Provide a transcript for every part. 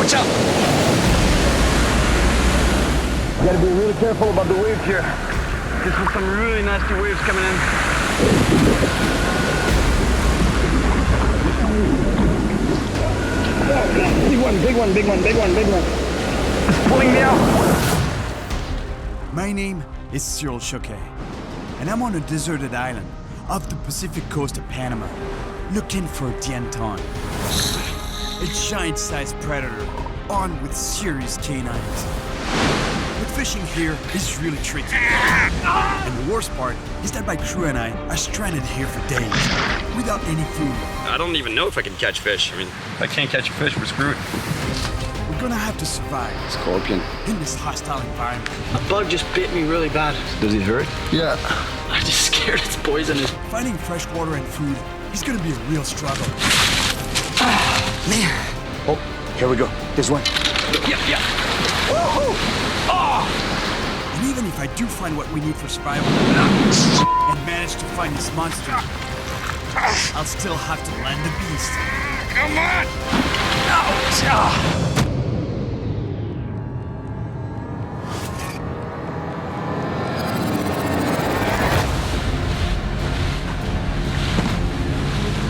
watch out! You gotta be really careful about the waves here. There's some really nasty waves coming in. Big one, big one, big one, big one, big one. It's pulling me out. My name is Cyril Choquet, and I'm on a deserted island off the Pacific coast of Panama, looking for Danton, a giant-sized predator armed with serious canines. But fishing here is really tricky, and the worst part is that my crew and I are stranded here for days, without any food. I don't even know if I can catch fish. I mean, if I can't catch a fish, we're screwed. We're gonna have to survive Scorpion. in this hostile environment. A bug just bit me really bad. Does it hurt? Yeah. I'm just scared it's poisonous. Finding fresh water and food is gonna be a real struggle. Man. Oh, here we go. This one. Yeah. Woohoo! And even if I do find what we need for survival, and manage to find this monster, I'll still have to land the beast. Come on!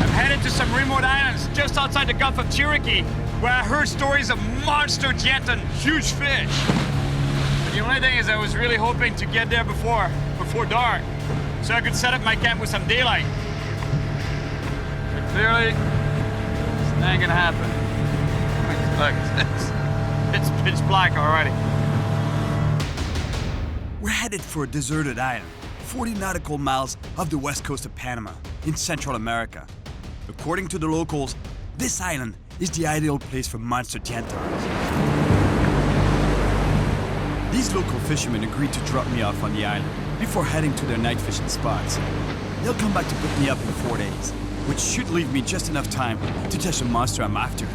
I'm headed to some remote islands just outside the Gulf of Cherokee, where I heard stories of monster Danton, huge fish. But the only thing is I was really hoping to get there before dark, so I could set up my camp with some daylight. But clearly, it's not gonna happen. Look, it's pitch black already. We're headed for a deserted island, 40 nautical miles off the west coast of Panama, in Central America. According to the locals, this island is the ideal place for monster Dantons. These local fishermen agreed to drop me off on the island before heading to their night fishing spots. They'll come back to pick me up in 4 days, which should leave me just enough time to catch the monster I'm after.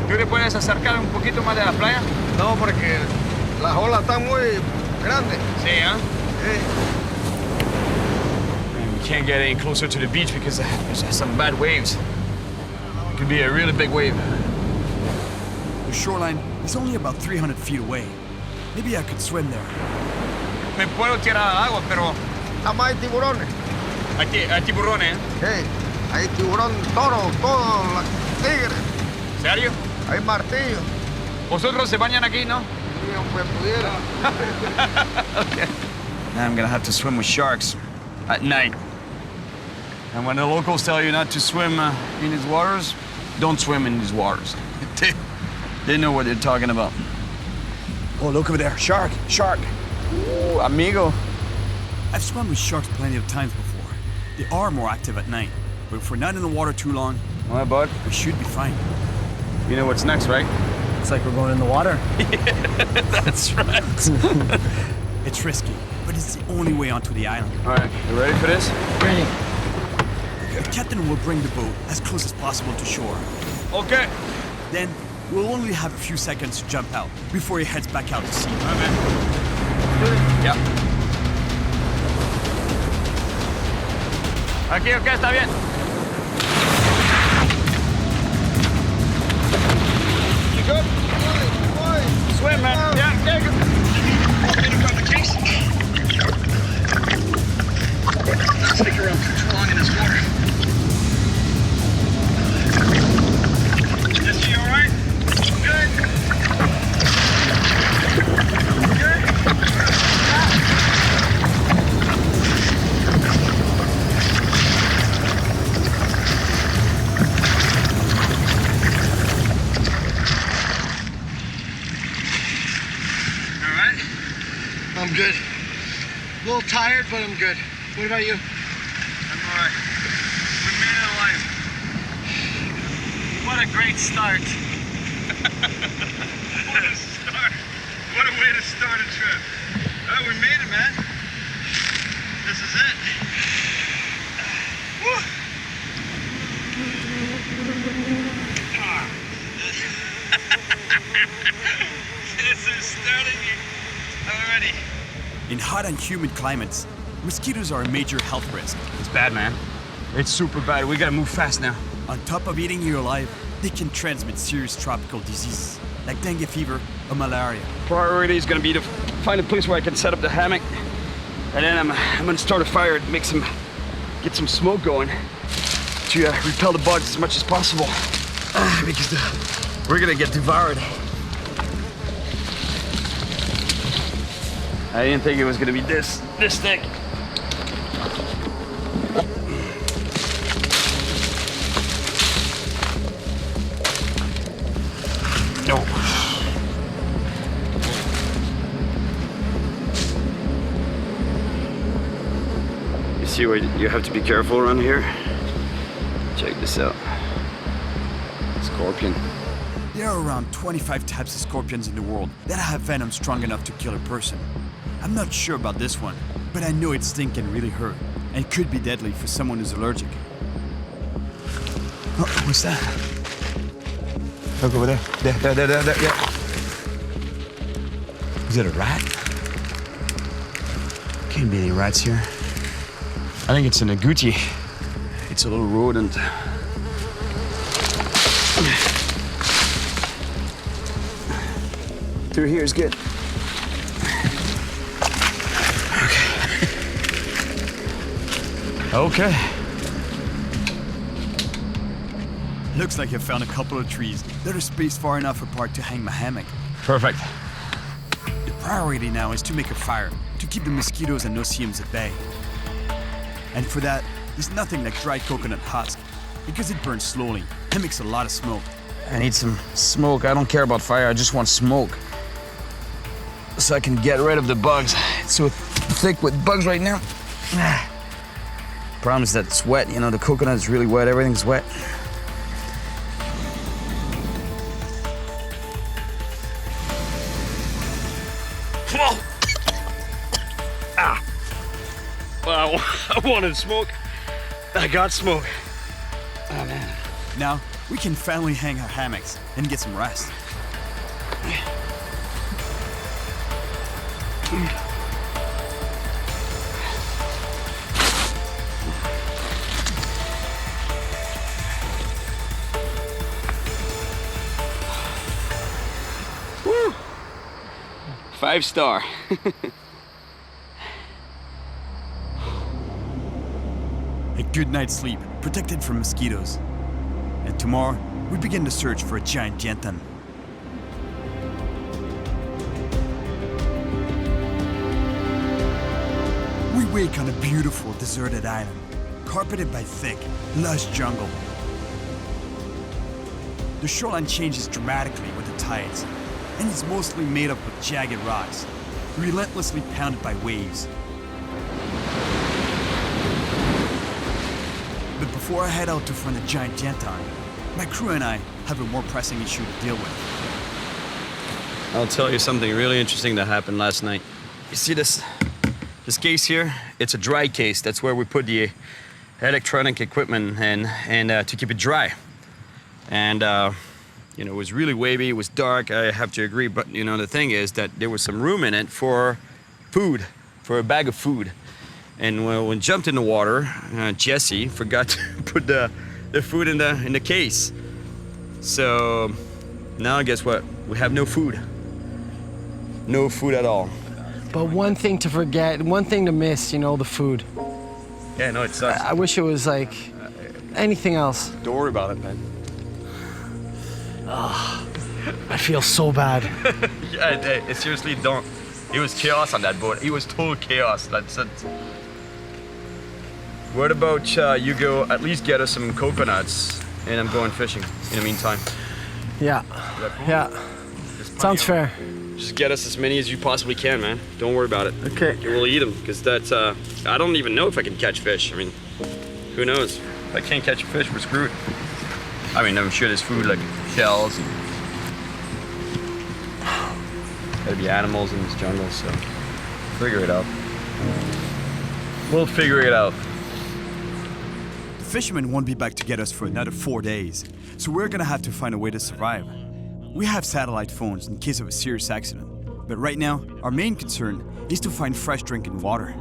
¿Tú te puedes acercar un poquito más de la playa? No, porque las olas están muy grandes. Sí, ¿eh? Sí. And we can't get any closer to the beach because there's some bad waves. It could be a really big wave. The shoreline is only about 300 feet away. Maybe I could swim there. Me puedo tirar al agua, pero Además hay tiburones. hay tiburones, ¿eh? Sí. Hay tiburón, toro, todo, tigres. ¿Serio? Hay martillos. Vosotros se bañan aquí, ¿no? Sí, aunque pudiera. Okay. Now I'm gonna have to swim with sharks at night. And when the locals tell you not to swim in these waters, don't swim in these waters. They know what they're talking about. Oh, look over there. Shark! Shark! Oh, amigo. I've swum with sharks plenty of times before. They are more active at night, but if we're not in the water too long, All right, bud. we should be fine. You know what's next, right? It's like we're going in the water. That's right. It's risky, but it's the only way onto the island. All right, you ready for this? Ready. The captain will bring the boat as close as possible to shore. Okay. Then, we'll only have a few seconds to jump out before he heads back out to sea. All right, man. Yeah. Aquí, okay, está bien. You good? Swim, man. Yeah, yeah, good. Stick around too long in this water. Is she all right? Good. Good. All right? I'm good. A little tired, but I'm good. What about you? I'm all right. We made it alive. What a great start. What a start. What a way to start a trip. Oh, we made it, man. This is it. Woo! This is starting already. In hot and humid climates, mosquitoes are a major health risk. It's bad, man. It's super bad. We gotta move fast now. On top of eating you alive, they can transmit serious tropical diseases like dengue fever or malaria. Priority is gonna be to find a place where I can set up the hammock, and then I'm gonna start a fire to get some smoke going to repel the bugs as much as possible, because we're gonna get devoured. I didn't think it was gonna be this thick. No. You see where you have to be careful around here? Check this out. Scorpion. There are around 25 types of scorpions in the world that have venom strong enough to kill a person. I'm not sure about this one, but I know its sting can really hurt and could be deadly for someone who's allergic. Oh, what's that? Look over there. There, yeah. Is it a rat? Can't be any rats here. I think it's an Aguti. It's a little rodent. Through here is good. Okay. Looks like I found a couple of trees that are spaced far enough apart to hang my hammock. Perfect. The priority now is to make a fire to keep the mosquitoes and no-see-ums at bay. And for that, there's nothing like dry coconut husk because it burns slowly and makes a lot of smoke. I need some smoke. I don't care about fire. I just want smoke, so I can get rid of the bugs. It's so thick with bugs right now. Problem is that it's wet. You know, the coconut is really wet. Everything's wet. Ah. Well, I wanted smoke. I got smoke. Oh, man. Now, we can finally hang our hammocks and get some rest. Woo! 5-star. A good night's sleep, protected from mosquitoes. And tomorrow, we begin the search for a giant Danton. We wake on a beautiful deserted island, carpeted by thick, lush jungle. The shoreline changes dramatically with the tides, and it's mostly made up of jagged rocks, relentlessly pounded by waves. But before I head out to find the giant Danton, my crew and I have a more pressing issue to deal with. I'll tell you something really interesting that happened last night. You see this case here? It's a dry case. That's where we put the electronic equipment and to keep it dry. And you know, it was really wavy. It was dark. I have to agree. But you know, the thing is that there was some room in it for food, for a bag of food. And when we jumped in the water, Jesse forgot to put the food in the case. So now guess what? We have no food. No food at all. But one thing to forget, one thing to miss, you know, the food. Yeah, no, it sucks. I wish it was like anything else. Don't worry about it, man. I feel so bad. Yeah, seriously, don't. It was chaos on that boat. It was total chaos. That's it. What about you go at least get us some coconuts, and I'm going fishing in the meantime. Yeah, yeah. Sounds fair. Just get us as many as you possibly can, man. Don't worry about it. Okay. We'll eat them, because that's, I don't even know if I can catch fish. I mean, who knows? If I can't catch a fish, we're screwed. I mean, I'm sure there's food like shells. Gotta be animals in this jungle, so figure it out. We'll figure it out. The fishermen won't be back to get us for another 4 days, so we're gonna have to find a way to survive. We have satellite phones in case of a serious accident, but right now, our main concern is to find fresh drinking water.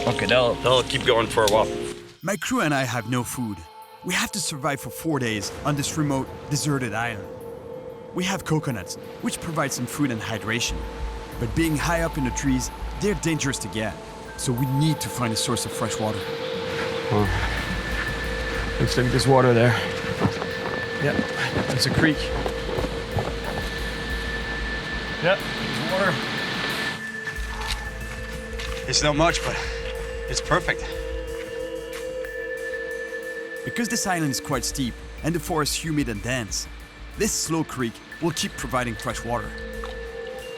Okay, they'll keep going for a while. My crew and I have no food. We have to survive for 4 days on this remote, deserted island. We have coconuts, which provide some food and hydration. But being high up in the trees, they're dangerous to get. So we need to find a source of fresh water. Oh. Looks like there's water there. Yep, it's a creek. Yep, there's water. It's not much, but it's perfect. Because this island is quite steep and the forest humid and dense, this slow creek will keep providing fresh water.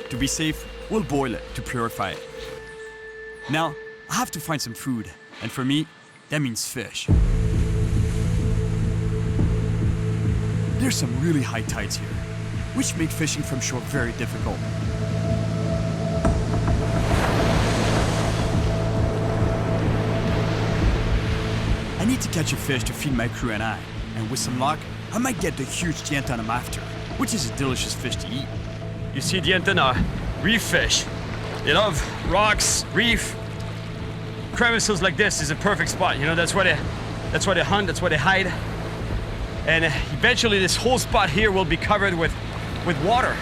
To be safe, we'll boil it to purify it. Now, I have to find some food, and for me, that means fish. There's some really high tides here, which make fishing from shore very difficult. I need to catch a fish to feed my crew and I, and with some luck, I might get the huge Danton I'm after, which is a delicious fish to eat. You see, Danton are reef fish. They love rocks, reef. Crevices like this is a perfect spot. You know, that's where they hunt, that's where they hide. And eventually this whole spot here will be covered with water,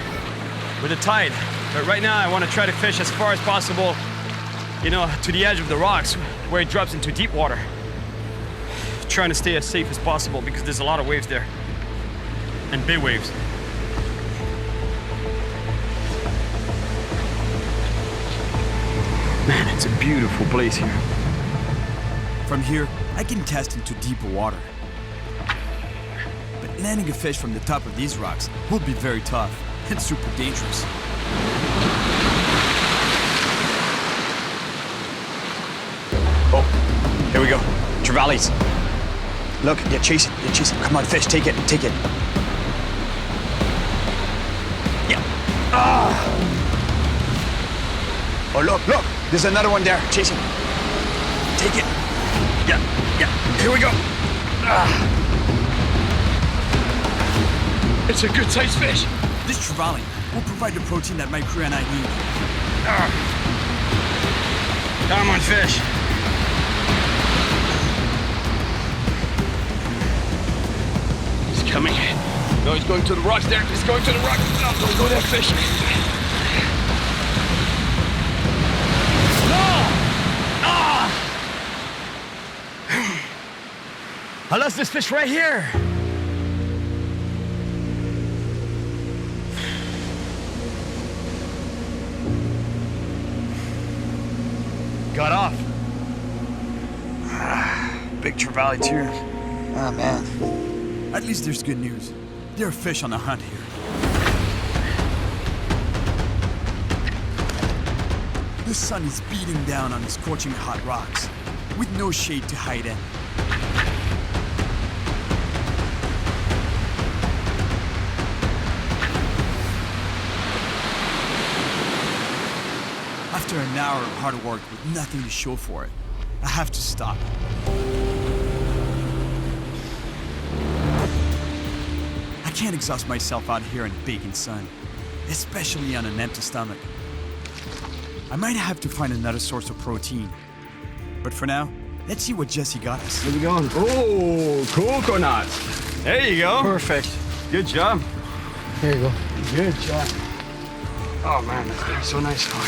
with the tide. But right now I want to try to fish as far as possible, you know, to the edge of the rocks where it drops into deep water. Trying to stay as safe as possible because there's a lot of waves there. And big waves. Man, it's a beautiful place here. From here, I can cast into deeper water. But landing a fish from the top of these rocks will be very tough and super dangerous. Oh, here we go. Trevallies. Look, yeah, chase it, yeah, chase it. Come on, fish, take it, take it. Yeah. Ah! Oh, look, look, there's another one there. Chase it. Take it. Yeah, yeah, here we go. Ah. It's a good-sized fish. This trevally will provide the protein that my crew and I need. Ah. Come on, fish. Coming. No, he's going to the rocks there. He's going to the rocks. No, don't go there, fish. No! Ah! I lost this fish right here. Got off. Big trevally too. Oh, man. At least there's good news. There are fish on the hunt here. The sun is beating down on the scorching hot rocks, with no shade to hide in. After an hour of hard work with nothing to show for it, I have to stop. I can't exhaust myself out here in the baking sun, especially on an empty stomach. I might have to find another source of protein. But for now, let's see what Jesse got us. Where we going? Oh, coconut. There you go. Perfect. Good job. Here you go. Good job. Oh man, that's so nice. Oh,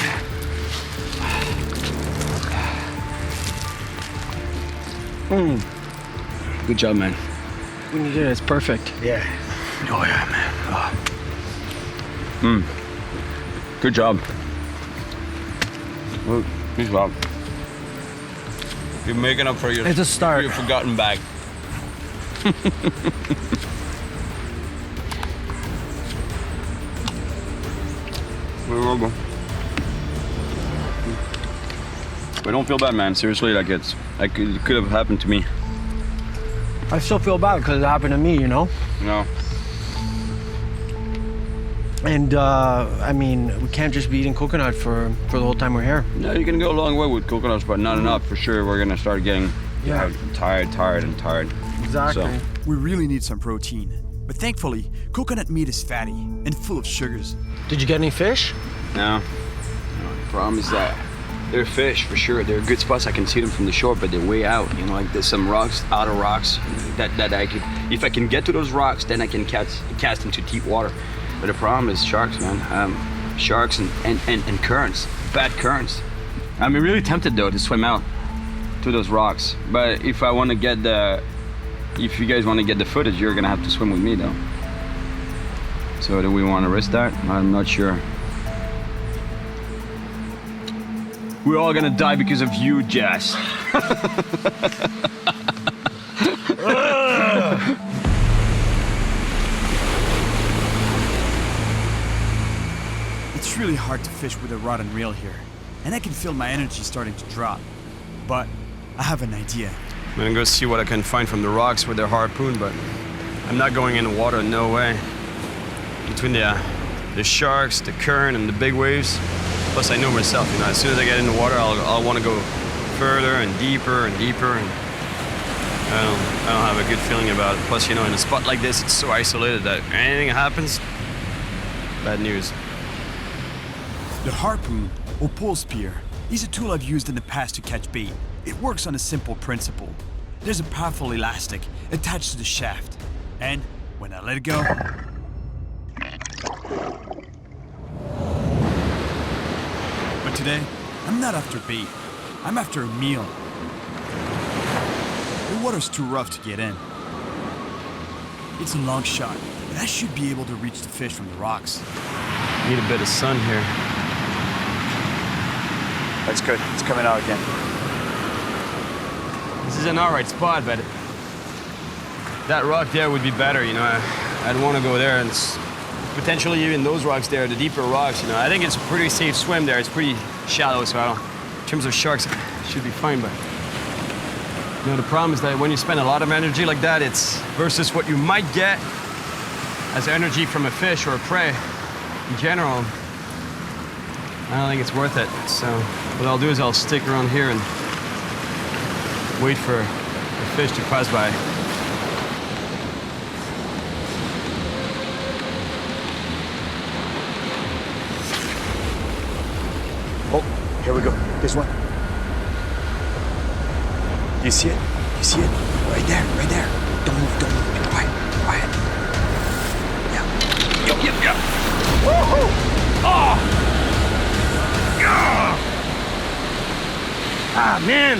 yeah. Good job, man. When you did it, it's perfect. Yeah. Oh yeah, man. Good job. Good job. You're making up for your. It's a start. Your forgotten bag. But don't feel bad, man. Seriously, like it could have happened to me. I still feel bad because it happened to me, you know? No. And, I mean, we can't just be eating coconut for the whole time we're here. No, you can go a long way with coconuts, but not enough for sure. We're gonna start getting tired. Exactly. So. We really need some protein. But thankfully, coconut meat is fatty and full of sugars. Did you get any fish? No. I promise that. They're fish for sure. They're good spots. I can see them from the shore, but they're way out. You know, like there's some rocks, outer rocks, that I could. If I can get to those rocks, then I can cast into deep water. But the problem is sharks, man. Sharks and currents, bad currents. I'm really tempted though to swim out to those rocks. But if you guys want to get the footage, you're gonna have to swim with me though. So do we want to risk that? I'm not sure. We're all gonna die because of you, Jess. It's really hard to fish with a rod and reel here, and I can feel my energy starting to drop. But I have an idea. I'm gonna go see what I can find from the rocks with their harpoon, but I'm not going in the water, no way. Between the sharks, the current, and the big waves, plus I know myself, you know, as soon as I get in the water, I'll want to go further and deeper and deeper, and I don't have a good feeling about it. Plus, you know, in a spot like this, it's so isolated that anything happens, bad news. The harpoon, or pole spear, is a tool I've used in the past to catch bait. It works on a simple principle. There's a powerful elastic attached to the shaft, and when I let it go, but today, I'm not after bait. I'm after a meal. The water's too rough to get in. It's a long shot, but I should be able to reach the fish from the rocks. Need a bit of sun here. That's good. It's coming out again. This is an alright spot, but that rock there would be better, you know. I'd want to go there, and potentially even those rocks there, the deeper rocks, you know. I think it's a pretty safe swim there. It's pretty shallow, so in terms of sharks, it should be fine, but you know, the problem is that when you spend a lot of energy like that, it's versus what you might get as energy from a fish or a prey in general. I don't think it's worth it. So what I'll do is I'll stick around here and wait for the fish to pass by. Oh, here we go. This one. You see it? You see it? Right there, right there. Don't move, don't move. Be quiet, quiet. Yeah. Yep. Woohoo! Oh! Ah, man!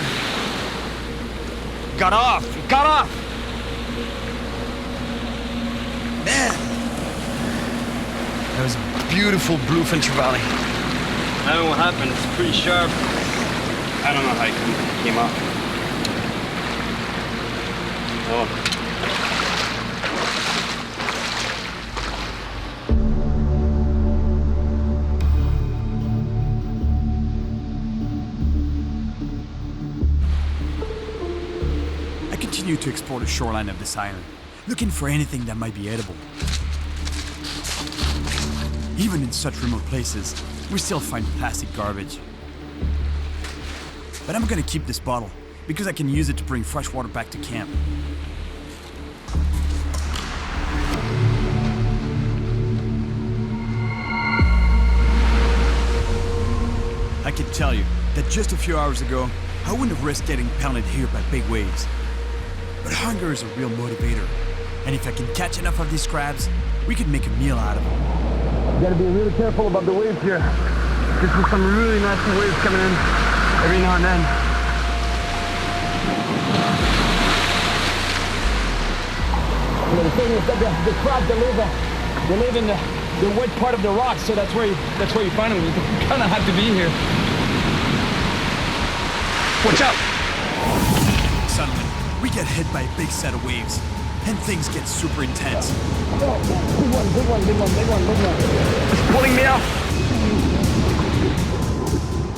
Got off! Man! That was a beautiful bluefin trevally. I don't know what happened. It's pretty sharp. I don't know how it came up. Oh. I continue to explore the shoreline of this island, looking for anything that might be edible. Even in such remote places, we still find plastic garbage. But I'm gonna keep this bottle, because I can use it to bring fresh water back to camp. I can tell you that just a few hours ago, I wouldn't have risked getting pounded here by big waves. But hunger is a real motivator, and if I can catch enough of these crabs, we could make a meal out of them. You gotta be really careful about the waves here. There's some really nasty waves coming in every now and then. The thing is that the crabs, they live in the wet part of the rocks, so that's where you find them. You kind of have to be here. Watch out! Suddenly, we get hit by a big set of waves, and things get super intense. Big one. It's pulling me out.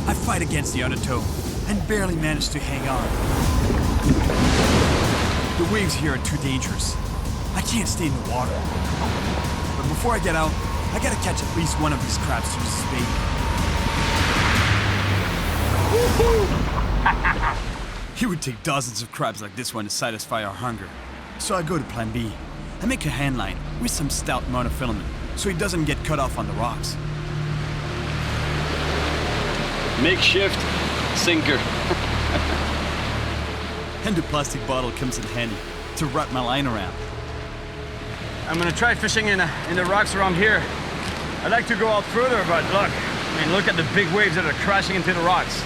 I fight against the undertow, and barely manage to hang on. The waves here are too dangerous. I can't stay in the water. But before I get out, I gotta catch at least one of these crabs to use as bait. It would take dozens of crabs like this one to satisfy our hunger. So I go to plan B. I make a hand line with some stout monofilament so it doesn't get cut off on the rocks. Makeshift sinker. And the plastic bottle comes in handy to wrap my line around. I'm gonna try fishing in the rocks around here. I'd like to go out further, but look. I mean, look at the big waves that are crashing into the rocks.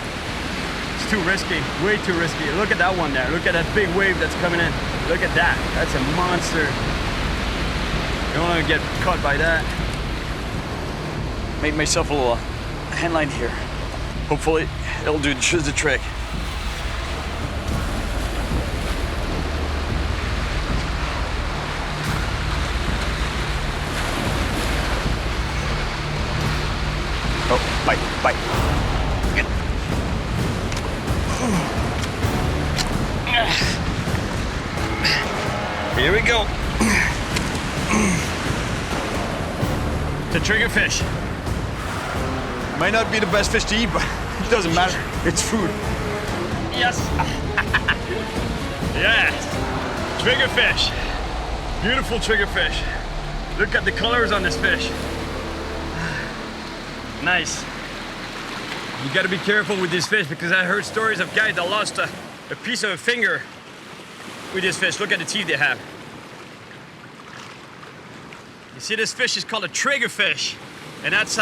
It's too risky, way too risky. Look at that one there. Look at that big wave that's coming in. Look at that. That's a monster. You don't want to get caught by that. Made myself a little hand line here. Hopefully, it'll do just the trick. Oh, bite, bite. Good. Here we go. It's a triggerfish. Might not be the best fish to eat, but it doesn't matter. It's food. Yes. Yes. Triggerfish. Beautiful triggerfish. Look at the colors on this fish. Nice. You gotta be careful with this fish because I heard stories of guys that lost a piece of a finger with this fish. Look at the teeth they have. You see, this fish is called a triggerfish, and that's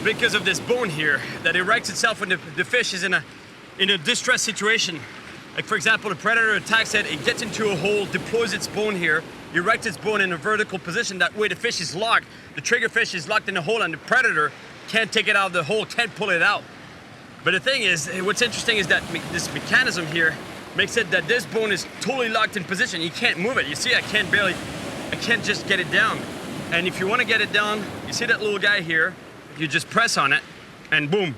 because of this bone here that erects itself when the fish is in a distressed situation. Like, for example, a predator attacks it, it gets into a hole, deploys its bone here, erects its bone in a vertical position. That way the fish is locked. The triggerfish is locked in a hole, and the predator can't take it out of the hole, can't pull it out. But the thing is, what's interesting is that this mechanism here makes it that this bone is totally locked in position. You can't move it. You see, I can't just get it down. And if you want to get it down, you see that little guy here, you just press on it, and boom,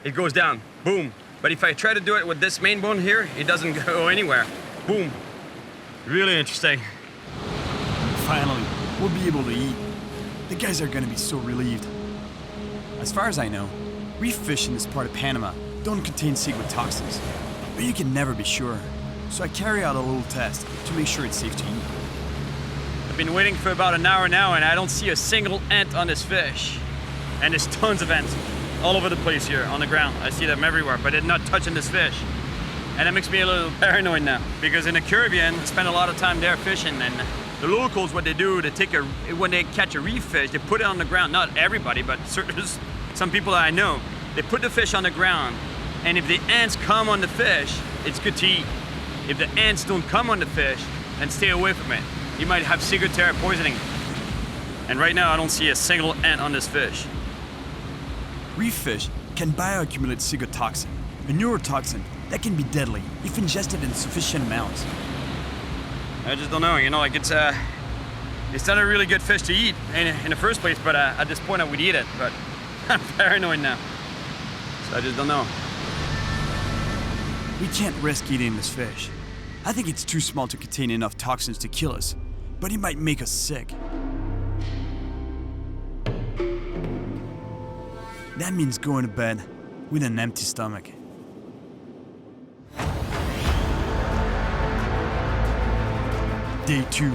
it goes down, boom. But if I try to do it with this main bone here, it doesn't go anywhere. Boom. Really interesting. Finally, we'll be able to eat. The guys are gonna be so relieved. As far as I know, reef fish in this part of Panama don't contain ciguat toxins, but you can never be sure. So I carry out a little test to make sure it's safe to eat. I've been waiting for about an hour now, and I don't see a single ant on this fish. And there's tons of ants all over the place here on the ground. I see them everywhere, but they're not touching this fish. And that makes me a little paranoid now, because in the Caribbean, I spend a lot of time there fishing, and the locals, what they do, they take when they catch a reef fish, they put it on the ground. Not everybody, but some people that I know. They put the fish on the ground, and if the ants come on the fish, it's good to eat. If the ants don't come on the fish, then stay away from it. You might have ciguatera poisoning. And right now, I don't see a single ant on this fish. Reef fish can bioaccumulate ciguat toxin, a neurotoxin that can be deadly if ingested in sufficient amounts. I just don't know, like it's not a really good fish to eat in the first place, but at this point I would eat it, but I'm paranoid now. So I just don't know. We can't risk eating this fish. I think it's too small to contain enough toxins to kill us, but it might make us sick. That means going to bed with an empty stomach. Day 2,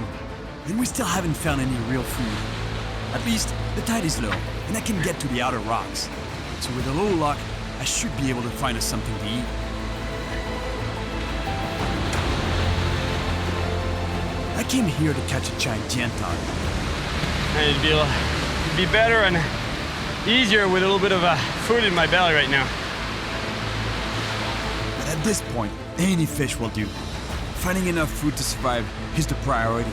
and we still haven't found any real food. At least, the tide is low, and I can get to the outer rocks. So with a little luck, I should be able to find us something to eat. I came here to catch a giant Danton. It'd be better and easier with a little bit of food in my belly right now. But at this point, any fish will do. Finding enough food to survive is the priority.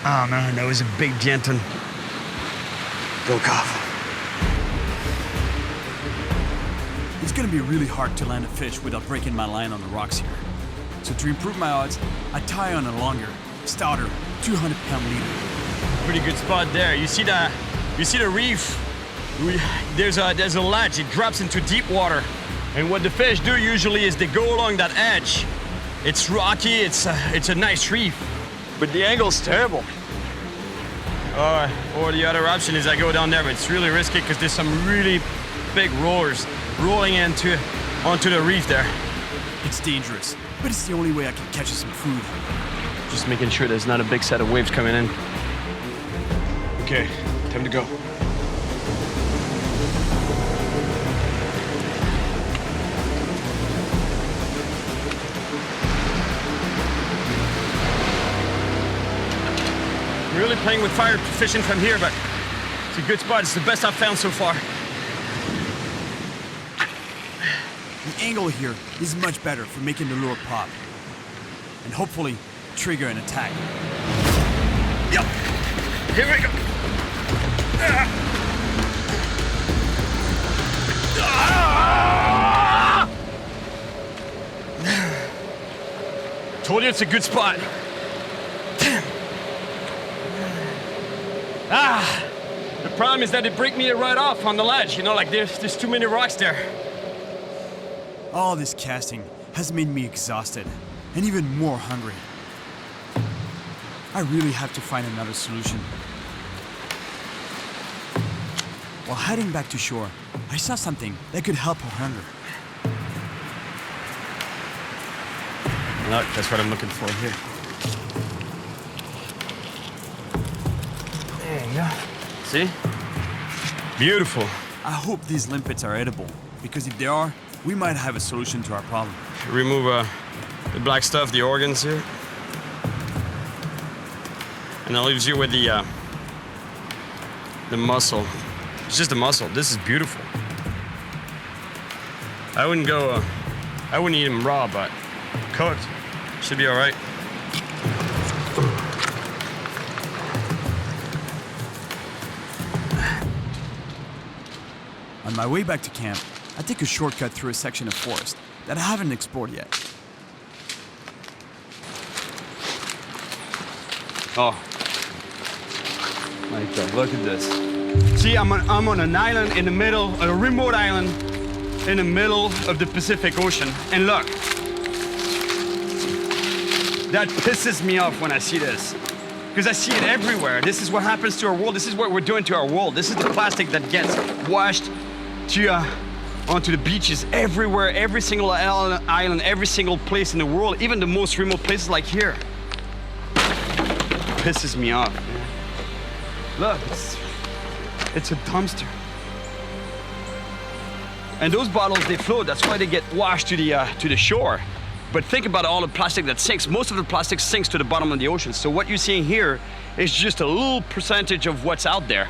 Oh man, that was a big Danton. Broke off. It's gonna be really hard to land a fish without breaking my line on the rocks here. So to improve my odds, I tie on a longer, stouter, 200-pound leader. Pretty good spot there. You see the reef? There's a ledge. It drops into deep water. And what the fish do usually is they go along that edge. It's rocky. It's a nice reef, but the angle's terrible. Or the other option is I go down there, but it's really risky because there's some really big rollers rolling onto the reef there. It's dangerous, but it's the only way I can catch us some food. Just making sure there's not a big set of waves coming in. Okay, time to go. Really playing with fire fishing from here, but it's a good spot. It's the best I've found so far. The angle here is much better for making the lure pop. And hopefully, trigger an attack. Yep. Here we go. Told you it's a good spot. Damn. The problem is that it break me right off on the ledge. You know, like there's too many rocks there. All this casting has made me exhausted and even more hungry. I really have to find another solution. While heading back to shore, I saw something that could help our hunger. Look, that's what I'm looking for here. There you go. See? Beautiful. I hope these limpets are edible, because if they are, we might have a solution to our problem. Remove the black stuff, the organs here. And that leaves you with the muscle. It's just a muscle. This is beautiful. I wouldn't eat them raw, but cooked should be all right. On my way back to camp, I take a shortcut through a section of forest that I haven't explored yet. Oh, my God, look at this. See, I'm on an island in the middle, a remote island in the middle of the Pacific Ocean. And look, that pisses me off when I see this. Because I see it everywhere. This is what happens to our world. This is what we're doing to our world. This is the plastic that gets washed onto the beaches everywhere, every single island, every single place in the world, even the most remote places like here. Pisses me off. Look, it's a dumpster. And those bottles, they float. That's why they get washed to the shore. But think about all the plastic that sinks. Most of the plastic sinks to the bottom of the ocean. So what you're seeing here is just a little percentage of what's out there.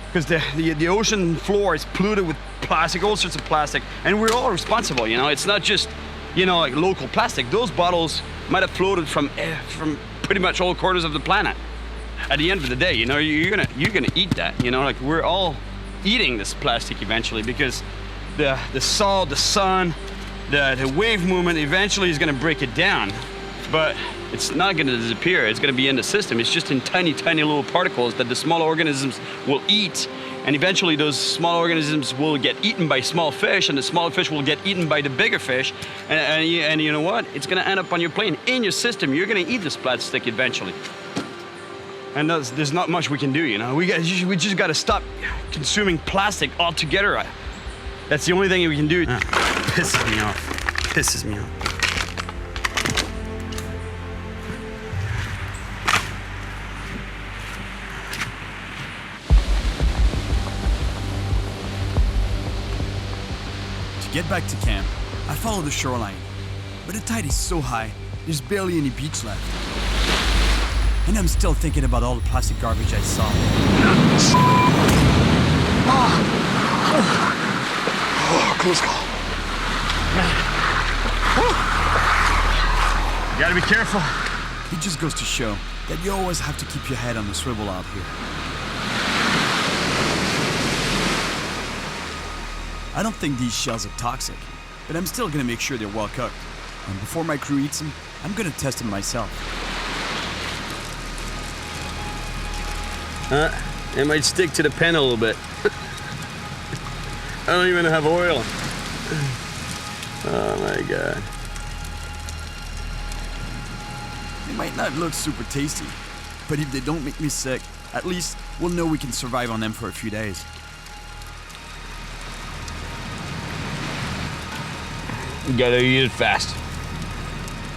Because the ocean floor is polluted with plastic, all sorts of plastic, and we're all responsible, you know? It's not just, you know, like local plastic. Those bottles might have floated from pretty much all corners of the planet. At the end of the day, you know, you're gonna eat that, you know? Like, we're all eating this plastic eventually because the salt, the sun, the wave movement eventually is gonna break it down. But it's not gonna disappear. It's gonna be in the system. It's just in tiny, tiny little particles that the small organisms will eat. And eventually those small organisms will get eaten by small fish, and the small fish will get eaten by the bigger fish. And you know what? It's gonna end up on your plane, in your system. You're gonna eat this plastic eventually. And there's not much we can do, you know? We just gotta stop consuming plastic altogether. That's the only thing we can do. Pisses me off. Pisses me off. To get back to camp, I follow the shoreline. But the tide is so high, there's barely any beach left. And I'm still thinking about all the plastic garbage I saw. Close call. You gotta be careful. It just goes to show that you always have to keep your head on the swivel out here. I don't think these shells are toxic, but I'm still gonna make sure they're well cooked. And before my crew eats them, I'm gonna test them myself. It might stick to the pen a little bit. I don't even have oil. Oh my God. They might not look super tasty, but if they don't make me sick, At least we'll know we can survive on them for a few days. You gotta eat it fast.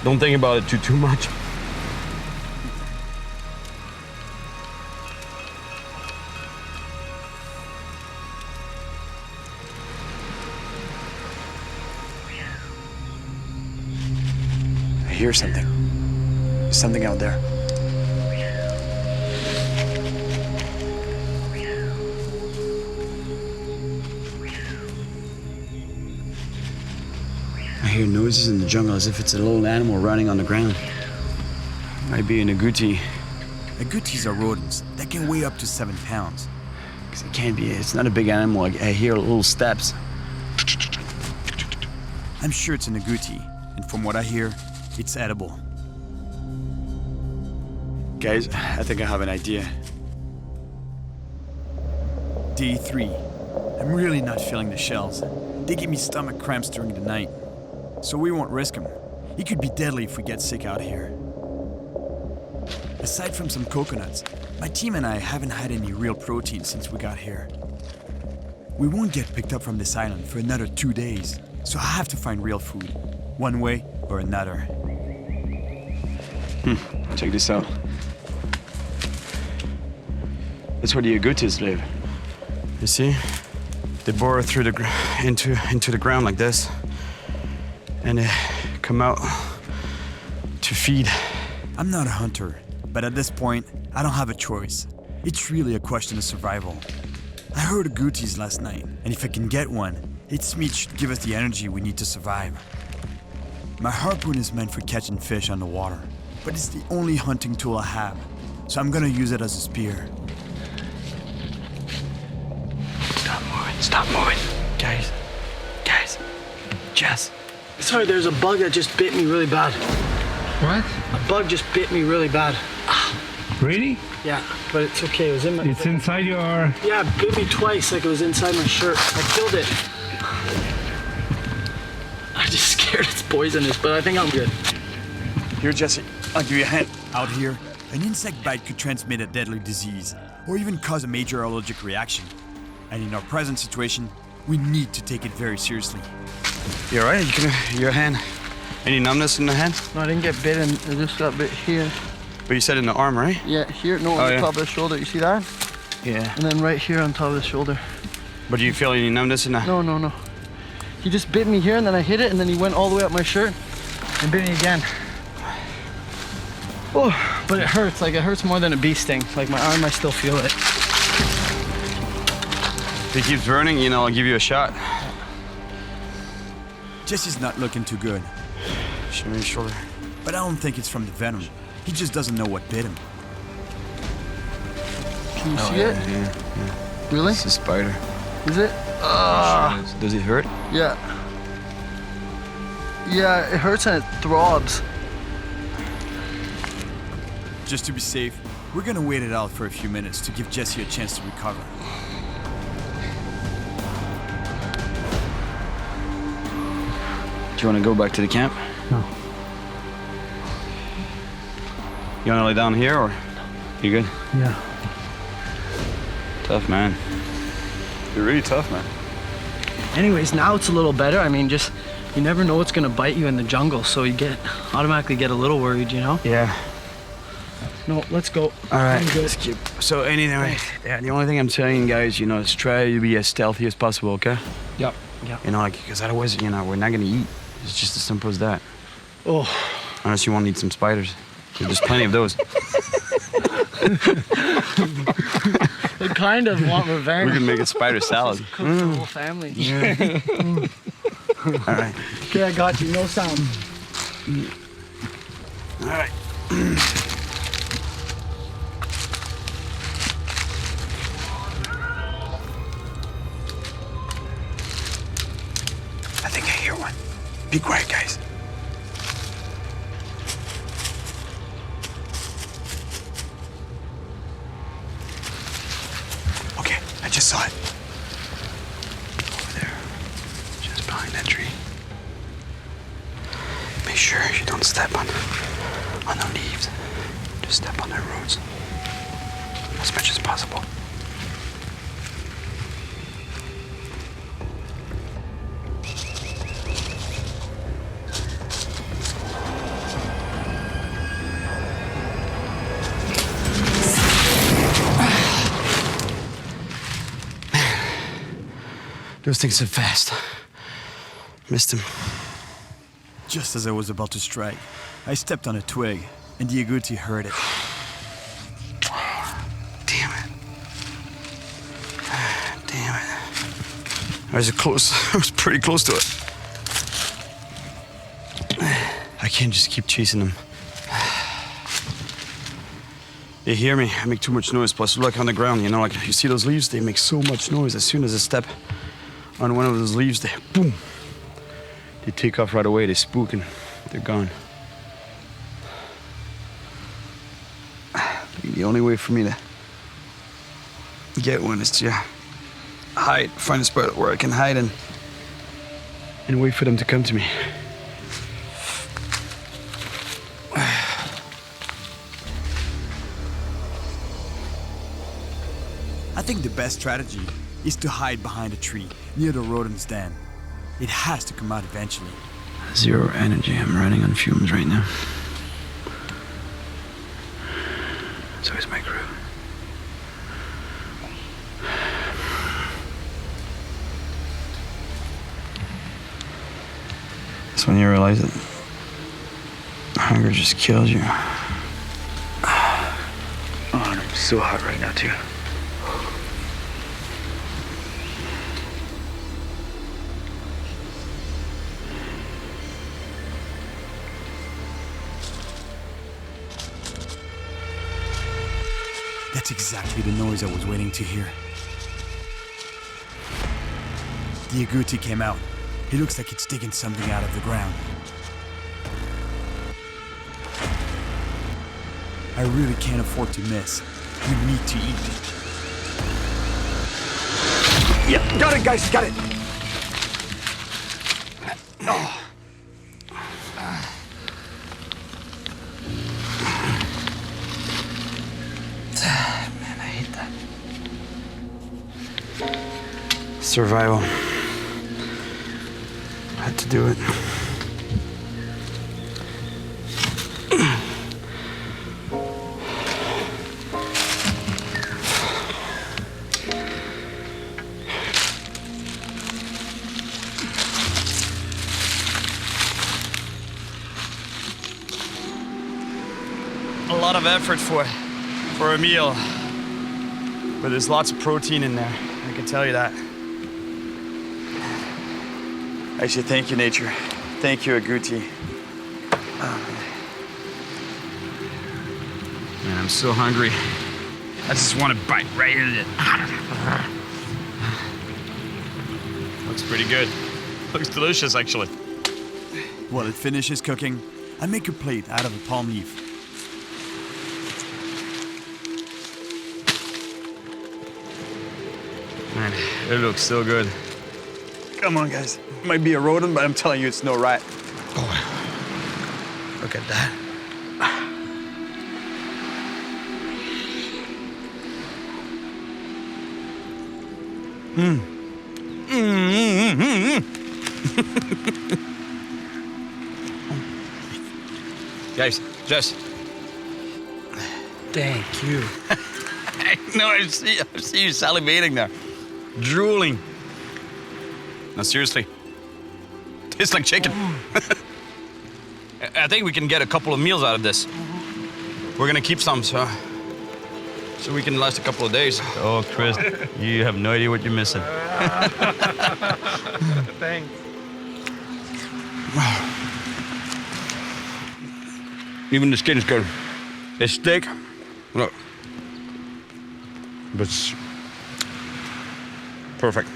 Don't think about it too much. I hear something. There's something out there. I hear noises in the jungle as if it's a little animal running on the ground. Might be an Aguti. Agutis are rodents that can weigh up to 7 pounds. Because it can't be, it's not a big animal. I hear little steps. I'm sure it's an Aguti, and from what I hear, it's edible. Guys, I think I have an idea. Day 3. I'm really not feeling the shells. They give me stomach cramps during the night. So we won't risk them. It could be deadly if we get sick out here. Aside from some coconuts, my team and I haven't had any real protein since we got here. We won't get picked up from this island for another 2 days, so I have to find real food, one way or another. Check this out. That's where the Agutis live. You see? They burrow through into the ground like this, and they come out to feed. I'm not a hunter, but at this point, I don't have a choice. It's really a question of survival. I heard Agutis last night, and if I can get one, its meat should give us the energy we need to survive. My harpoon is meant for catching fish on the water, but it's the only hunting tool I have, so I'm gonna use it as a spear. Stop moving. Guys, Jess. Sorry, there's a bug that just bit me really bad. What? A bug just bit me really bad. Really? Yeah, but it's okay. It was in my... It's inside your... Yeah, it bit me twice, like it was inside my shirt. I killed it. I'm just scared it's poisonous, but I think I'm good. Here, Jesse, I'll give you a hand. Out here, an insect bite could transmit a deadly disease, or even cause a major allergic reaction. And in our present situation, we need to take it very seriously. You all right? Your hand? Any numbness in the hand? No, I didn't get bitten. I just got bit here. But you said in the arm, right? Yeah, here. No, on the top of the shoulder. You see that? Yeah. And then right here on top of the shoulder. But do you feel any numbness in the... No. He just bit me here, and then I hit it, and then he went all the way up my shirt and bit me again. Oh, but it hurts. Like, it hurts more than a bee sting. Like, my arm, I still feel it. If it keeps burning, I'll give you a shot. Jesse's not looking too good, Show me your shoulder. but I don't think it's from the venom. He just doesn't know what bit him. Can you see it? Yeah. Really? It's a spider. Is it? Does it hurt? Yeah. Yeah, it hurts and it throbs. Just to be safe, we're gonna wait it out for a few minutes to give Jesse a chance to recover. Do you want to go back to the camp? No. You want to lay down here, or you good? Yeah. Tough, man. You're really tough, man. Anyways, now it's a little better. I mean, just, you never know what's gonna bite you in the jungle, so you automatically get a little worried, Yeah. No, let's go. All right. I'm good. Let's keep. So anyway, yeah, the only thing I'm telling you guys, is try to be as stealthy as possible, okay? Yep. Because otherwise, we're not gonna eat. It's just as simple as that. Oh. Unless you want to eat some spiders. There's plenty of those. I kind of want revenge. We can make a spider salad. Cook the whole family. All right. Okay, I got you. No sound. All right. I think I hear one. Be quiet, guys. Okay, I just saw it. Over there. Just behind that tree. Make sure you don't step on the leaves. Just step on the roots. as much as possible. Those things are fast. Missed him. Just as I was about to strike, I stepped on a twig, and the Aguti heard it. Damn it. Damn it. I was close. I was pretty close to it. I can't just keep chasing them. They hear me. I make too much noise. Plus, look on the ground, you know, like you see those leaves? They make so much noise. As soon as I step on one of those leaves, they boom. They take off right away. They spook and they're gone. The only way for me to get one is to hide, find a spot where I can hide and wait for them to come to me. I think the best strategy is to hide behind a tree near the rodent's den. It has to come out eventually. Zero energy. I'm running on fumes right now. So is my crew. That's when you realize that hunger just kills you. Oh, and I'm so hot right now too. That's exactly the noise I was waiting to hear. The Aguti came out. It looks like it's digging something out of the ground. I really can't afford to miss. We need to eat. Yeah, got it, guys, got it. Oh. Man, I hate that. Survival. Had to do it. A lot of effort for a meal, but there's lots of protein in there. I can tell you that. Actually, thank you, nature. Thank you, Aguti. Oh, man, I'm so hungry. I just want to bite right in it. Looks pretty good. Looks delicious, actually. While it finishes cooking, I make a plate out of a palm leaf. Man, it looks so good. Come on, guys. It might be a rodent, but I'm telling you, it's no rat. Oh, look at that. Guys, Jess. Thank you. No, I see you salivating there. Drooling. No, seriously. Tastes like chicken. I think we can get a couple of meals out of this. We're gonna keep some, so we can last a couple of days. Oh, Chris, you have no idea what you're missing. Thanks. Even the skin is good. It's thick. Look. But it's perfect.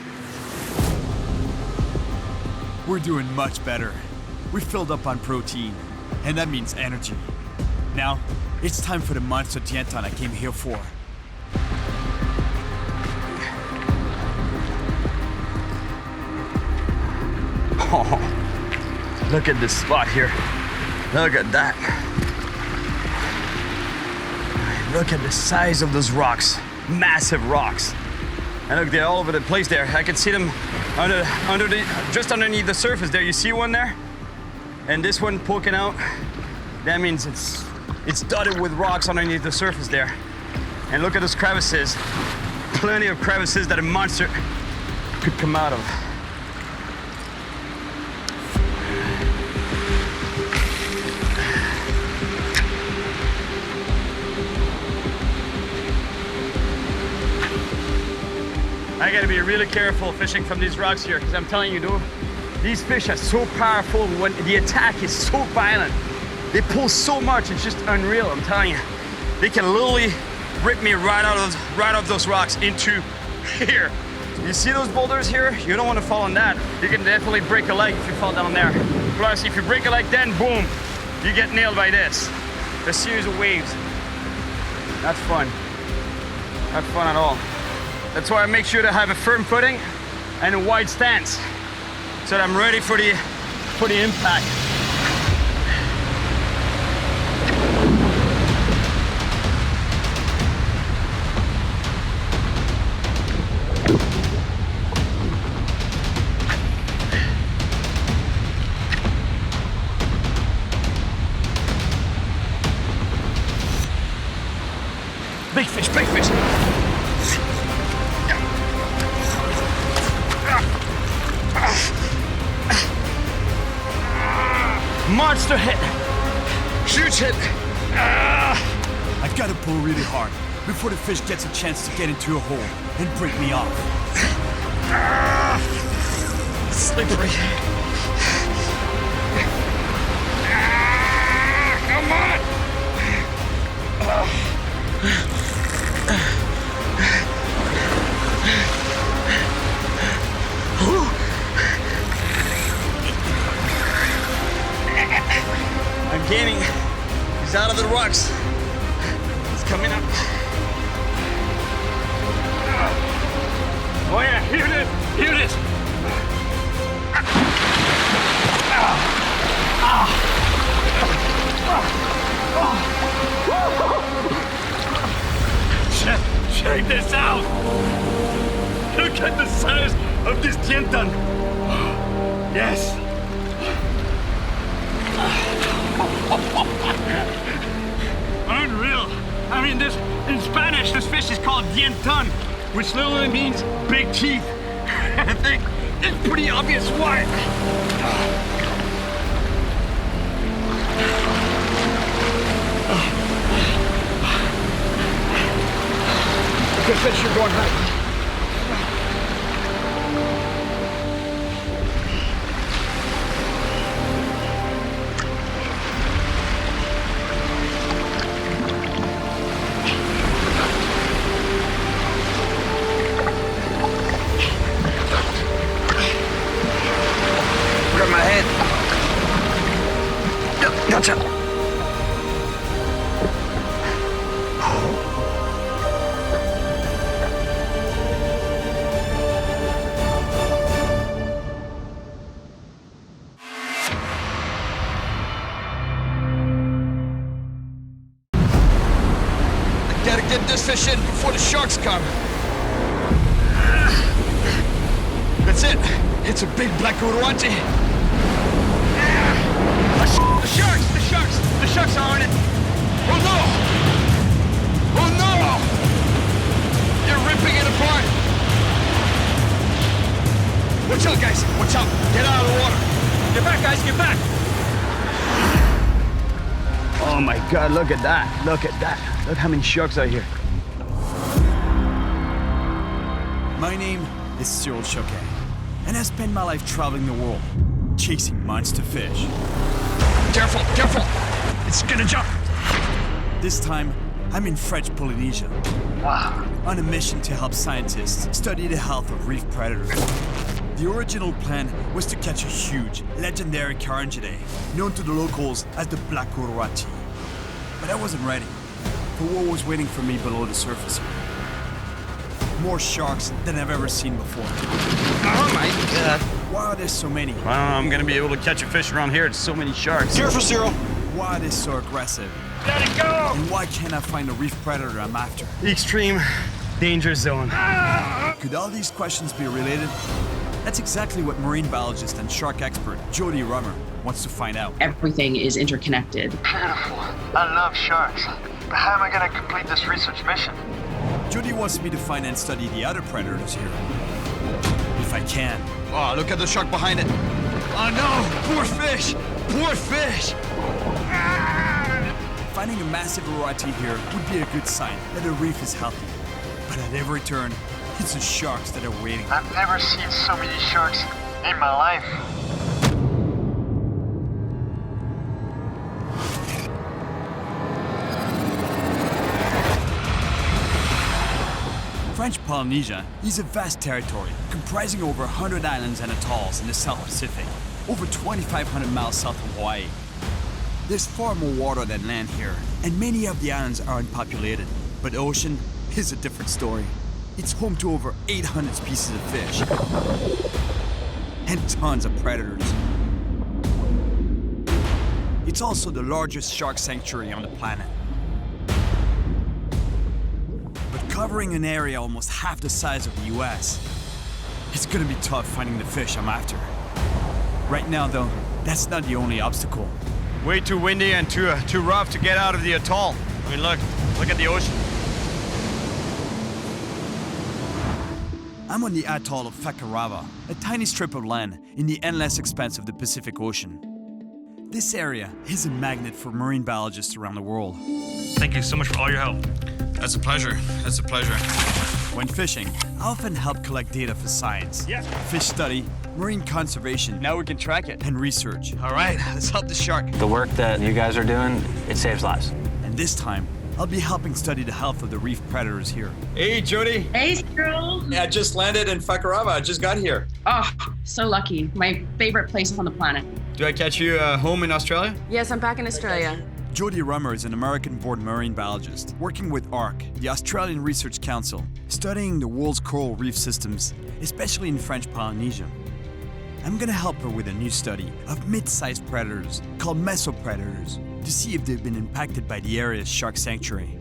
We're doing much better. We filled up on protein, and that means energy. Now, it's time for the monster Danton I came here for. Oh, look at this spot here. Look at that. Look at the size of those rocks. Massive rocks. And look, they're all over the place there. I can see them just underneath the surface there. You see one there? And this one poking out. That means it's dotted with rocks underneath the surface there. And look at those crevices. Plenty of crevices that a monster could come out of. I gotta be really careful fishing from these rocks here, because I'm telling you, dude, these fish are so powerful. When the attack is so violent, they pull so much, it's just unreal. I'm telling you, they can literally rip me right off those rocks into here. You see those boulders here? You don't want to fall on that. You can definitely break a leg if you fall down there. Plus, if you break a leg, then boom, you get nailed by this. A series of waves. Not fun. Not fun at all. That's why I make sure to have a firm footing and a wide stance, so that I'm ready for the impact. Big fish, big fish. Monster hit. Huge hit. I've got to pull really hard before the fish gets a chance to get into a hole and break me off. Slippery. Come on! I'm gaining. He's out of the rocks. He's coming up. Oh yeah, here it is! Here it is! Check this out! Look at the size of this Danton! Yes! Unreal. I mean, this in Spanish, this fish is called Danton, which literally means big teeth. I think it's pretty obvious why. Good fish, you're going high. Grab my head. Gotcha. Gotta get this fish in before the sharks come. That's it. It's a big black Uruati. The sharks are on it. Oh no! Oh no! They're ripping it apart. Watch out, guys. Watch out. Get out of the water. Get back, guys, get back. Oh my God, look at that. Look at that. Look how many sharks are here. My name is Cyril Choquet, and I spend my life traveling the world, chasing monster fish. Careful, careful. It's gonna jump. This time, I'm in French Polynesia, on a mission to help scientists study the health of reef predators. The original plan was to catch a huge, legendary carangidae, known to the locals as the Black Uruati. But I wasn't ready for what was waiting for me below the surface. More sharks than I've ever seen before. Oh my God. Why are there so many? I don't know, I'm gonna be able to catch a fish around here. It's so many sharks. Careful, Cyril! Why are they so aggressive? Let it go! And why can't I find the reef predator I'm after? The extreme danger zone. Could all these questions be related? That's exactly what marine biologist and shark expert Jody Rummer wants to find out. Everything is interconnected. Beautiful. I love sharks. But how am I gonna complete this research mission? Jody wants me to find and study the other predators here. If I can. Oh, look at the shark behind it. Oh no, poor fish, poor fish. Finding a massive variety here would be a good sign that the reef is healthy. But at every turn, it's the sharks that are waiting. I've never seen so many sharks in my life. French Polynesia is a vast territory comprising over 100 islands and atolls in the South Pacific, over 2,500 miles south of Hawaii. There's far more water than land here, and many of the islands are unpopulated. But the ocean is a different story. It's home to over 800 species of fish and tons of predators. It's also the largest shark sanctuary on the planet. But covering an area almost half the size of the US, it's gonna be tough finding the fish I'm after. Right now though, that's not the only obstacle. Way too windy and too rough to get out of the atoll. I mean, look at the ocean. I'm on the atoll of Fakarava, a tiny strip of land in the endless expanse of the Pacific Ocean. This area is a magnet for marine biologists around the world. Thank you so much for all your help. That's a pleasure. That's a pleasure. When fishing, I often help collect data for science, fish study, marine conservation, Now we can track it. and research. All right, let's help the shark. The work that you guys are doing, it saves lives. And this time, I'll be helping study the health of the reef predators here. Hey, Jody. Hey, Cyril. Yeah, I just landed in Fakarava. I just got here. Oh, so lucky. My favorite place on the planet. Do I catch you home in Australia? Yes, I'm back in Australia. Jody Rummer is an American-born marine biologist working with ARC, the Australian Research Council, studying the world's coral reef systems, especially in French Polynesia. I'm gonna help her with a new study of mid-sized predators called mesopredators to see if they've been impacted by the area's shark sanctuary.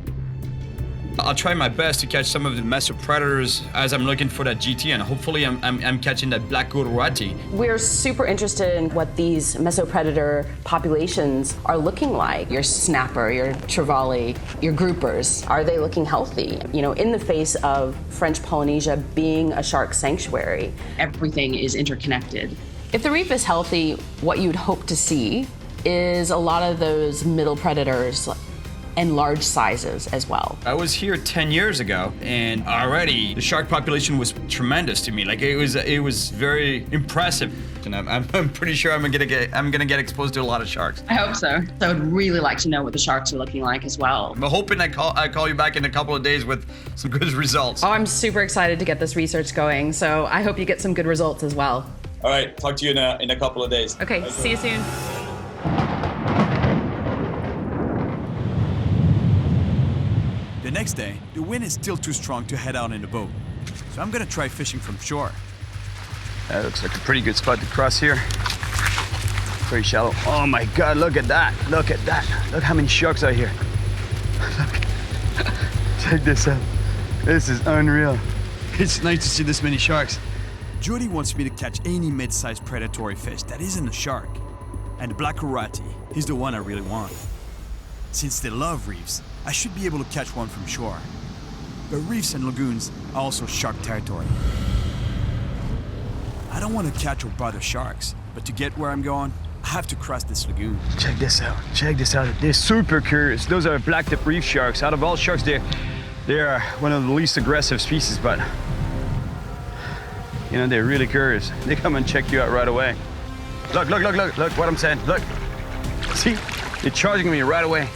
I'll try my best to catch some of the mesopredators as I'm looking for that GT, and hopefully I'm catching that black Gururati. We're super interested in what these mesopredator populations are looking like. Your snapper, your trevally, your groupers. Are they looking healthy? You know, in the face of French Polynesia being a shark sanctuary. Everything is interconnected. If the reef is healthy, what you'd hope to see is a lot of those middle predators and large sizes as well. I was here 10 years ago, and already the shark population was tremendous to me. Like it was very impressive, and I'm pretty sure I'm gonna get exposed to a lot of sharks. I hope so. So I'd really like to know what the sharks are looking like as well. I'm hoping I call you back in a couple of days with some good results. Oh, I'm super excited to get this research going, so I hope you get some good results as well. All right, talk to you in a couple of days. Okay, see you soon. The next day, the wind is still too strong to head out in the boat, so I'm gonna try fishing from shore. That looks like a pretty good spot to cross here. Very shallow. Oh my God, look at that. Look at that. Look how many sharks are here. Look. Check this out. This is unreal. It's nice to see this many sharks. Jody wants me to catch any mid-sized predatory fish that isn't a shark, and the black Gururati is the one I really want. Since they love reefs, I should be able to catch one from shore. But reefs and lagoons are also shark territory. I don't want to catch or bother sharks, but to get where I'm going, I have to cross this lagoon. Check this out. Check this out. They're super curious. Those are blacktip reef sharks. Out of all sharks, they are one of the least aggressive species, but you know, they're really curious. They come and check you out right away. Look what I'm saying. Look. See? They're charging me right away.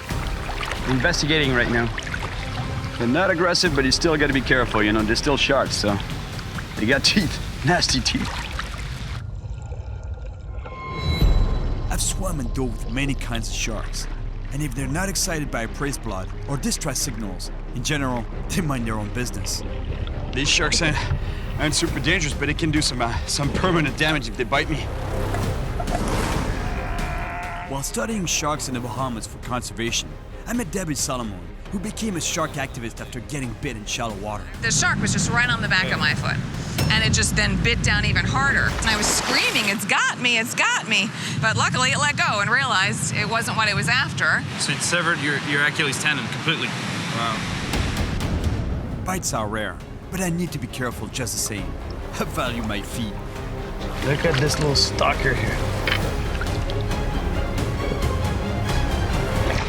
Investigating right now. They're not aggressive, but you still got to be careful, you know, they're still sharks, so they got teeth, nasty teeth. I've swum and dove with many kinds of sharks, and if they're not excited by appraised blood or distress signals, in general, they mind their own business. These sharks aren't super dangerous, but it can do some permanent damage if they bite me. While studying sharks in the Bahamas for conservation, I met Debbie Solomon, who became a shark activist after getting bit in shallow water. The shark was just right on the back of my foot. And it just then bit down even harder. And I was screaming, it's got me, it's got me. But luckily it let go and realized it wasn't what it was after. So it severed your Achilles tendon completely. Wow. Bites are rare, but I need to be careful just the same. I value my feet. Look at this little stalker here.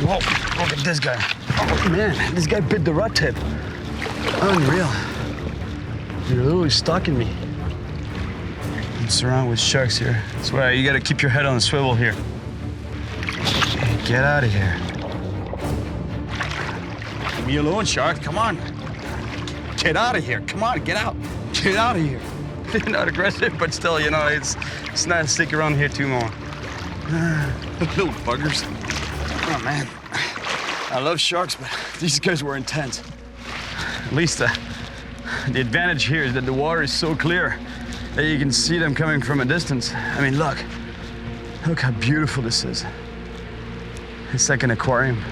Whoa, look at this guy. Oh man, this guy bit the rod tip. Unreal. You're literally stalking me. I'm surrounded with sharks here. That's why you gotta keep your head on the swivel here. Hey, get out of here. Leave me alone, shark, come on. Get out of here, come on, get out. Get out of here. They're not aggressive, but still, you know, it's nice to stick around here too long. Little buggers. Oh man, I love sharks, but these guys were intense. At least the advantage here is that the water is so clear that you can see them coming from a distance. I mean, look how beautiful this is. It's like an aquarium.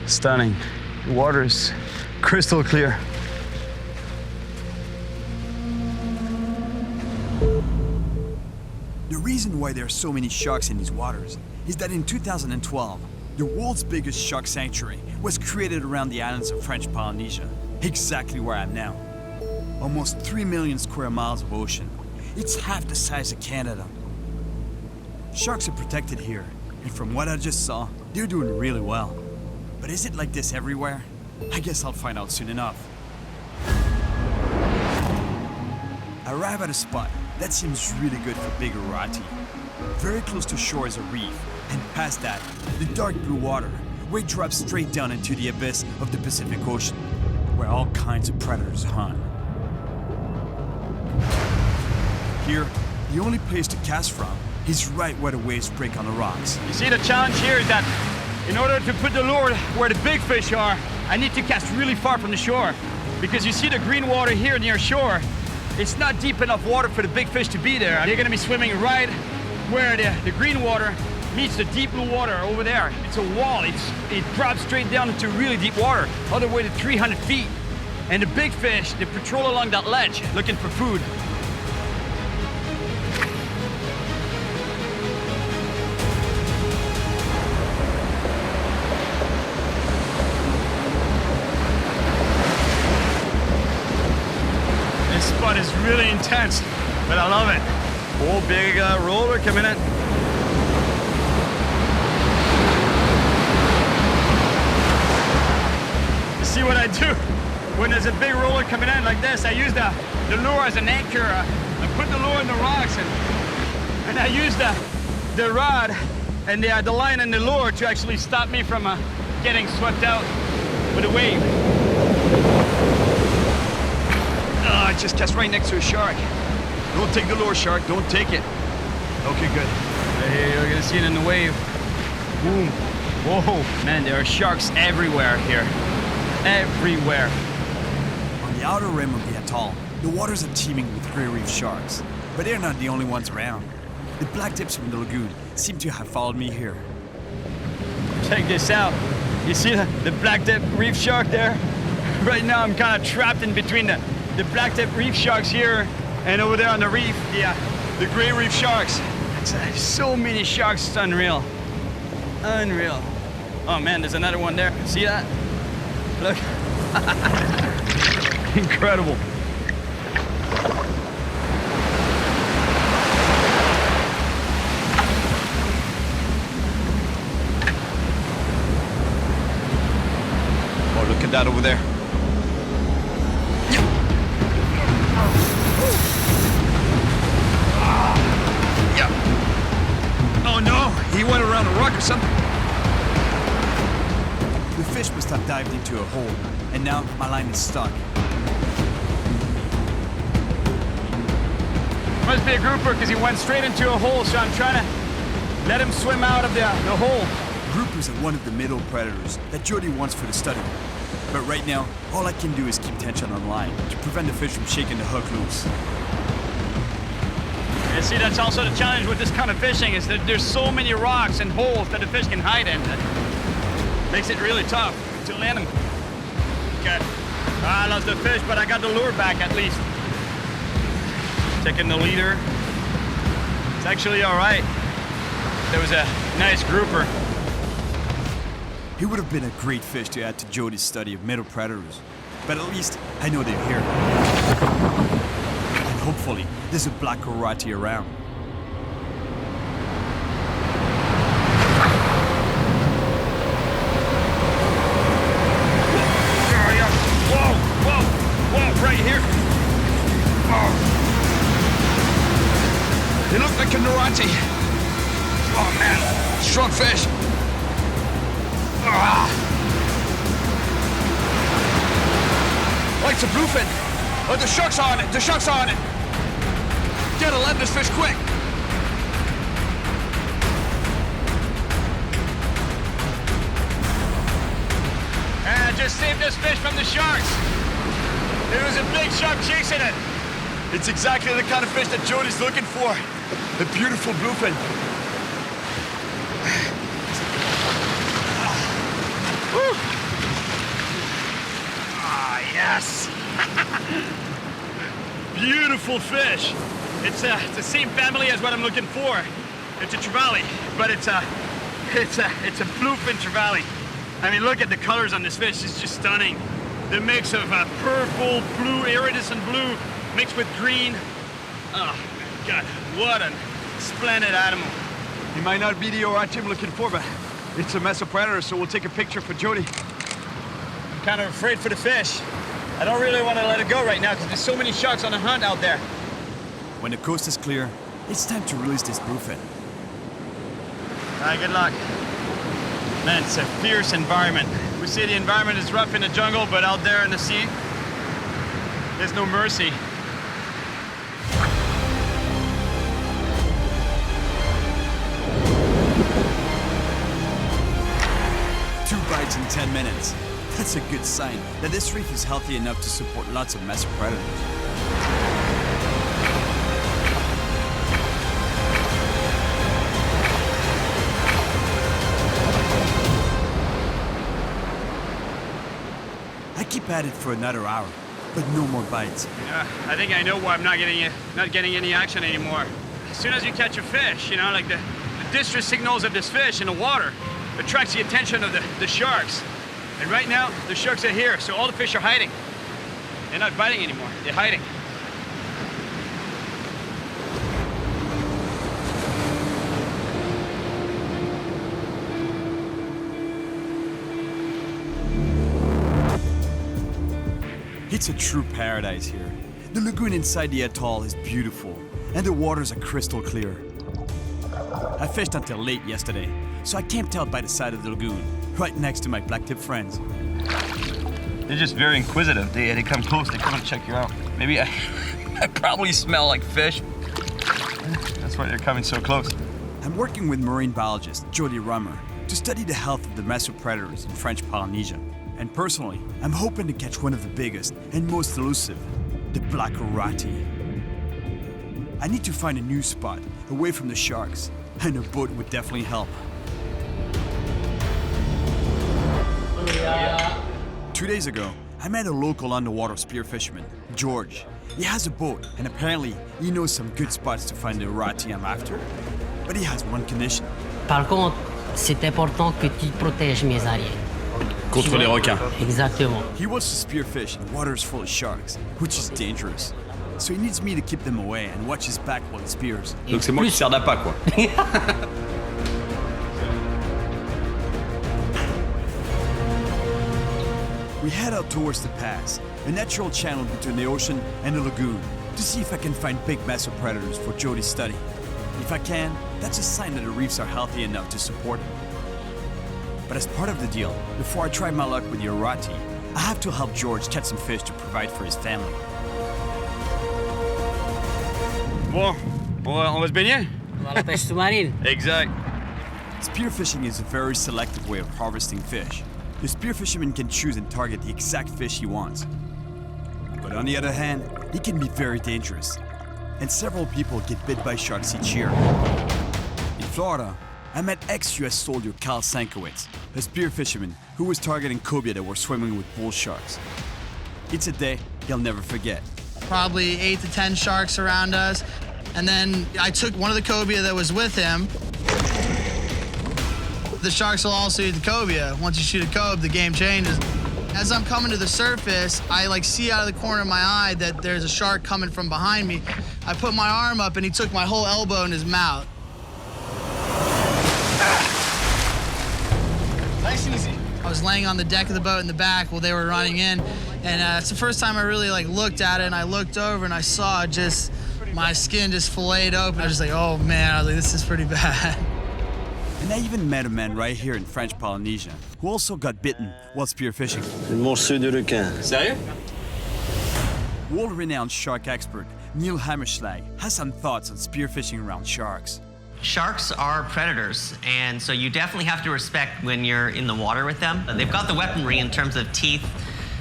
Stunning. The water is crystal clear. The reason why there are so many sharks in these waters is that in 2012, the world's biggest shark sanctuary was created around the islands of French Polynesia, exactly where I am now. Almost 3 million square miles of ocean. It's half the size of Canada. Sharks are protected here, and from what I just saw, they're doing really well. But is it like this everywhere? I guess I'll find out soon enough. I arrive at a spot that seems really good for big variety. Very close to shore is a reef, and past that, the dark blue water, where it drops straight down into the abyss of the Pacific Ocean, where all kinds of predators hunt. Here, the only place to cast from is right where the waves break on the rocks. You see, the challenge here is that in order to put the lure where the big fish are, I need to cast really far from the shore. Because you see the green water here near shore, it's not deep enough water for the big fish to be there. They're gonna be swimming right where the green water meets the deep blue water over there. It's a wall, it drops straight down into really deep water, all the way to 300 feet. And the big fish, they patrol along that ledge looking for food. This spot is really intense, but I love it. Oh, big roller coming in. You see what I do? When there's a big roller coming in like this, I use the lure as an anchor. I put the lure in the rocks and I use the rod and the line and the lure to actually stop me from getting swept out with a wave. I just cast right next to a shark. Don't take the lure, shark. Don't take it. Okay, good. Hey, you're gonna see it in the wave. Boom. Whoa. Man, there are sharks everywhere here. Everywhere. On the outer rim of the atoll, the waters are teeming with gray reef sharks. But they're not the only ones around. The black tips from the lagoon seem to have followed me here. Check this out. You see the black tip reef shark there? Right now I'm kind of trapped in between the black tip reef sharks here and over there on the reef, the gray reef sharks. It's so many sharks, it's unreal. Unreal. Oh man, there's another one there. See that? Look. Incredible. Oh, look at that over there. Oh no, he went around a rock or something. The fish must have dived into a hole, and now my line is stuck. Must be a grouper because he went straight into a hole, so I'm trying to let him swim out of the hole. Groupers are one of the middle predators that Jody wants for the study. But right now, all I can do is keep tension on the line to prevent the fish from shaking the hook loose. You see, that's also the challenge with this kind of fishing, is that there's so many rocks and holes that the fish can hide in. Makes it really tough to land them. Okay. I lost the fish, but I got the lure back at least. Taking the leader. It's actually all right. There was a nice grouper. He would have been a great fish to add to Jody's study of meadow predators. But at least I know they're here. And hopefully, there's a black Aguti around. Whoa, right here. Oh. They look like an Aguti. Oh man, strong fish. Like the bluefin. Oh, the shark's on it. The shark's on it. Gotta land this fish quick. And I just saved this fish from the sharks. There was a big shark chasing it. It's exactly the kind of fish that Jody's looking for. A beautiful bluefin. Yes! Beautiful fish. It's the same family as what I'm looking for. It's a trevally, but it's a bluefin trevally. I mean, look at the colors on this fish. It's just stunning. The mix of purple, blue, iridescent blue, mixed with green. Oh, God, what a splendid animal. He might not be the Aguti I'm looking for, but it's a mesopredator, so we'll take a picture for Jody. I'm kind of afraid for the fish. I don't really want to let it go right now because there's so many sharks on the hunt out there. When the coast is clear, it's time to release this bluefin. All right, good luck. Man, it's a fierce environment. We say the environment is rough in the jungle, but out there in the sea, there's no mercy. Two bites in 10 minutes. That's a good sign that this reef is healthy enough to support lots of mesopredators. I keep at it for another hour, but no more bites. Yeah, I think I know why I'm not getting any action anymore. As soon as you catch a fish, you know, like the distress signals of this fish in the water attracts the attention of the sharks. And right now, the sharks are here, so all the fish are hiding. They're not biting anymore, they're hiding. It's a true paradise here. The lagoon inside the atoll is beautiful, and the waters are crystal clear. I fished until late yesterday, so I camped out by the side of the lagoon, right next to my blacktip friends. They're just very inquisitive. They come close, they come and check you out. Maybe I probably smell like fish. That's why they're coming so close. I'm working with marine biologist Jody Rummer to study the health of the mesopredators in French Polynesia. And personally, I'm hoping to catch one of the biggest and most elusive, the black Aguti. I need to find a new spot away from the sharks, and a boat would definitely help. 2 days ago, I met a local underwater spear fisherman, George. He has a boat, and apparently he knows some good spots to find the Aguti I'm after. But he has one condition. Par contre, c'est important que tu protèges mes ariens. Contre les requins. Exactement. He wants to spearfish in waters full of sharks, which is dangerous. So he needs me to keep them away and watch his back while he spears. Donc c'est moi qui sers d'appât, quoi. We head out towards the pass, a natural channel between the ocean and the lagoon, to see if I can find big mesopredators for Jody's study. If I can, that's a sign that the reefs are healthy enough to support them. But as part of the deal, before I try my luck with the Aguti, I have to help George catch some fish to provide for his family. Bon, on va se baigner? On va à la pêche sous-marine. Exact. Spearfishing is a very selective way of harvesting fish. The spearfisherman can choose and target the exact fish he wants. But on the other hand, he can be very dangerous. And several people get bit by sharks each year. In Florida, I met ex-US soldier Karl Sankowitz, a spear fisherman who was targeting cobia that were swimming with bull sharks. It's a day he'll never forget. Probably 8 to 10 sharks around us. And then I took one of the cobia that was with him. The sharks will also eat the cobia. Once you shoot a cob, the game changes. As I'm coming to the surface, I see out of the corner of my eye that there's a shark coming from behind me. I put my arm up and he took my whole elbow in his mouth. Nice and easy. I was laying on the deck of the boat in the back while they were running in, and it's the first time I really looked at it, and I looked over and I saw just my skin just filleted open. I was just like, oh man, I was like, this is pretty bad. And I even met a man right here in French Polynesia who also got bitten while spearfishing. Une morceau de requin. Sérieux? World-renowned shark expert Neil Hammerschlag has some thoughts on spearfishing around sharks. Sharks are predators, and so you definitely have to respect when you're in the water with them. They've got the weaponry in terms of teeth,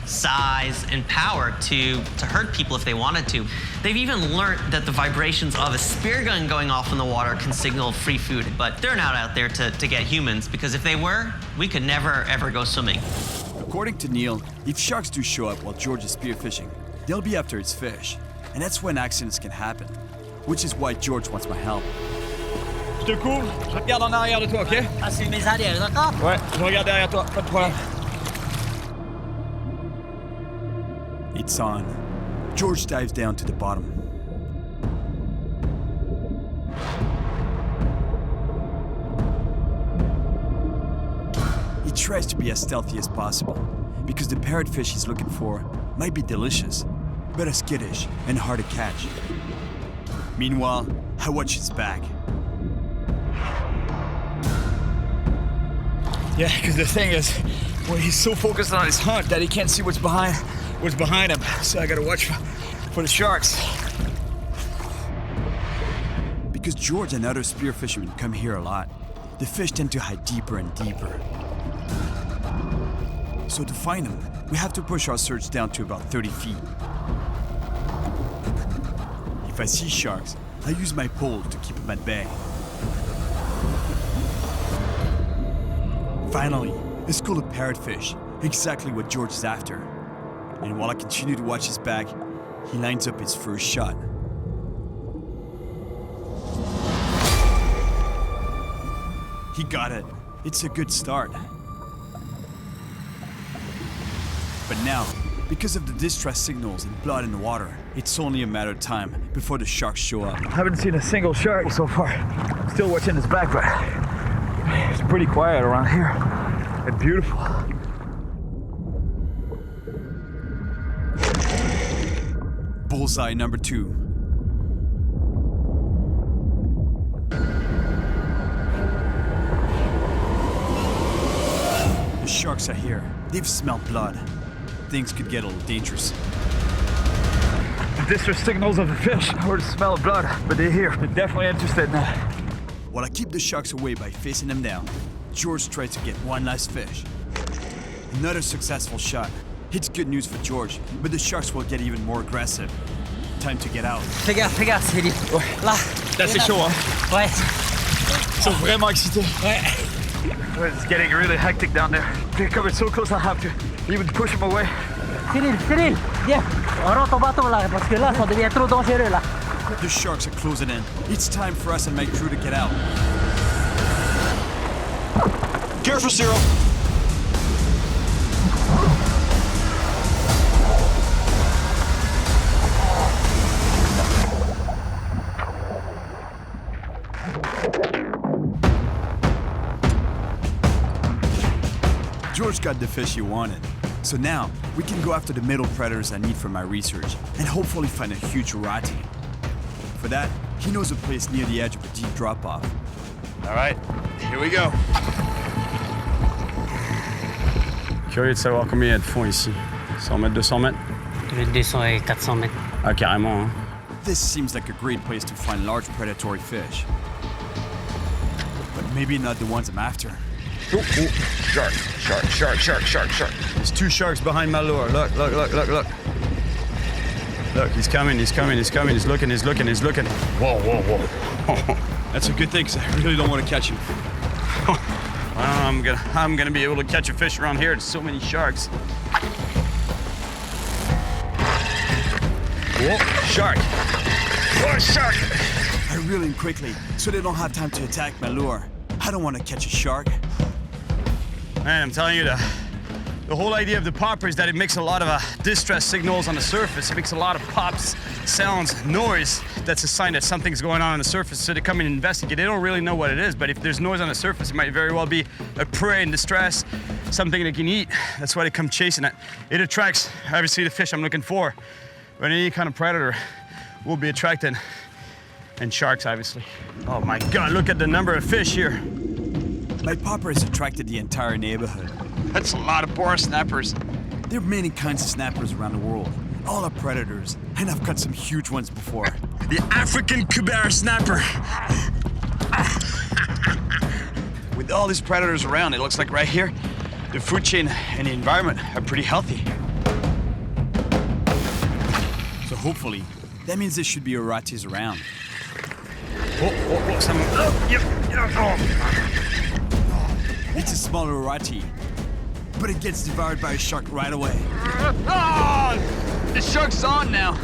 size, and power to hurt people if they wanted to. They've even learned that the vibrations of a spear gun going off in the water can signal free food, but they're not out there to get humans, because if they were, we could never, ever go swimming. According to Neil, if sharks do show up while George is spearfishing, they'll be after his fish, and that's when accidents can happen, which is why George wants my help. Je te couvre, je regarde en arrière de toi, ok? Ah, c'est mes arrières, d'accord? Ouais, je regarde derrière toi, pas de problème. It's on. George dives down to the bottom. He tries to be as stealthy as possible, because the parrotfish he's looking for might be delicious, but as skittish and hard to catch. Meanwhile, I watch his back. Yeah, because the thing is, well, he's so focused on his hunt that he can't see what's behind him. So I gotta watch for the sharks. Because George and other spear fishermen come here a lot, the fish tend to hide deeper and deeper. So to find them, we have to push our search down to about 30 feet. If I see sharks, I use my pole to keep them at bay. Finally, a school of parrotfish, exactly what George is after. And while I continue to watch his back, he lines up his first shot. He got it. It's a good start. But now, because of the distress signals and blood in the water, it's only a matter of time before the sharks show up. I haven't seen a single shark so far. Still watching his back, but it's pretty quiet around here and beautiful. Bullseye number 2. The sharks are here. They've smelled blood. Things could get a little dangerous. The distress signals of the fish or the smell of blood, but they're here. They're definitely interested in that. While I keep the sharks away by facing them down, George tries to get one last fish. Another successful shot. It's good news for George, but the sharks will get even more aggressive. Time to get out. Fais gaffe, c'est dit. Là. Là, c'est chaud, hein? Ouais. Ils sont vraiment excités. Ouais. It's getting really hectic down there. They're coming so close, I have to even push them away. Cyril, viens. On rentre ton bateau là, parce que là, ça devient trop dangereux là. The sharks are closing in. It's time for us and my crew to get out. Careful, Cyril. George got the fish he wanted. So now, we can go after the middle predators I need for my research and hopefully find a huge rati. For that, he knows a place near the edge of a deep drop-off. All right, here we go. Curieux de savoir combien il y a de fond ici. 100 mètres, 200 mètres? 200 et 400 mètres. Ah, carrément, hein? This seems like a great place to find large predatory fish. But maybe not the ones I'm after. Ooh, ooh. Shark. There's 2 sharks behind my lure. Look. Look, he's coming. He's looking. Whoa. That's a good thing, because I really don't want to catch him. I'm gonna be able to catch a fish around here. There's so many sharks. Whoa, shark. Whoa, shark. I reel in quickly so they don't have time to attack my lure. I don't want to catch a shark. Man, I'm telling you, the whole idea of the popper is that it makes a lot of distress signals on the surface. It makes a lot of pops, sounds, noise. That's a sign that something's going on the surface. So they come and investigate. They don't really know what it is, but if there's noise on the surface, it might very well be a prey in distress, something they can eat. That's why they come chasing it. It attracts, obviously, the fish I'm looking for. But any kind of predator will be attracted. And sharks, obviously. Oh my God, look at the number of fish here. My popper has attracted the entire neighborhood. That's a lot of boar snappers. There are many kinds of snappers around the world. All are predators, and I've got some huge ones before. The African Kubera snapper. With all these predators around, it looks like right here, the food chain and the environment are pretty healthy. So hopefully, that means there should be Aratis around. Someone. It's a smaller Arati, but it gets devoured by a shark right away. Oh, the shark's on now.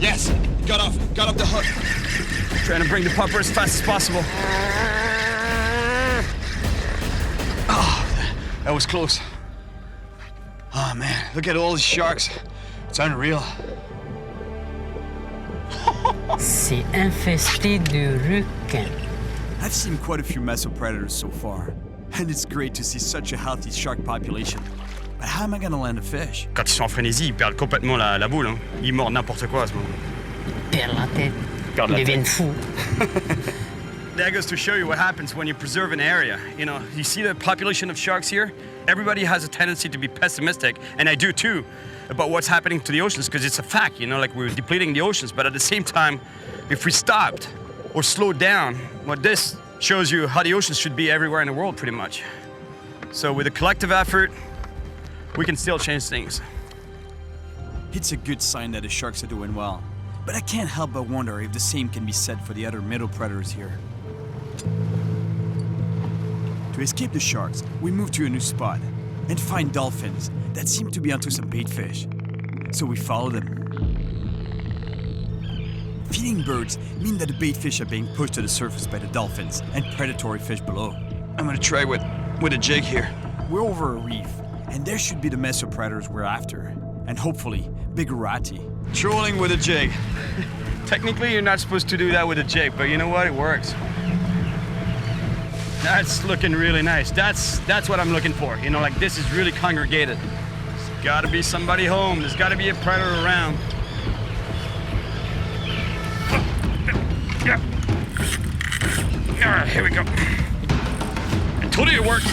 Yes, got off the hook. Trying to bring the popper as fast as possible. Oh, that was close. Oh man, look at all these sharks. It's unreal. C'est infesté de requins. I've seen quite a few mesopredators so far, and it's great to see such a healthy shark population. But how am I gonna land a fish? Quand ils sont en frénésie, ils perdent complètement la boule. Hein. Ils mordent n'importe quoi à ce moment. Ils perdent la tête. Ils deviennent fous. That goes to show you what happens when you preserve an area. You know, you see the population of sharks here? Everybody has a tendency to be pessimistic, and I do too, about what's happening to the oceans, because it's a fact, you know, like we're depleting the oceans. But at the same time, if we stopped or slowed down, well, this shows you how the oceans should be everywhere in the world, pretty much. So with a collective effort, we can still change things. It's a good sign that the sharks are doing well. But I can't help but wonder if the same can be said for the other middle predators here. To escape the sharks, we move to a new spot and find dolphins that seem to be onto some bait fish. So we follow them. Feeding birds mean that the bait fish are being pushed to the surface by the dolphins and predatory fish below. I'm gonna try with a jig here. We're over a reef, and there should be the mesopredators we're after, and hopefully big Arati. Trolling with a jig. Technically, you're not supposed to do that with a jig, but you know what? It works. That's looking really nice. That's what I'm looking for. You know, like this is really congregated. There's gotta be somebody home. There's gotta be a predator around. Yeah. All right, here we go. I told you it worked.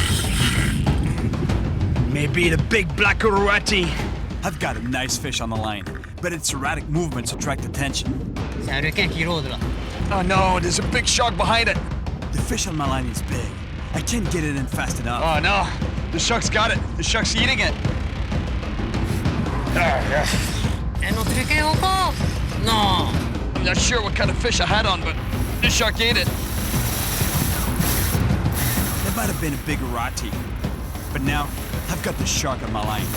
Maybe the big black Arati. I've got a nice fish on the line, but its erratic movements attract attention. C'est un requin qui rôde là. Oh no, there's a big shark behind it. The fish on my line is big. I can't get it in fast enough. Oh no, the shark's got it. The shark's eating it. Yes. Un autre requin encore? Non. I'm not sure what kind of fish I had on, but this shark ate it. That might have been a big Arati. But now, I've got the shark on my line.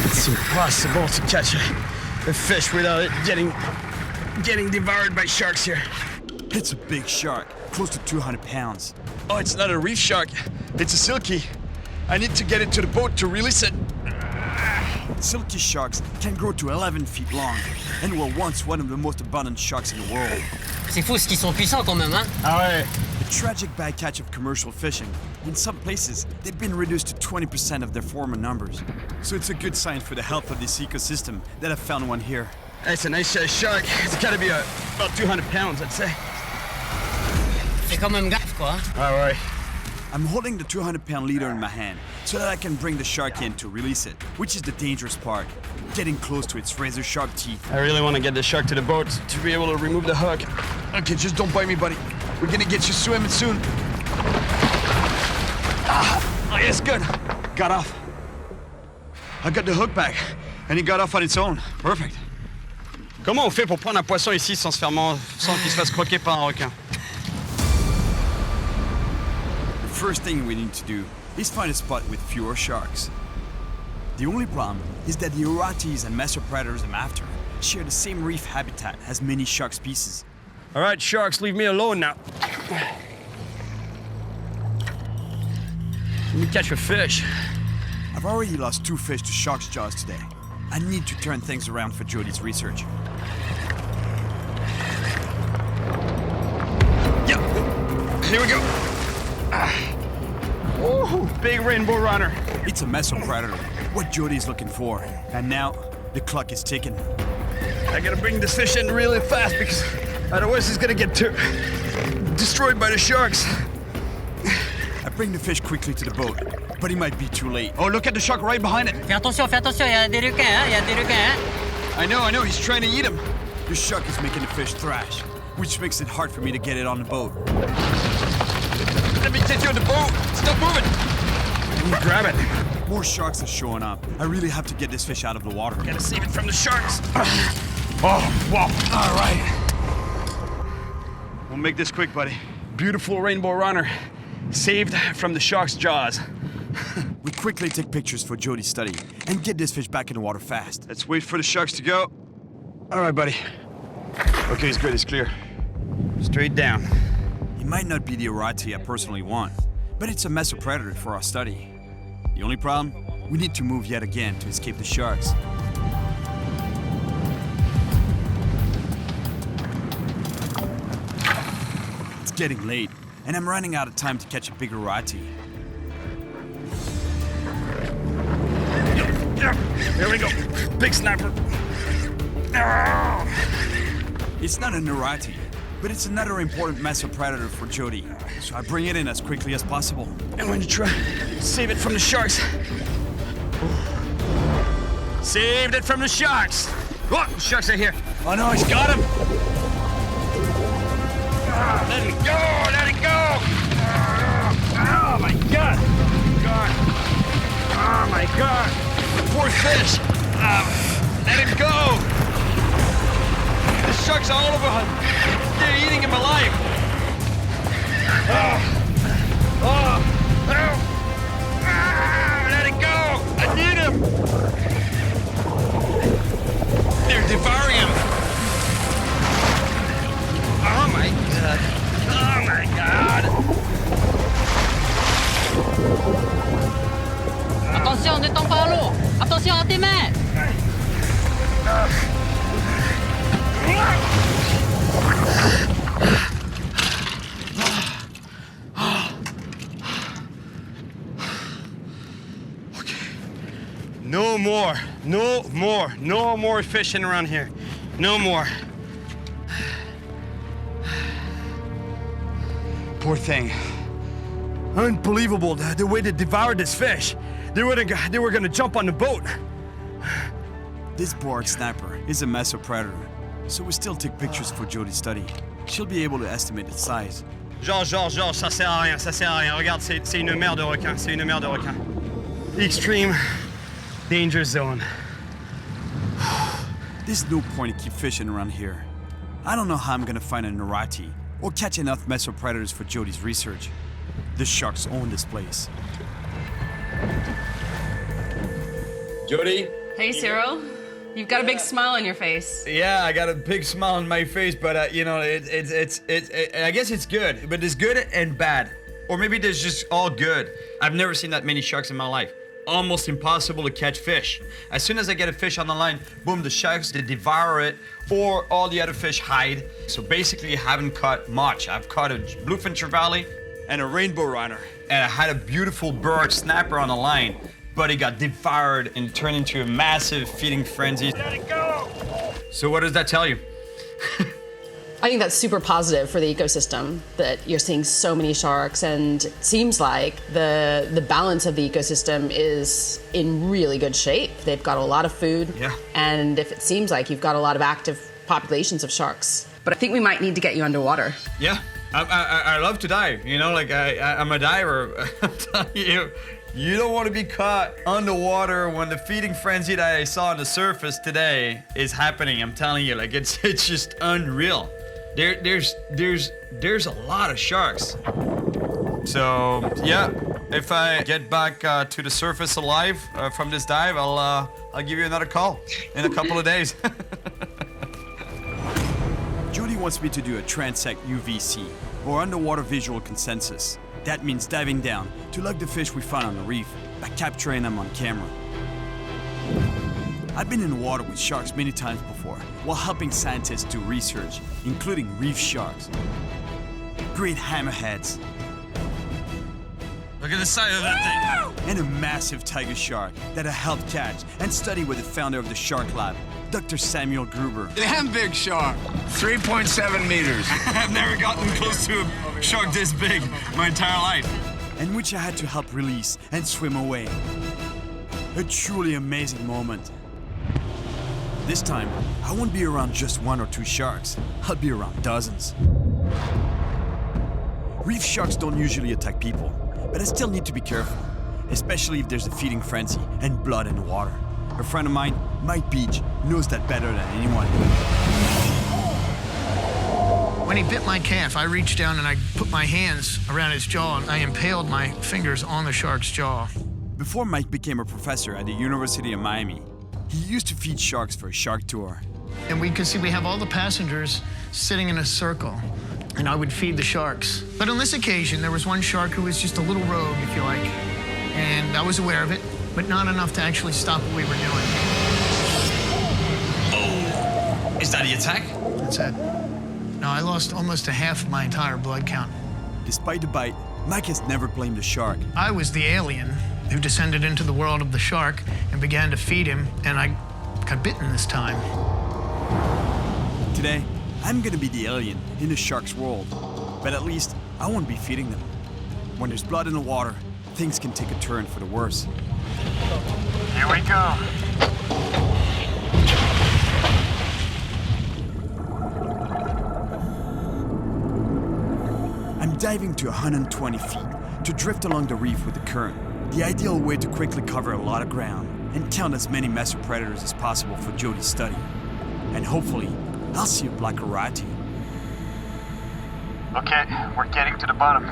It's impossible to catch a fish without it getting devoured by sharks here. It's a big shark, close to 200 pounds. Oh, it's not a reef shark. It's a silky. I need to get it to the boat to release it. Silky sharks can grow to 11 feet long and were once one of the most abundant sharks in the world. C'est fou ce qu'ils sont puissants quand même, hein? Ah ouais. The tragic bycatch of commercial fishing. In some places, they've been reduced to 20% of their former numbers. So it's a good sign for the health of this ecosystem that I've found one here. It's a nice shark. It's gotta be about 200 pounds, I'd say. C'est quand même grave, quoi. All right. I'm holding the 200-pound leader in my hand so that I can bring the shark in to release it, which is the dangerous part, getting close to its razor-sharp teeth. I really want to get the shark to the boat to be able to remove the hook. Okay, just don't bite me, buddy. We're gonna get you swimming soon. Oh, yes, good. Got off. I got the hook back, and he got off on its own. Perfect. Comment on fait pour prendre un poisson ici sans qu'il se fasse croquer par un requin? first thing we need to do is find a spot with fewer sharks. The only problem is that the Agutis and mesopredators I'm after share the same reef habitat as many shark species. All right, sharks, leave me alone now. Let me catch a fish. I've already lost 2 fish to shark's jaws today. I need to turn things around for Jody's research. Yep, here we go. Ooh, big rainbow runner. It's a mesopredator, what Jody's looking for. And now, the clock is ticking. I gotta bring this fish in really fast because otherwise he's gonna get destroyed by the sharks. I bring the fish quickly to the boat, but he might be too late. Oh, look at the shark right behind it. Fais attention, il y a des requins, hein? Il y a des requins, hein? I know, he's trying to eat him. The shark is making the fish thrash, which makes it hard for me to get it on the boat. Let me get you on the boat. Stop moving. Grab it. More sharks are showing up. I really have to get this fish out of the water. Gotta save it from the sharks. Oh, wow. All right. We'll make this quick, buddy. Beautiful rainbow runner. Saved from the shark's jaws. We quickly take pictures for Jody's study and get this fish back in the water fast. Let's wait for the sharks to go. All right, buddy. Okay, it's good, it's clear. Straight down. It might not be the Aguti I personally want, but it's a mesopredator for our study. The only problem? We need to move yet again to escape the sharks. It's getting late, and I'm running out of time to catch a bigger Aguti. Here we go. Big snapper. It's not an Aguti, but it's another important mesopredator for Jody, so I bring it in as quickly as possible. I'm going to try save it from the sharks. Saved it from the sharks. Oh, the sharks are here. Oh no, he's got him. Let it go, let it go. Oh my God. Oh my God. Poor fish. Let him go. The sharks are all over him. They're eating him alive. Let it go. I need him. They're devouring him. Oh my God. Oh my God. Attention, ne tombe pas à l'eau. Attention à tes mains. No more fishing around here. No more. Poor thing. Unbelievable the way they devoured this fish. They were gonna jump on the boat. This board snapper is a mesopredator, so we still take pictures for Jody's study. She'll be able to estimate its size. Georges, ça sert à rien, ça sert à rien. Regarde, c'est une mer de requins, c'est une mer de requins. Extreme danger zone. There's no point in keep fishing around here. I don't know how I'm gonna find an Aguti or catch enough mesopredators for Jody's research. The sharks own this place. Jody? Hey, Cyril. You've got a big smile on your face. Yeah, I got a big smile on my face, but you know, I guess it's good, but it's good and bad, or maybe there's just all good. I've never seen that many sharks in my life. Almost impossible to catch fish. As soon as I get a fish on the line, boom, the sharks, they devour it, or all the other fish hide. So basically, I haven't caught much. I've caught a bluefin trevally and a rainbow runner, and I had a beautiful bird snapper on the line, but it got devoured and turned into a massive feeding frenzy. Let it go! So what does that tell you? I think that's super positive for the ecosystem that you're seeing so many sharks, and it seems like the balance of the ecosystem is in really good shape. They've got a lot of food, and if it seems like you've got a lot of active populations of sharks. But I think we might need to get you underwater. Yeah, I love to dive, you know, like I'm a diver. I'm telling you, you don't want to be caught underwater when the feeding frenzy that I saw on the surface today is happening. I'm telling you, like it's just unreal. There's a lot of sharks. So yeah, if I get back to the surface alive from this dive, I'll give you another call in a couple of days. Jody wants me to do a transect UVC, or underwater visual consensus. That means diving down to log the fish we found on the reef by capturing them on camera. I've been in the water with sharks many times before while helping scientists do research, including reef sharks. Great hammerheads. Look at the size of that thing. And a massive tiger shark that I helped catch and study with the founder of the Shark Lab, Dr. Samuel Gruber. Damn big shark. 3.7 meters. I've never gotten close to a shark this big my entire life. And which I had to help release and swim away. A truly amazing moment. This time, I won't be around just 1 or 2 sharks. I'll be around dozens. Reef sharks don't usually attack people, but I still need to be careful, especially if there's a feeding frenzy and blood in the water. A friend of mine, Mike Beach, knows that better than anyone. When he bit my calf, I reached down and I put my hands around his jaw and I impaled my fingers on the shark's jaw. Before Mike became a professor at the University of Miami, he used to feed sharks for a shark tour. And we could see we have all the passengers sitting in a circle, and I would feed the sharks. But on this occasion, there was one shark who was just a little rogue, if you like, and I was aware of it, but not enough to actually stop what we were doing. Oh, is that the attack? That's it. No, I lost almost a half of my entire blood count. Despite the bite, Mike has never blamed the shark. I was the alien who descended into the world of the shark and began to feed him, and I got bitten this time. Today, I'm gonna be the alien in the shark's world, but at least I won't be feeding them. When there's blood in the water, things can take a turn for the worse. Here we go. I'm diving to 120 feet to drift along the reef with the current. The ideal way to quickly cover a lot of ground and count as many mesopredators as possible for Jody's study. And hopefully, I'll see a black Aguti. Okay, we're getting to the bottom.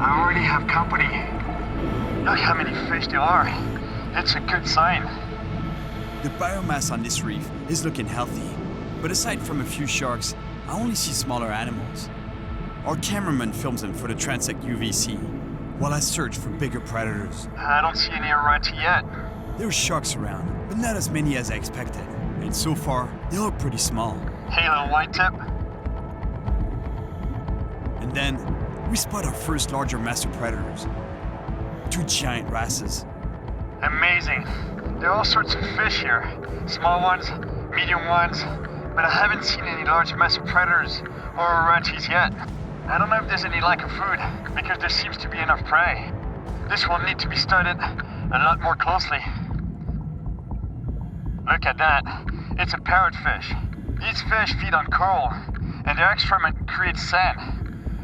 I already have company. Look how many fish there are. It's a good sign. The biomass on this reef is looking healthy, but aside from a few sharks, I only see smaller animals. Our cameraman films them for the Transect UVC, while I search for bigger predators. I don't see any Aguti yet. There are sharks around, but not as many as I expected. And so far, they look pretty small. Hey, little white tip. And then, we spot our first larger mesopredators. 2 giant wrasses. Amazing. There are all sorts of fish here. Small ones, medium ones, but I haven't seen any large mesopredators or Agutis yet. I don't know if there's any lack of food, because there seems to be enough prey. This will need to be studied a lot more closely. Look at that. It's a parrotfish. These fish feed on coral, and their excrement creates sand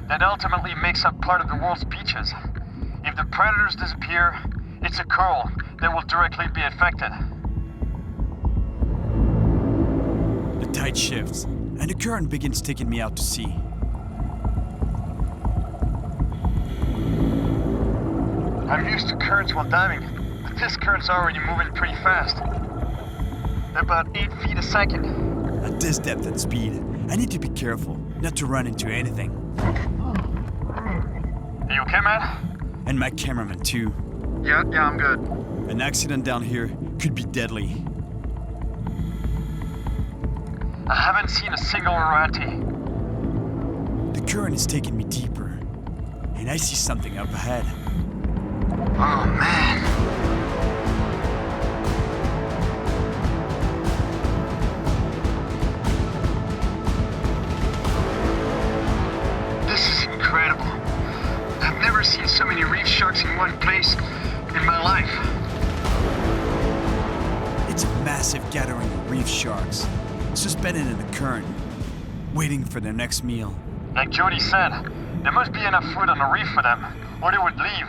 that ultimately makes up part of the world's beaches. If the predators disappear, it's a coral that will directly be affected. The tide shifts, and the current begins taking me out to sea. I'm used to currents while diving, but this current's already moving pretty fast. About 8 feet a second. At this depth and speed, I need to be careful not to run into anything. Are you okay, man? And my cameraman too. Yeah, I'm good. An accident down here could be deadly. I haven't seen a single Aguti. The current is taking me deeper, and I see something up ahead. Oh, man. This is incredible. I've never seen so many reef sharks in one place in my life. It's a massive gathering of reef sharks, suspended in the current, waiting for their next meal. Like Jody said, there must be enough food on the reef for them, or they would leave.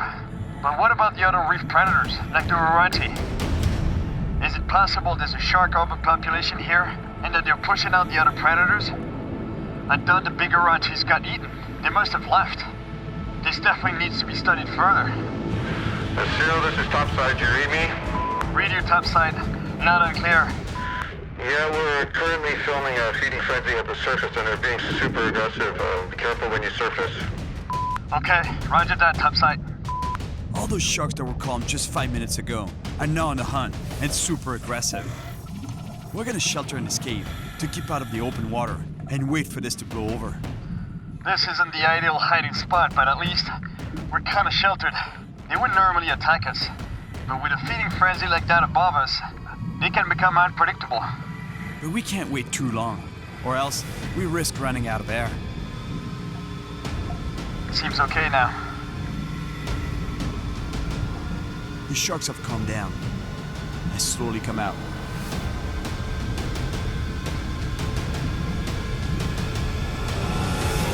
But what about the other reef predators, like the Aguti? Is Is it possible there's a shark overpopulation here and that they're pushing out the other predators? I doubt the bigger Agutis got eaten. They must have left. This definitely needs to be studied further. Cyril, this is topside. You read me? Read you topside. Loud and clear. Yeah, we're currently filming a feeding frenzy at the surface and they're being super aggressive. Be careful when you surface. Okay, roger that, topside. All those sharks that were calm just 5 minutes ago are now on the hunt and super aggressive. We're gonna shelter in this cave to keep out of the open water and wait for this to blow over. This isn't the ideal hiding spot, but at least we're kind of sheltered. They wouldn't normally attack us. But with a feeding frenzy like that above us, they can become unpredictable. But we can't wait too long, or else we risk running out of air. Seems okay now. The sharks have calmed down. I slowly come out.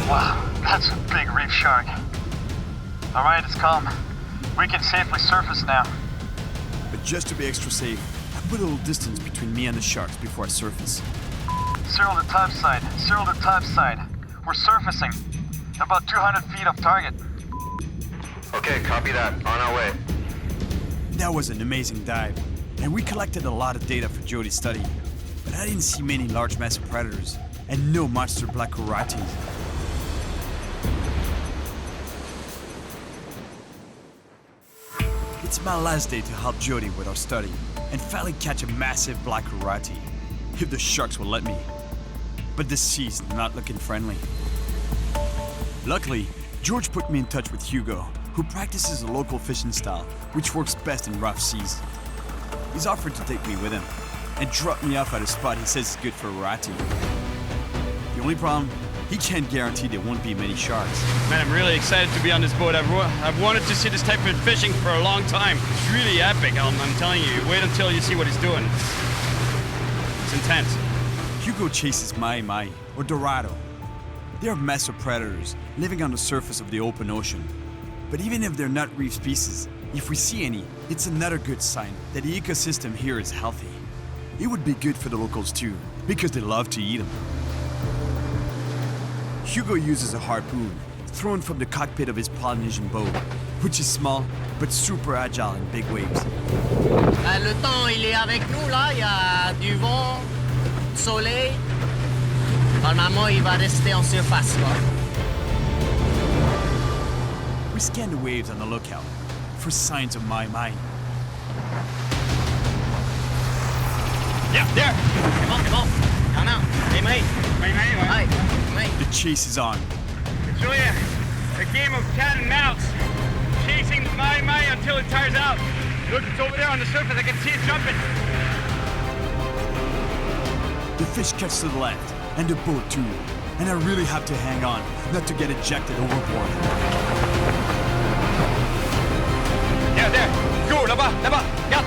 Wow, that's a big reef shark. All right, it's calm. We can safely surface now. But just to be extra safe, I put a little distance between me and the sharks before I surface. Cyril the topside. Cyril the topside. We're surfacing. About 200 feet off target. Okay, copy that. On our way. That was an amazing dive, and we collected a lot of data for Jody's study. But I didn't see many large massive predators, and no monster black Agutis. It's my last day to help Jody with our study, and finally catch a massive black Agouti, if the sharks will let me. But the sea's not looking friendly. Luckily, George put me in touch with Hugo, who practices a local fishing style, which works best in rough seas. He's offered to take me with him, and drop me off at a spot he says is good for Agouti. The only problem, he can't guarantee there won't be many sharks. Man, I'm really excited to be on this boat. I've wanted to see this type of fishing for a long time. It's really epic, I'm telling you. Wait until you see what he's doing. It's intense. Hugo chases mai, or dorado. They are massive predators, living on the surface of the open ocean. But even if they're not reef species, if we see any, it's another good sign that the ecosystem here is healthy. It would be good for the locals too, because they love to eat them. Hugo uses a harpoon, thrown from the cockpit of his Polynesian boat, which is small, but super agile in big waves. Le temps, il est avec nous là, il y a du vent, du soleil. Normalement, il va rester en surface là. We scan the waves on the lookout for signs of mai. Yeah, there! C'est bon. Non, non, les mains. Ouais. The chase is on. It's really a game of cat and mouse. Chasing the mai until it tires out. Look, it's over there on the surface. I can see it jumping. The fish cuts to the left, and the boat too. And I really have to hang on, not to get ejected overboard. Yeah, there. Go, là-bas. Regarde.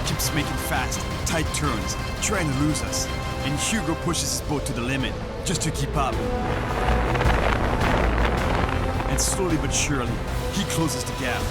Keeps making fast, tight turns, trying to lose us. And Hugo pushes his boat to the limit, just to keep up. And slowly but surely, he closes the gap.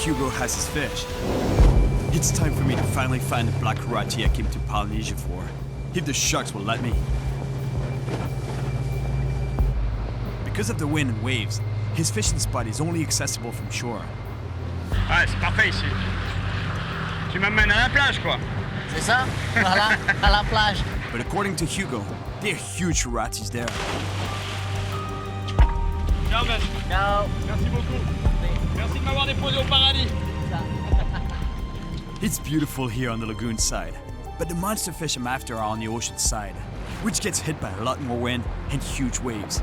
Hugo has his fish. It's time for me to finally find the black Agouti I came to Polynesia for, if the sharks will let me. Because of the wind and waves, his fishing spot is only accessible from shore. Ah, c'est parfait ici. Tu m'amènes à la plage, quoi. C'est ça? Voilà, à la plage. But according to Hugo, there are huge Agoutis there. Ciao, Ben. Ciao. Merci beaucoup. Merci de m'avoir déposé au paradis. It's beautiful here on the lagoon side, but the monster fish I'm after are on the ocean side, which gets hit by a lot more wind and huge waves.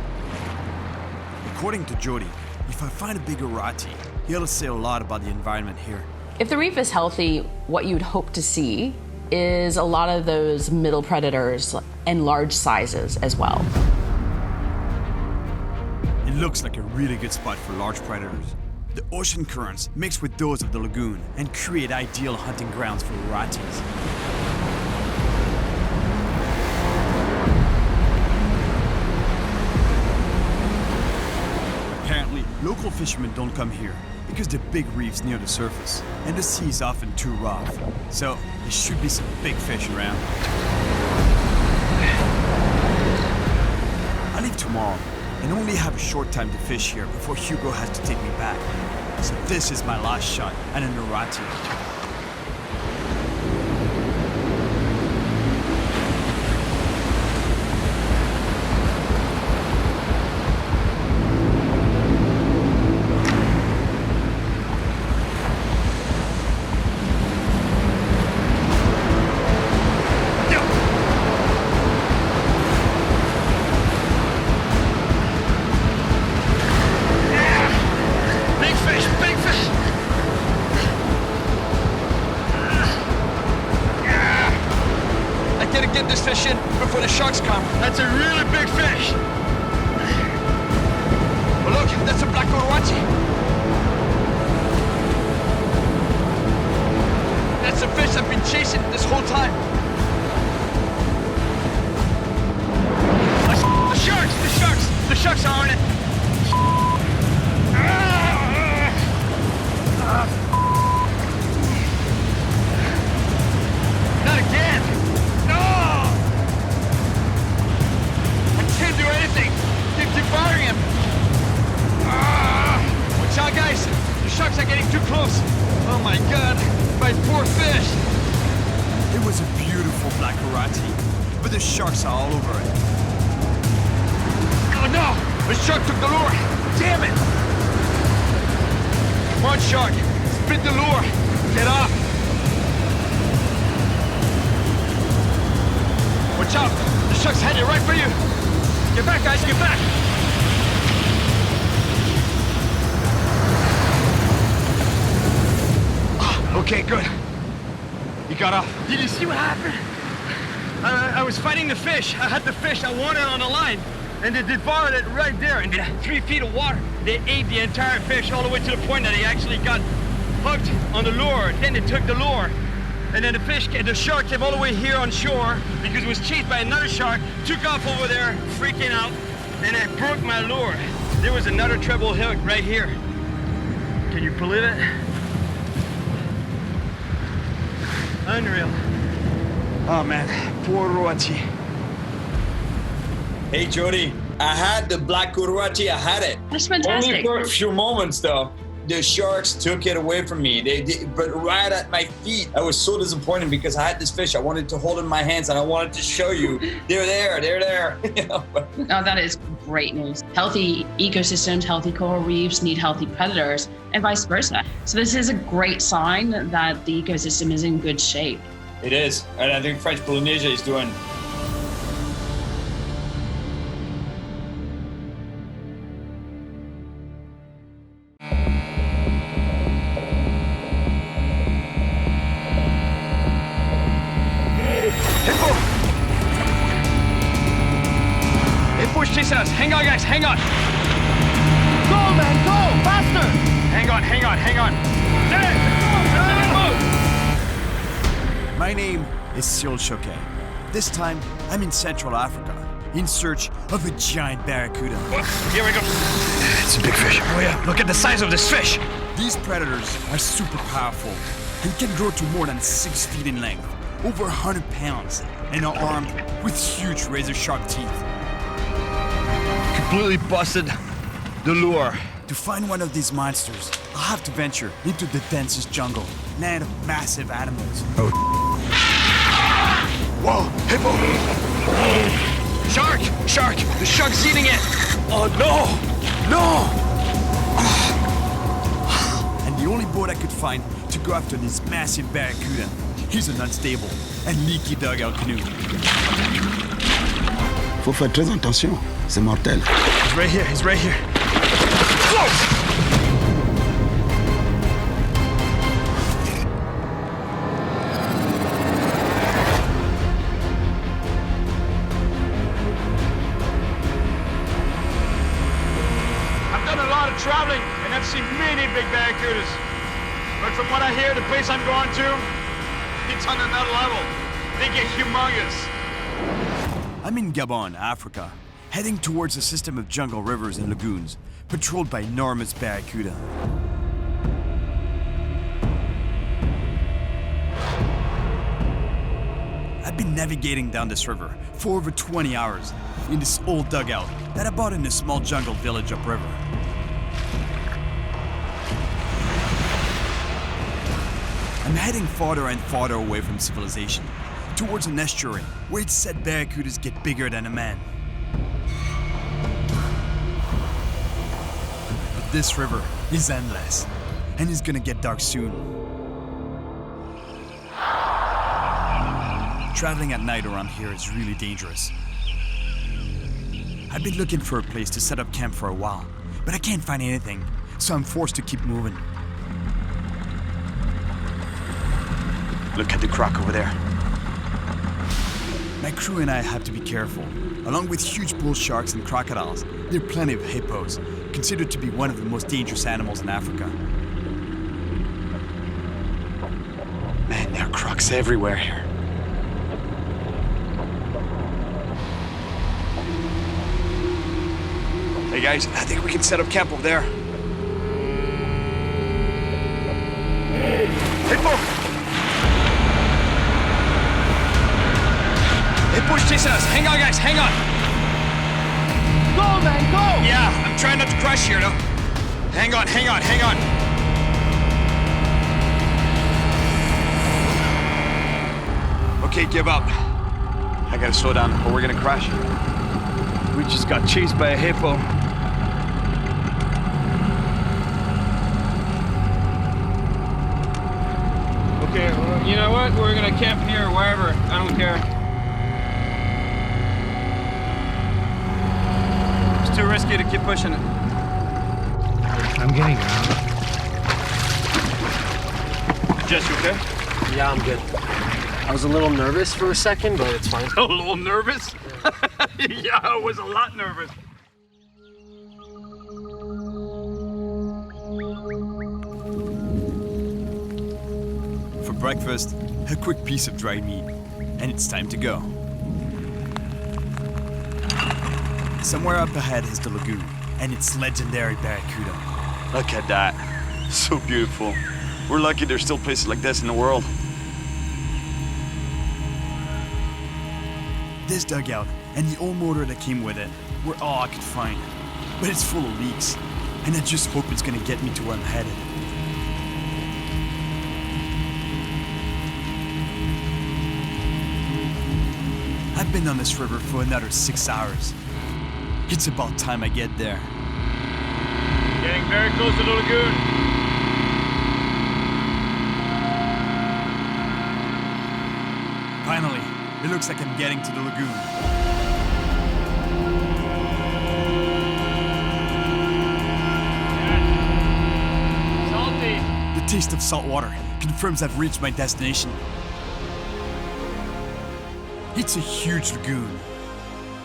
According to Jody, if I find a big Aguti, it'll say a lot about the environment here. If the reef is healthy, what you'd hope to see is a lot of those middle predators and large sizes as well. It looks like a really good spot for large predators. The ocean currents mix with those of the lagoon and create ideal hunting grounds for Agutis. Apparently, local fishermen don't come here because the big reef's near the surface and the sea is often too rough. So there should be some big fish around. I leave tomorrow and only have a short time to fish here before Hugo has to take me back. So this is my last shot at an Aguti. That's a really big fish. Well, look, that's a black Aguti. That's the fish I've been chasing this whole time. The sharks! The sharks! The sharks are on it. Not again! Keep firing him! Watch out, guys! The sharks are getting too close! Oh my god! My poor fish! It was a beautiful black Aguti, but the sharks are all over it. Oh no! The shark took the lure! Damn it! Come on, shark! Spit the lure! Get off! Watch out! The shark's headed right for you! Get back, guys, get back! Okay, good. You got off. Did you see what happened? I was fighting the fish. I had the fish I wanted on the line, and they devoured it right there in 3 feet of water. They ate the entire fish all the way to the point that he actually got hooked on the lure. Then they took the lure. And then the shark came all the way here on shore because it was chased by another shark, took off over there, freaking out, and I broke my lure. There was another treble hook right here. Can you believe it? Unreal. Oh man, poor Aguti. Hey Jody, I had the black Aguti, I had it. That's fantastic. Only for a few moments though. The sharks took it away from me. But right at my feet. I was so disappointed because I had this fish. I wanted to hold it in my hands and I wanted to show you. They're there. You know? Oh, that is great news. Healthy ecosystems, healthy coral reefs need healthy predators and vice versa. So this is a great sign that the ecosystem is in good shape. It is. And I think French Polynesia is doing. Hang on, guys, hang on. Go, man, go, faster. Hang on. My name is Cyril Choquet. This time, I'm in Central Africa, in search of a giant barracuda. Here we go. It's a big fish. Oh yeah, look at the size of this fish. These predators are super powerful and can grow to more than 6 feet in length, over 100 pounds, and are armed with huge razor-sharp teeth. Completely busted the lure. To find one of these monsters, I'll have to venture into the densest jungle, land of massive animals. Oh. Whoa, hippo! Shark! The shark's eating it! Oh no! And the only boat I could find to go after this massive barracuda is an unstable and leaky dugout canoe. Faut faire très attention, c'est mortel. He's right here. Whoa! I've seen many big barracudas. But from what I hear, the place I'm going to, it's on another level. They get humongous. I'm in Gabon, Africa, heading towards a system of jungle rivers and lagoons, patrolled by enormous barracuda. I've been navigating down this river for over 20 hours in this old dugout that I bought in a small jungle village upriver. I'm heading farther and farther away from civilization, towards an estuary where it's said barracudas get bigger than a man. But this river is endless, and it's gonna get dark soon. Traveling at night around here is really dangerous. I've been looking for a place to set up camp for a while, but I can't find anything, so I'm forced to keep moving. Look at the croc over there. My crew and I have to be careful. Along with huge bull sharks and crocodiles, there are plenty of hippos, considered to be one of the most dangerous animals in Africa. Man, there are crocs everywhere here. Hey guys, I think we can set up camp over there. Hippo! Hippo's chasing us. Hang on, guys, hang on. Go, man, go! Yeah, I'm trying not to crash here, though. Hang on, hang on, hang on. Okay, give up. I gotta slow down or we're gonna crash. We just got chased by a hippo. Okay, well, you know what? We're gonna camp here or wherever. I don't care. It's too risky to keep pushing it. I'm getting out. Jess, you okay? Yeah, I'm good. I was a little nervous for a second, but it's fine. A little nervous? Yeah, I was a lot nervous. For breakfast, a quick piece of dried meat, and it's time to go. Somewhere up ahead is the lagoon, and its legendary barracuda. Look at that. So beautiful. We're lucky there's still places like this in the world. This dugout and the old motor that came with it were all I could find. But it's full of leaks, and I just hope it's gonna get me to where I'm headed. I've been on this river for another 6 hours. It's about time I get there. Getting very close to the lagoon. Finally, it looks like I'm getting to the lagoon. Salty. The taste of salt water confirms I've reached my destination. It's a huge lagoon.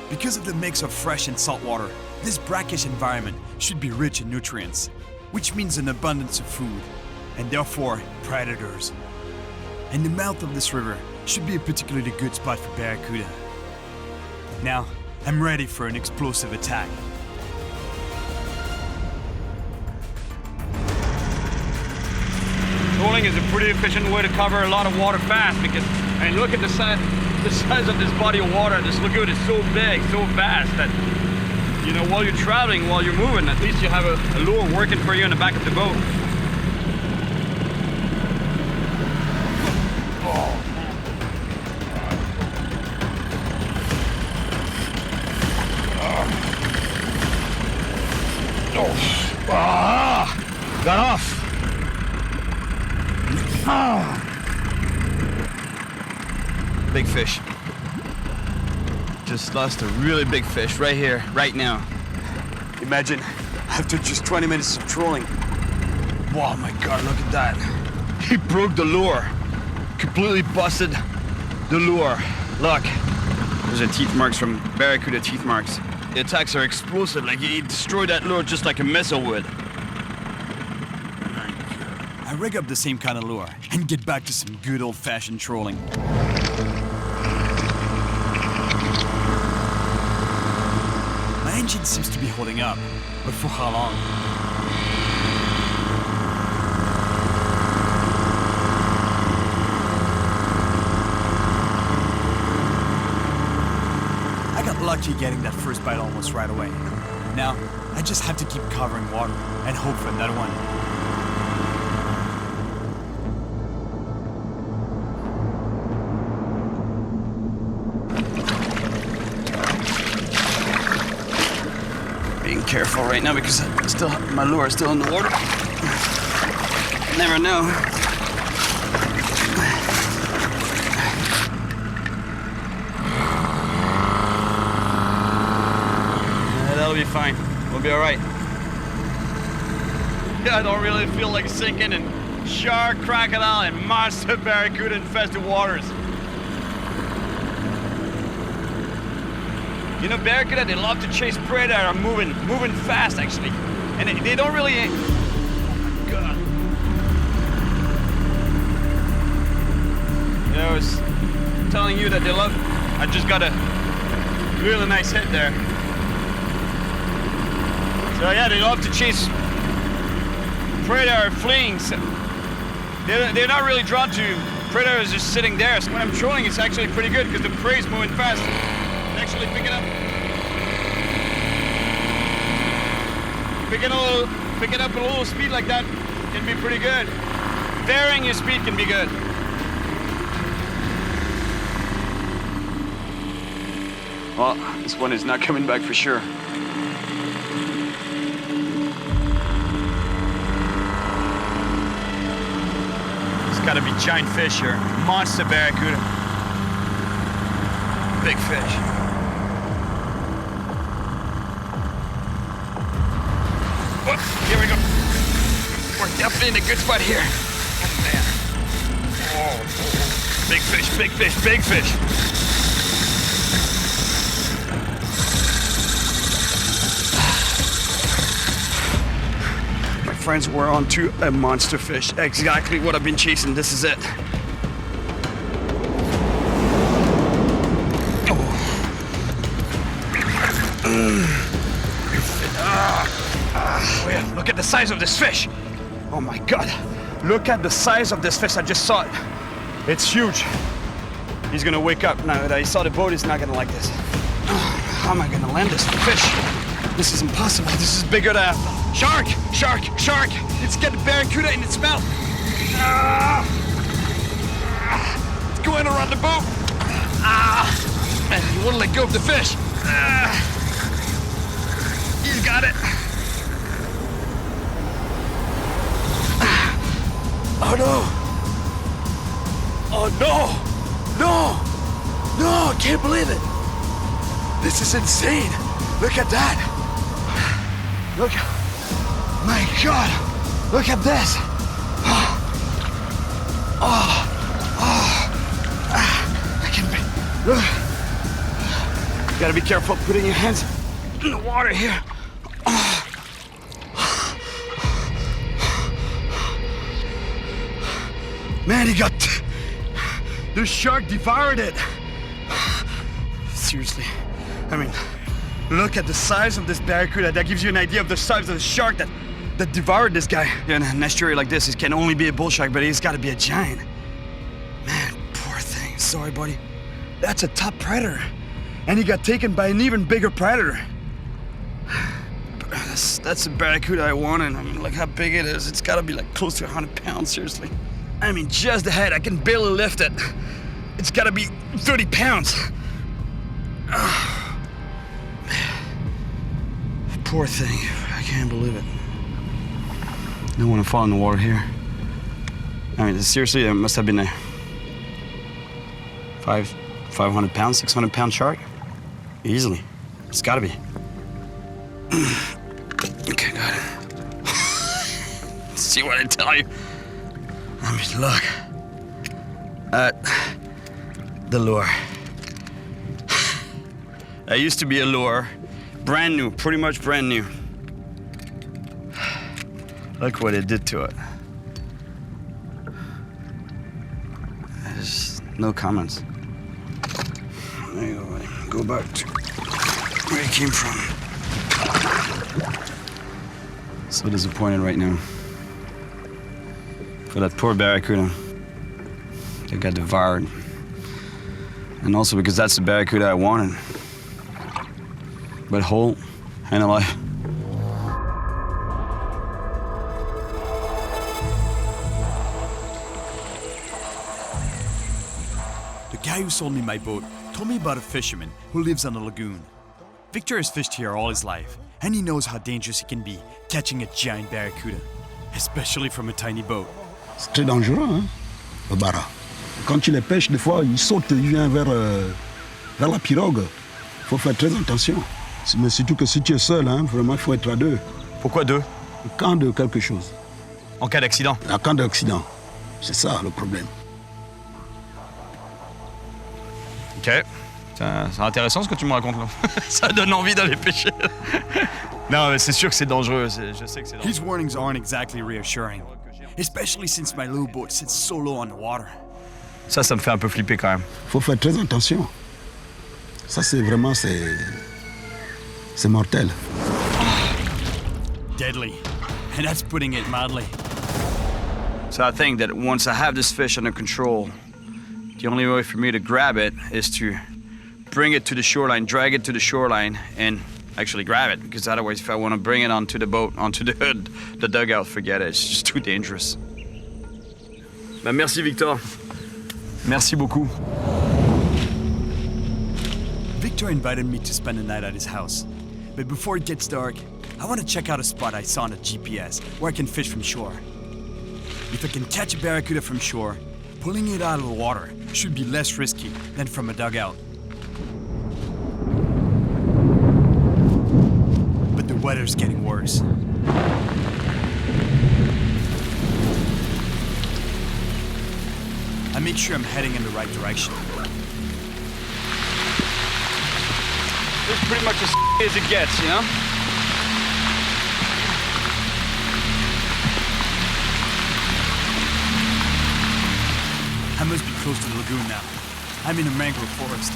Because of the mix of fresh and salt water, this brackish environment should be rich in nutrients, which means an abundance of food, and therefore predators. And the mouth of this river should be a particularly good spot for barracuda. Now, I'm ready for an explosive attack. Trolling is a pretty efficient way to cover a lot of water fast because, I mean, look at the size of this body of water. This lagoon is so big, so vast that, you know, while you're traveling, while you're moving, at least you have a lure working for you in the back of the boat. Got off. Big fish. Just lost a really big fish right here, right now. Imagine, after just 20 minutes of trolling. Oh my God, look at that. He broke the lure. Completely busted the lure. Look, those are teeth marks from Barracuda teeth marks. The attacks are explosive, like he destroyed that lure just like a missile would. I rig up the same kind of lure and get back to some good old-fashioned trolling. My engine seems to be holding up, but for how long? I got lucky getting that first bite almost right away. Now, I just have to keep covering water and hope for another one. Being careful right now because my lure is still in the water. Never know. That'll be fine. We'll be all right. Yeah, I don't really feel like sinking in shark, crocodile, and monster barracuda infested waters. You know, barracuda, they love to chase prey that are moving fast, actually. And they don't really... Oh, my God. Yeah, I was telling you that they love... I just got a really nice hit there. So, yeah, they love to chase prey that are fleeing. So they're not really drawn to predators just sitting there. So when I'm trolling, it's actually pretty good because the prey is moving fast. Actually picking up a little speed like that can be pretty good. Varying your speed can be good. Well, this one is not coming back for sure. It's gotta be giant fish here. Monster barracuda. Big fish. Here we go. We're definitely in a good spot here. Oh, man. Oh, big fish, big fish, big fish. My friends, we're on to a monster fish. Exactly what I've been chasing. This is it. Look at the size of this fish. Oh my God. Look at the size of this fish. I just saw it. It's huge. He's gonna wake up now that he saw the boat. He's not gonna like this. How am I gonna land this fish? This is impossible. This is bigger than shark, shark, shark. It's got the barracuda in its mouth. It's going around the boat. Man, he won't let go of the fish. He's got it. Oh no! Oh no! No! No! I can't believe it! This is insane! Look at that! Look! My God! Look at this! I can be... You gotta be careful putting your hands in the water here. Man, he got... The shark devoured it. Seriously. I mean, look at the size of this barracuda. That gives you an idea of the size of the shark that devoured this guy. Yeah, in an estuary like this, it can only be a bull shark, but he's got to be a giant. Man, poor thing. Sorry, buddy. That's a top predator. And he got taken by an even bigger predator. That's the barracuda I wanted. I mean, look how big it is. It's got to be like close to 100 pounds, seriously. I mean, just the head, I can barely lift it. It's gotta be 30 pounds. Poor thing, I can't believe it. Don't want to fall in the water here. I mean, seriously, it must have been a 500 pound, 600 pound shark. Easily, it's gotta be. Okay, got it. See what I tell you? I mean, look at the lure. That used to be a lure, brand new, pretty much brand new. Look what it did to it. No comments. There you go, buddy. Go back to where you came from. So disappointed right now. For that poor barracuda. They got devoured. And also because that's the barracuda I wanted. But whole and alive. The guy who sold me my boat told me about a fisherman who lives on the lagoon. Victor has fished here all his life, and he knows how dangerous it can be catching a giant barracuda, especially from a tiny boat. C'est très dangereux, hein, le barra. Quand tu les pêches, des fois, ils sautent, ils viennent vers la pirogue. Il faut faire très attention. Mais surtout que si tu es seul, hein, vraiment, il faut être à deux. Pourquoi deux? En cas de quelque chose. En cas d'accident? En cas d'accident. C'est ça le problème. Ok. C'est intéressant ce que tu me racontes là. Ça donne envie d'aller pêcher. Non, mais c'est sûr que c'est dangereux. Je sais que c'est dangereux. His warnings aren't exactly reassuring, especially since my little boat sits so low on the water. Ça me fait un peu flipper quand même. Faut faire très attention. Ça, c'est vraiment, c'est mortel. Deadly, and that's putting it mildly. So I think that once I have this fish under control, the only way for me to grab it is to bring it to the shoreline, drag it to the shoreline, and actually grab it. Because otherwise, if I want to bring it onto the boat, onto the dugout, forget it. It's just too dangerous. Ben, merci, Victor. Merci beaucoup. Victor invited me to spend the night at his house. But before it gets dark, I want to check out a spot I saw on the GPS where I can fish from shore. If I can catch a barracuda from shore, pulling it out of the water should be less risky than from a dugout. But the weather's getting worse. I make sure I'm heading in the right direction. It's pretty much as as it gets, you know? I must be close to the lagoon now. I'm in a mangrove forest.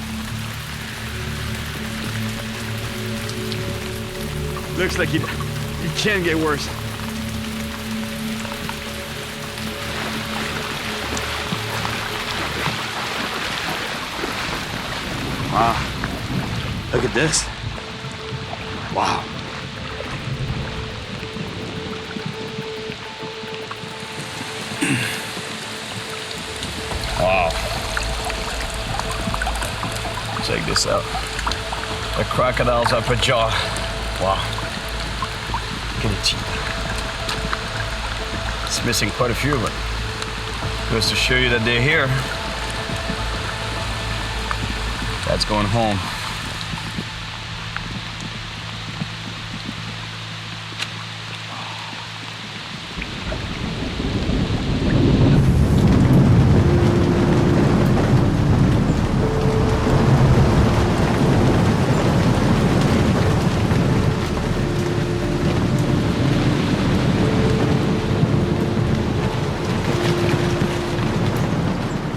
Looks like it can get worse. Wow. Look at this. Wow. Wow. Check this out. The crocodile's upper jaw. Wow. Look at the teeth. It's missing quite a few, but goes to show you that they're here. That's going home.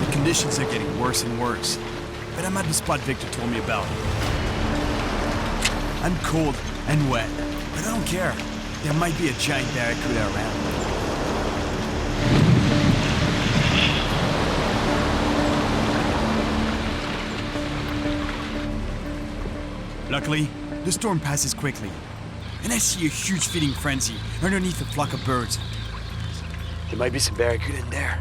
The conditions are getting worse and worse. But I'm at the spot Victor told me about. I'm cold and wet, but I don't care. There might be a giant barracuda around. Luckily, the storm passes quickly, and I see a huge feeding frenzy underneath a flock of birds. There might be some barracuda in there.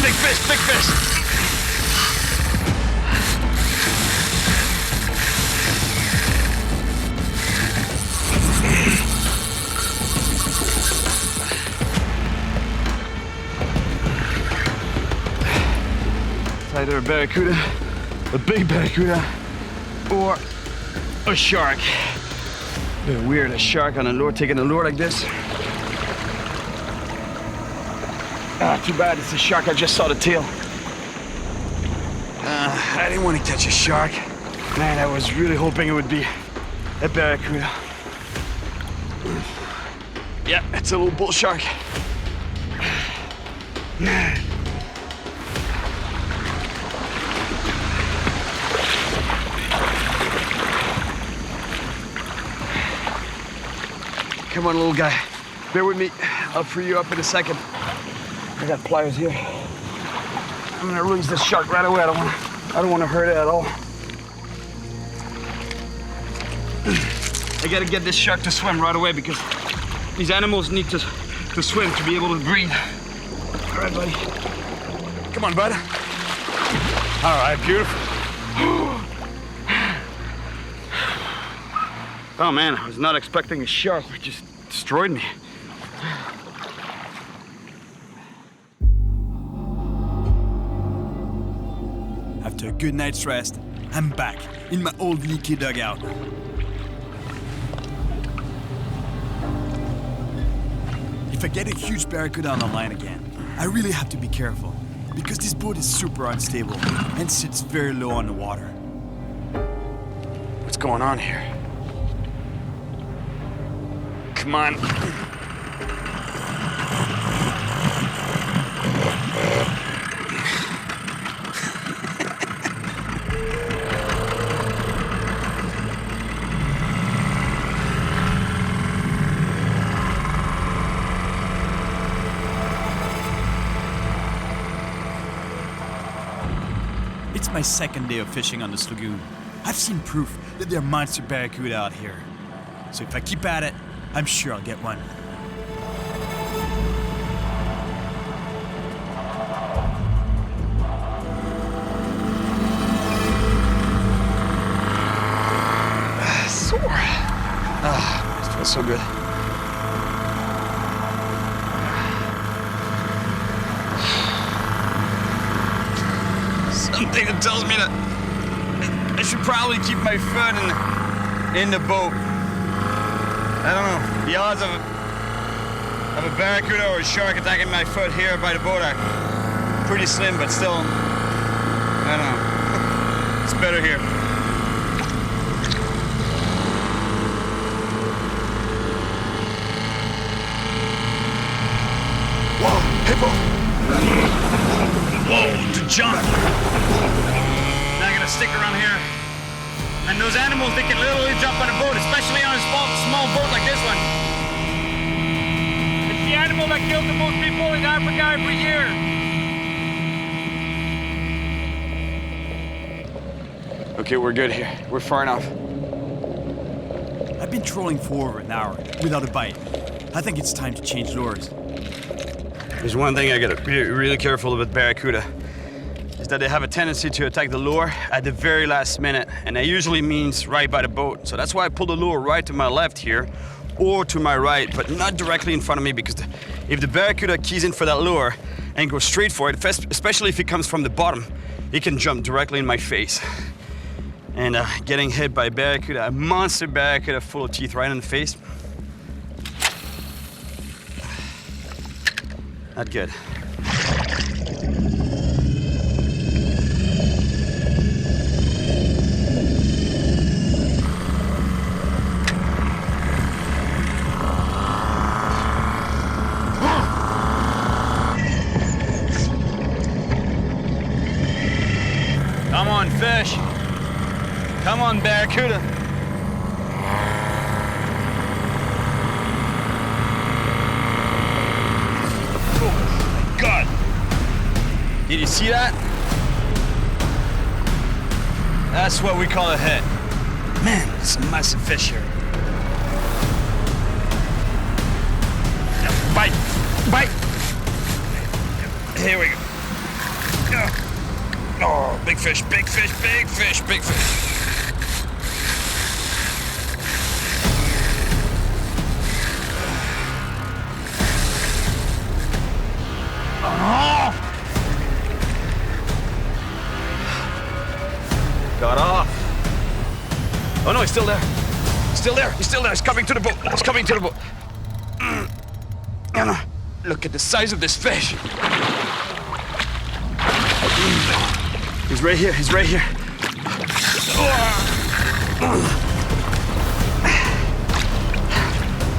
Big fish, big fish. It's either a barracuda, a big barracuda, or a shark. A bit weird, a shark on a lure, taking a lure like this. Ah, too bad it's a shark. I just saw the tail. I didn't want to catch a shark. Man, I was really hoping it would be a barracuda. Yeah, it's a little bull shark. Come on, little guy. Bear with me. I'll free you up in a second. I got pliers here. I'm gonna release this shark right away. I don't want to hurt it at all. I gotta get this shark to swim right away because these animals need to swim to be able to breathe. All right, buddy. Come on, bud. All right, beautiful. Oh man, I was not expecting a shark. It just destroyed me. After a good night's rest, I'm back in my old leaky dugout. If I get a huge barracuda on the line again, I really have to be careful because this boat is super unstable and sits very low on the water. What's going on here? Come on. It's my second day of fishing on this lagoon. I've seen proof that there are monster barracuda out here. So if I keep at it, I'm sure I'll get one. Sore. It feels so good. Something that tells me that I should probably keep my foot in the boat. I don't know. The odds of a barracuda or a shark attacking my foot here by the boat are pretty slim, but still, I don't know. It's better here. Whoa, hippo! Whoa, to jump! Not gonna stick around here. And those animals, they can literally jump on a boat, especially on a small boat like this one. It's the animal that kills the most people in Africa every year. Okay, we're good here. We're far enough. I've been trolling for over an hour without a bite. I think it's time to change lures. There's one thing I gotta be really careful about barracuda. Is that they have a tendency to attack the lure at the very last minute, and that usually means right by the boat. So that's why I pull the lure right to my left here, or to my right, but not directly in front of me, because if the barracuda keys in for that lure and goes straight for it, especially if it comes from the bottom, it can jump directly in my face. And getting hit by barracuda, a monster barracuda full of teeth right in the face, not good. Come on, fish. Come on, barracuda. Oh, my God. Did you see that? That's what we call a hit. Man, it's a massive fish here. Bite, bite. Here we go. Oh, big fish, big fish, big fish, big fish. Oh! Got off. Oh no, he's still there. Still there, he's still there. He's coming to the boat. He's coming to the boat. Look at the size of this fish. He's right here. He's right here.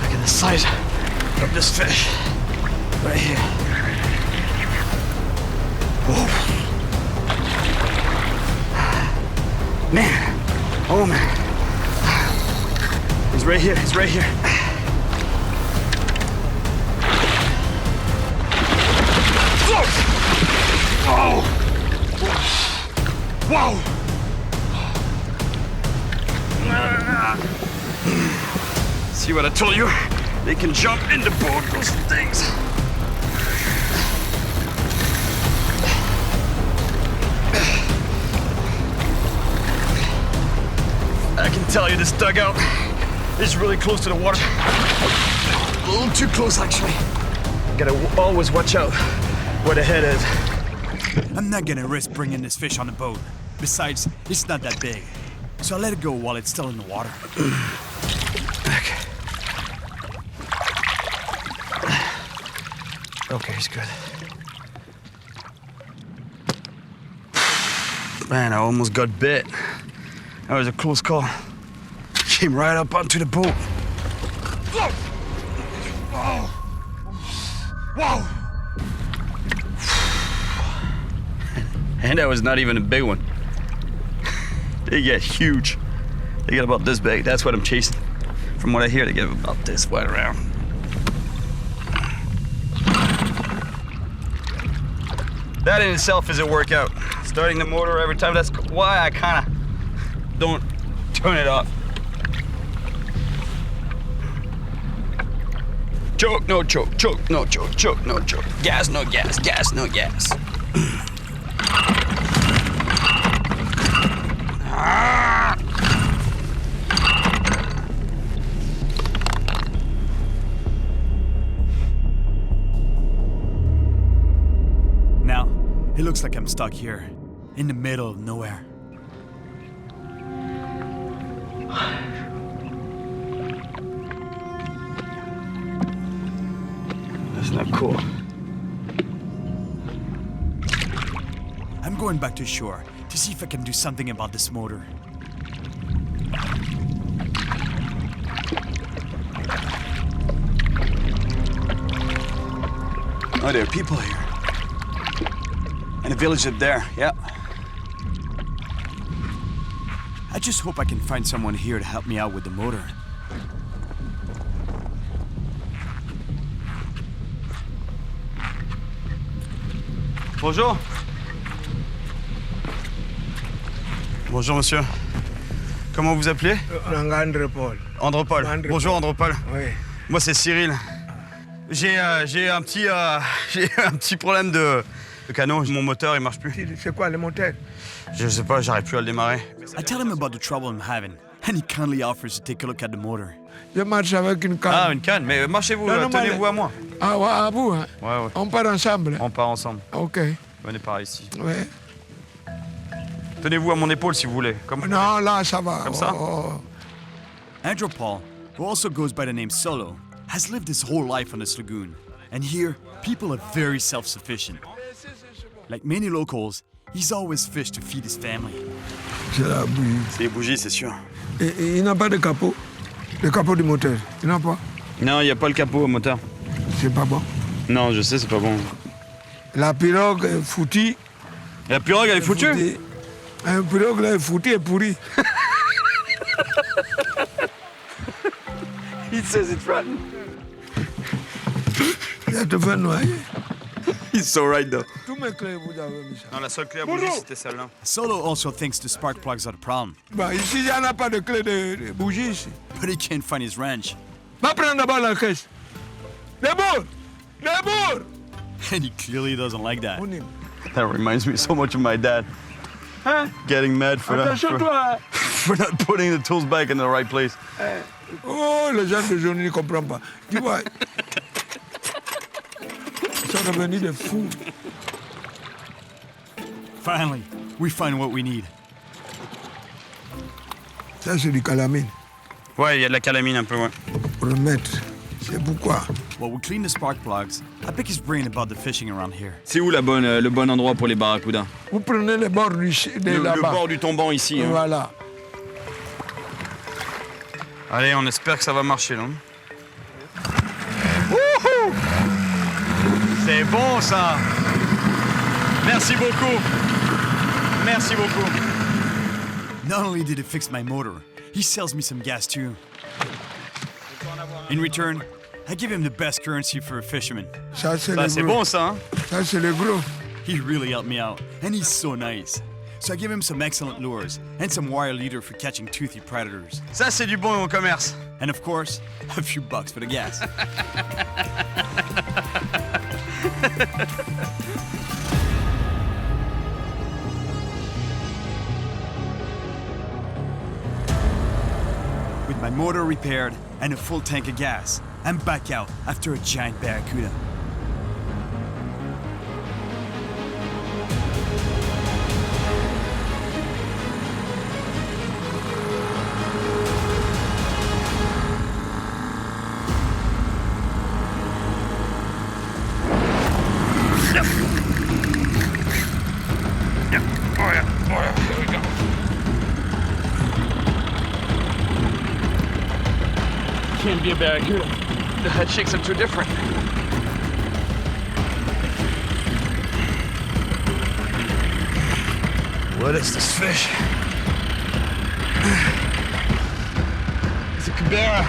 Look at the size of this fish. Right here. Whoa. Man. Oh, man. He's right here. He's right here. Whoa. Whoa. See what I told you? They can jump into both those things. I can tell you this dugout is really close to the water. A little too close, actually. Gotta always watch out where the head is. I'm not gonna risk bringing this fish on the boat. Besides, it's not that big. So I let it go while it's still in the water. Okay, he's good. Man, I almost got bit. That was a close call. Came right up onto the boat. Whoa! Whoa! And that was not even a big one. They get huge. They get about this big. That's what I'm chasing. From what I hear, they get about this wide around. That in itself is a workout. Starting the motor every time, that's why I kind of don't turn it off. Choke, no choke, choke, no choke, choke, no choke. Gas, no gas, gas, no gas. Now, it looks like I'm stuck here, in the middle of nowhere. That's not cool. I'm going back to shore to see if I can do something about this motor. Oh, there are people here. And a village up there, yeah. I just hope I can find someone here to help me out with the motor. Bonjour. Bonjour, monsieur. Comment vous appelez? Andropol. Andropol. Bonjour, Andropol. Oui. Moi, c'est Cyril. J'ai un petit problème de canot. Mon moteur, il marche plus. C'est quoi le moteur? Je sais pas, j'arrive plus à le démarrer. I tell him about the trouble I'm having, and he kindly offers to take a look at the motor. Je marche avec une canne. Ah, une canne, mais marchez-vous, tenez-vous à moi. Ah, ouais, à vous, hein? Ouais. On part ensemble. On part ensemble. Ok. Venez par ici. Ouais. Tenez-vous à mon épaule si vous voulez. Non, là, ça va. Comme ça? Andropol, who also goes by the name Solo, has lived his whole life on this lagoon. And here, people are very self-sufficient. Like many locals, he's always fished to feed his family. C'est la bougie. C'est les bougies, c'est sûr. Et il n'a pas de capot? Le capot du moteur, il n'a pas? Non, il n'y a pas le capot au moteur. C'est pas bon? Non, je sais, c'est pas bon. La pirogue est foutue. La pirogue, elle est foutue? Un pirogue là est foutu et pourri. He says it's rotten. Il va te faire noyer. He's so right, though. Tous mes clés, vous avez mis ça. Non, la seule clé à bougie, c'était celle-là. Solo also thinks the spark plugs are the problem. Bah, ici, il n'y en a pas de clé de bougie ici. But he can't find his wrench. Va prendre d'abord la caisse. Debout! Debout! And he clearly doesn't like that. That reminds me so much of my dad. Hein? Getting mad for not putting the tools back in the right place. Oh, les gens de journée ne comprennent pas. Tu vois, ils sont devenus des fous. Finally, we find what we need. Ça, c'est du calamine. Ouais, il y a de la calamine un peu, ouais. Pour le mettre. C'est pourquoi. While we clean the spark plugs, I pick his brain about the fishing around here. C'est où le bon endroit pour les barracudas? Vous prenez les bords Le là-bas. bord du tombant ici. Hein. Voilà. Allez, on espère que ça va marcher, non? C'est bon, ça! Merci beaucoup! Merci beaucoup! Not only did it fix my motor, he sells me some gas too. In return, I give him the best currency for a fisherman. Ça, c'est bon, ça, hein? Ça, c'est le gros. He really helped me out, and he's so nice. So I give him some excellent lures and some wire leader for catching toothy predators. Ça, c'est du bon au commerce. And of course, a few bucks for the gas. With my motor repaired and a full tank of gas, I'm back out after a giant barracuda. Can't be a barracuda. The head shakes are too different. What is this fish? It's a cabera.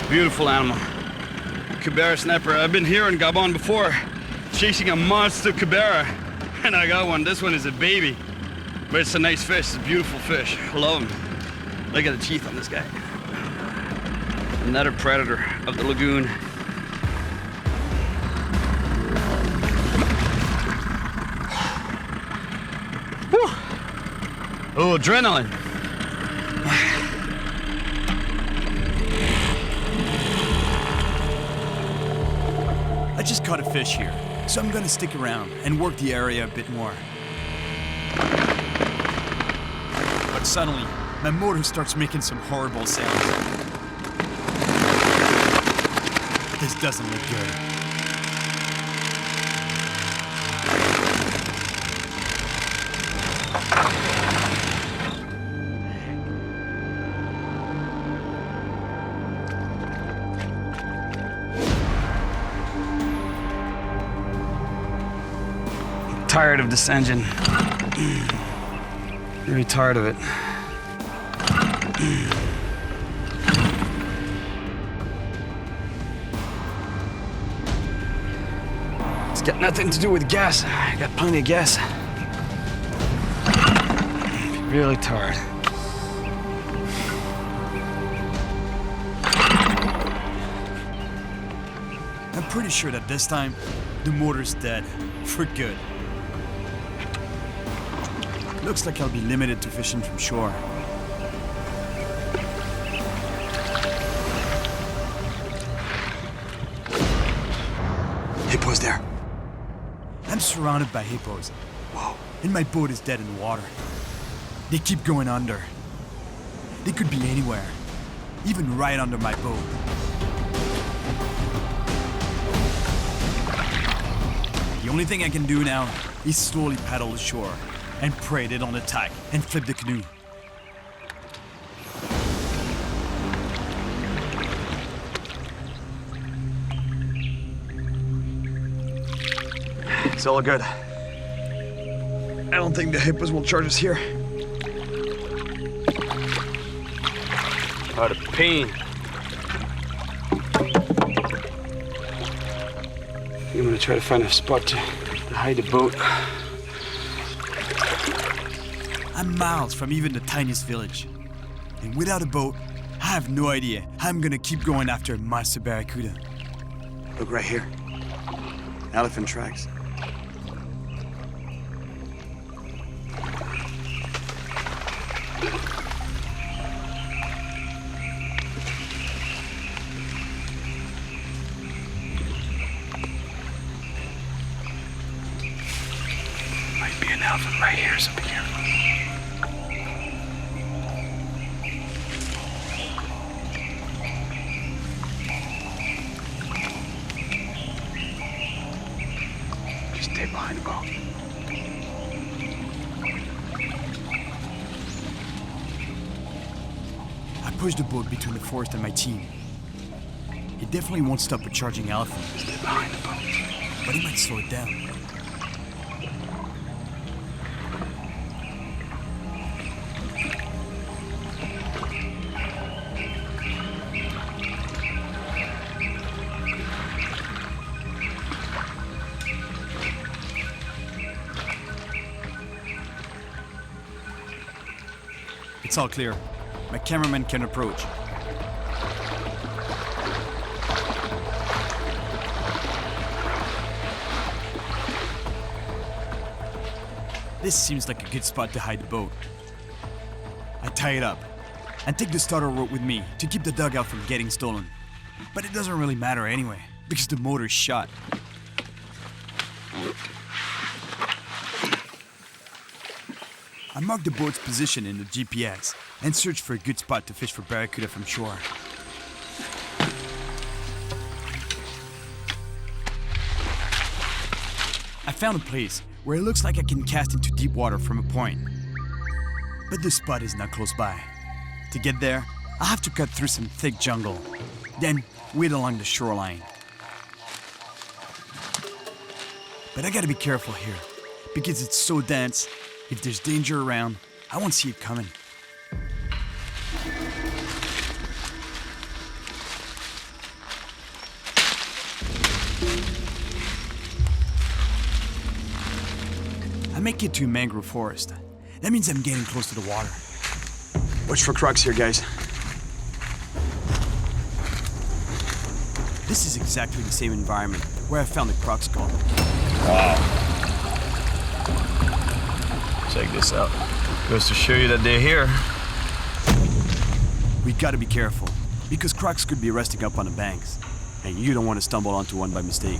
Beautiful animal. Cabera snapper. I've been here in Gabon before, chasing a monster cabera, and I got one. This one is a baby, but it's a nice fish. It's a beautiful fish. I love him. Look at the teeth on this guy. Another predator of the lagoon. Whew. Oh, adrenaline. I just caught a fish here, so I'm gonna stick around and work the area a bit more. But suddenly, my motor starts making some horrible sounds. This doesn't look good. Tired of this engine. Very tired of it. It's got nothing to do with gas. I got plenty of gas. Really tired. I'm pretty sure that this time, the motor's dead. For good. Looks like I'll be limited to fishing from shore. Hippo's there. I'm surrounded by hippos. Whoa. And my boat is dead in the water. They keep going under. They could be anywhere. Even right under my boat. The only thing I can do now is slowly paddle ashore and pray they don't attack and flip the canoe. It's all good. I don't think the hippos will charge us here. What a pain. I'm gonna try to find a spot to hide the boat. I'm miles from even the tiniest village. And without a boat, I have no idea how I'm gonna keep going after a monster barracuda. Look right here. Elephant tracks. elephant right here, so be careful. Just stay behind the boat. I push the boat between the forest and my team. He definitely won't stop a charging elephant. Stay behind the boat. But he might slow it down. It's all clear. My cameraman can approach. This seems like a good spot to hide the boat. I tie it up and take the starter rope with me to keep the dugout from getting stolen. But it doesn't really matter anyway, because the motor's shot. I mark the boat's position in the GPS and search for a good spot to fish for barracuda from shore. I found a place where it looks like I can cast into deep water from a point. But the spot is not close by. To get there, I have to cut through some thick jungle, then wade along the shoreline. But I gotta be careful here, because it's so dense. If there's danger around, I won't see it coming. I make it to a mangrove forest. That means I'm getting close to the water. Watch for crocs here, guys. This is exactly the same environment where I found the croc skull. Wow. Check this out. Goes to show you that they're here. We gotta be careful, because crocs could be resting up on the banks, and you don't want to stumble onto one by mistake.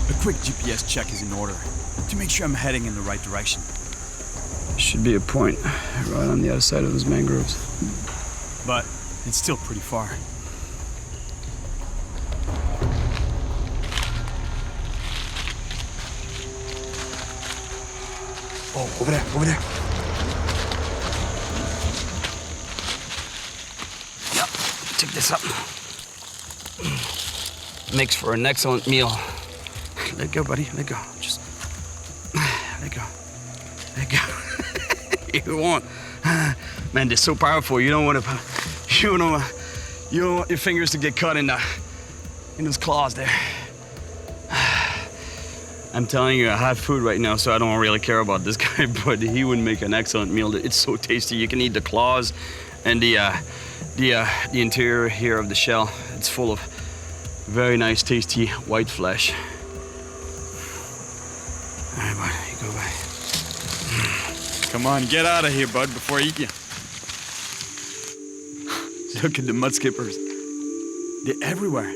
A quick GPS check is in order, to make sure I'm heading in the right direction. Should be a point right on the other side of those mangroves. But it's still pretty far. Oh, over there, over there. Yep, check this out. Makes for an excellent meal. Let go, buddy, let go. Just let go. Let go. You won't. Man, they're so powerful. You don't want your fingers to get caught in those claws there. I'm telling you, I have food right now, so I don't really care about this guy, but he would make an excellent meal. It's so tasty. You can eat the claws and the interior here of the shell. It's full of very nice, tasty white flesh. All right, bud, you go by. Come on, get out of here, bud, before I eat you. Look at the mud skippers. They're everywhere.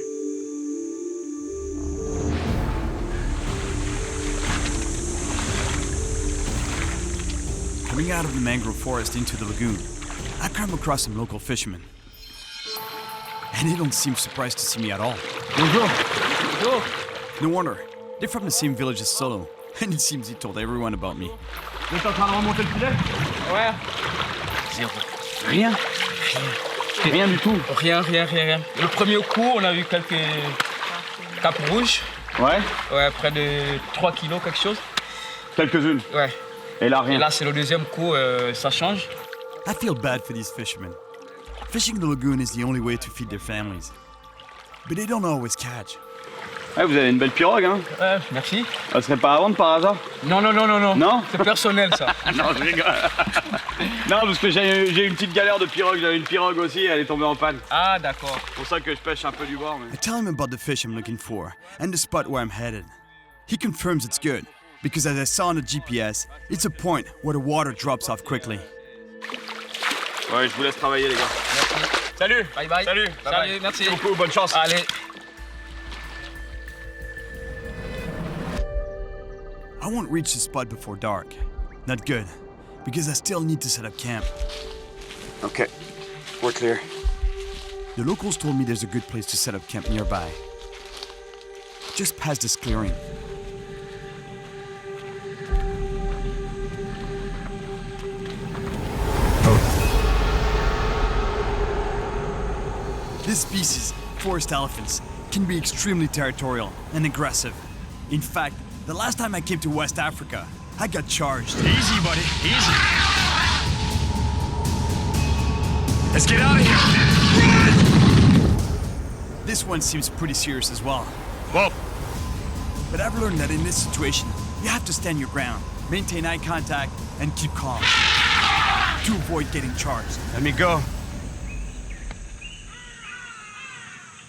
Coming out of the mangrove forest into the lagoon, I come across some local fishermen. And they don't seem surprised to see me at all. Bonjour. Bonjour. No wonder. They're from the same village as Solo, and it seems he told everyone about me. Vous êtes en train de remonter le filet? Ouais. Zéro. Rien? Rien du tout. Rien. Le premier coup, on a vu quelques capes rouges. Ouais? Ouais, près de 3 kilos, quelque chose. Quelques-unes? Ouais. Et là, rien. Et là, c'est le deuxième coup, ça change. I feel bad for these fishermen. Fishing the lagoon is the only way to feed their families. But they don't always catch. Ouais, vous avez une belle pirogue, hein? Ouais, merci. Elle serait pas à vendre par hasard? Non. Non? C'est personnel, ça. Non, je rigole. Non, parce que j'ai eu une petite galère de pirogue. J'avais une pirogue aussi, elle est tombée en panne. Ah, d'accord. C'est pour ça que je pêche un peu du bord. Mais... I tell him about the fish I'm looking for and the spot where I'm headed. He confirms it's good, because as I saw on the GPS, it's a point where the water drops off quickly. Ouais, je vous laisse travailler, les gars. Merci. Salut. Bye bye. Salut. Salut, merci. Merci beaucoup, bonne chance. Allez. I won't reach the spot before dark. Not good, because I still need to set up camp. Okay, we're clear. The locals told me there's a good place to set up camp nearby. Just past this clearing. This species, forest elephants, can be extremely territorial and aggressive. In fact, the last time I came to West Africa, I got charged. Easy, buddy, easy. Let's get out of here. This one seems pretty serious as well. Whoa. But I've learned that in this situation, you have to stand your ground, maintain eye contact, and keep calm to avoid getting charged. Let me go.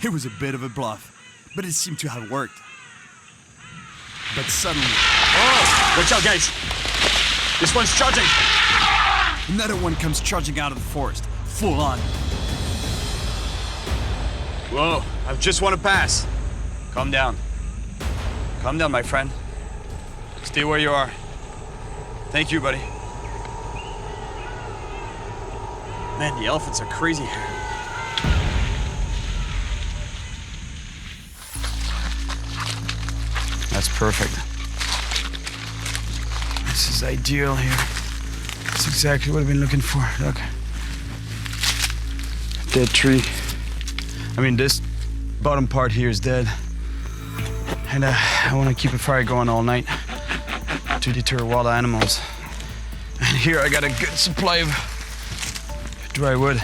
It was a bit of a bluff, but it seemed to have worked. But suddenly... Oh! Watch out, guys! This one's charging! Another one comes charging out of the forest, full on. Whoa, I just want to pass. Calm down. Calm down, my friend. Stay where you are. Thank you, buddy. Man, the elephants are crazy here. That's perfect. This is ideal here. That's exactly what I've been looking for. Look. Dead tree. I mean, this bottom part here is dead. And I want to keep a fire going all night to deter wild animals. And here I got a good supply of dry wood.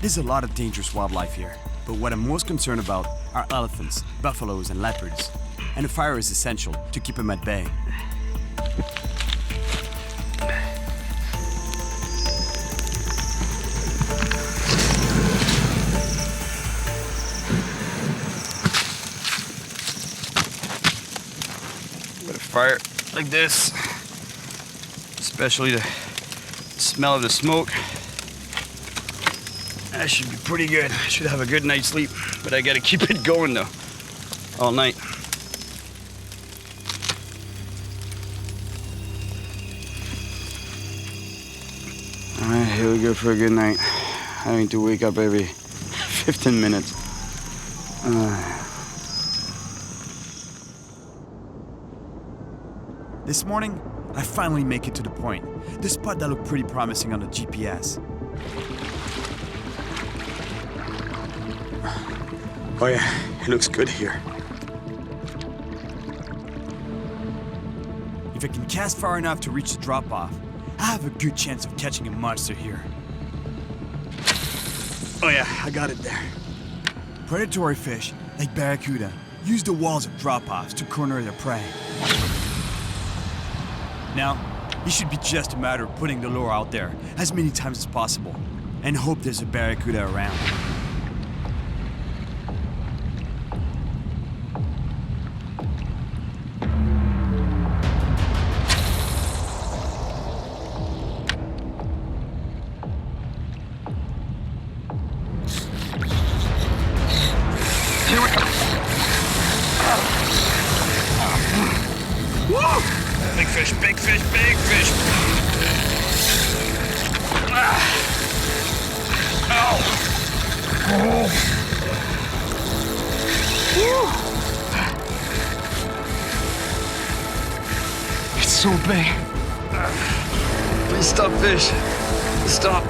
There's a lot of dangerous wildlife here, but what I'm most concerned about are elephants, buffaloes, and leopards. And a fire is essential to keep them at bay. With a fire like this, especially the smell of the smoke, that should be pretty good. I should have a good night's sleep, but I gotta keep it going though, all night. All right, here we go for a good night. I need to wake up every 15 minutes. This morning, I finally make it to the point, the spot that looked pretty promising on the GPS. Oh yeah, it looks good here. If I can cast far enough to reach the drop-off, I have a good chance of catching a monster here. Oh yeah, I got it there. Predatory fish, like Barracuda, use the walls of drop-offs to corner their prey. Now, it should be just a matter of putting the lure out there as many times as possible and hope there's a Barracuda around. Here we go. Woo! Big fish, big fish, big fish. Ow! Oh. It's so big. Please stop, fish. Stop.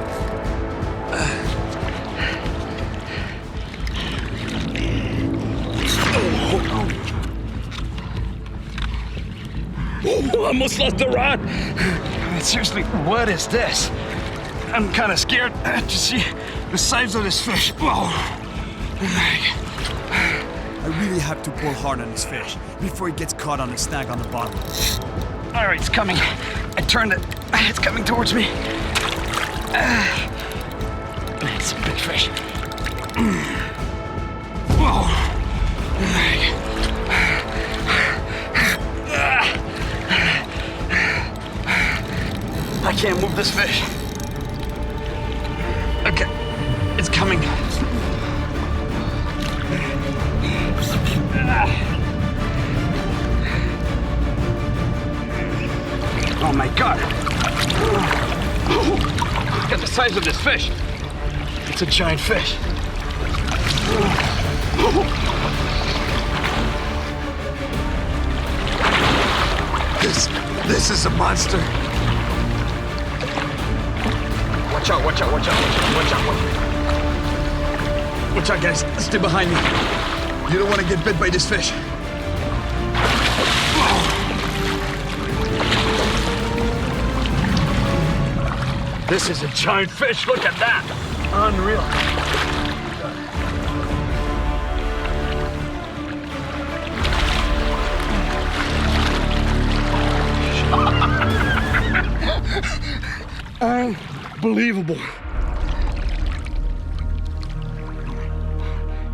Oh, I almost lost the rod. Seriously, what is this? I'm kind of scared to see the size of this fish. Whoa. I really have to pull hard on this fish before it gets caught on the snag on the bottom. All right, it's coming. I turned it. It's coming towards me. It's a big fish. Whoa. I can't move this fish. Okay, it's coming. Oh my God. Look at the size of this fish. It's a giant fish. This is a monster. Watch out, watch out, watch out, watch out, watch out. Watch out, guys. Stay behind me. You don't want to get bit by this fish. This is a giant fish. Look at that. Unreal. Unbelievable.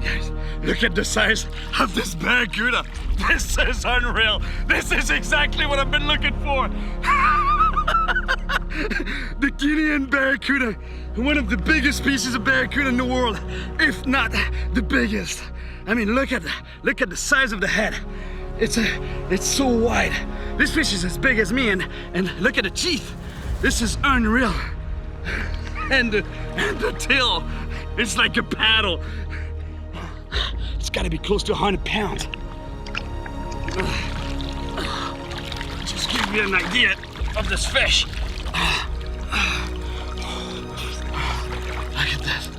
Guys, look at the size of this barracuda. This is unreal. This is exactly what I've been looking for. The Guinean barracuda, one of the biggest species of barracuda in the world, if not the biggest. I mean, look at the size of the head. It's so wide. This fish is as big as me, and look at the teeth. This is unreal. And the tail, it's like a paddle. It's got to be close to 100 pounds. Just give me an idea of this fish. Look at this.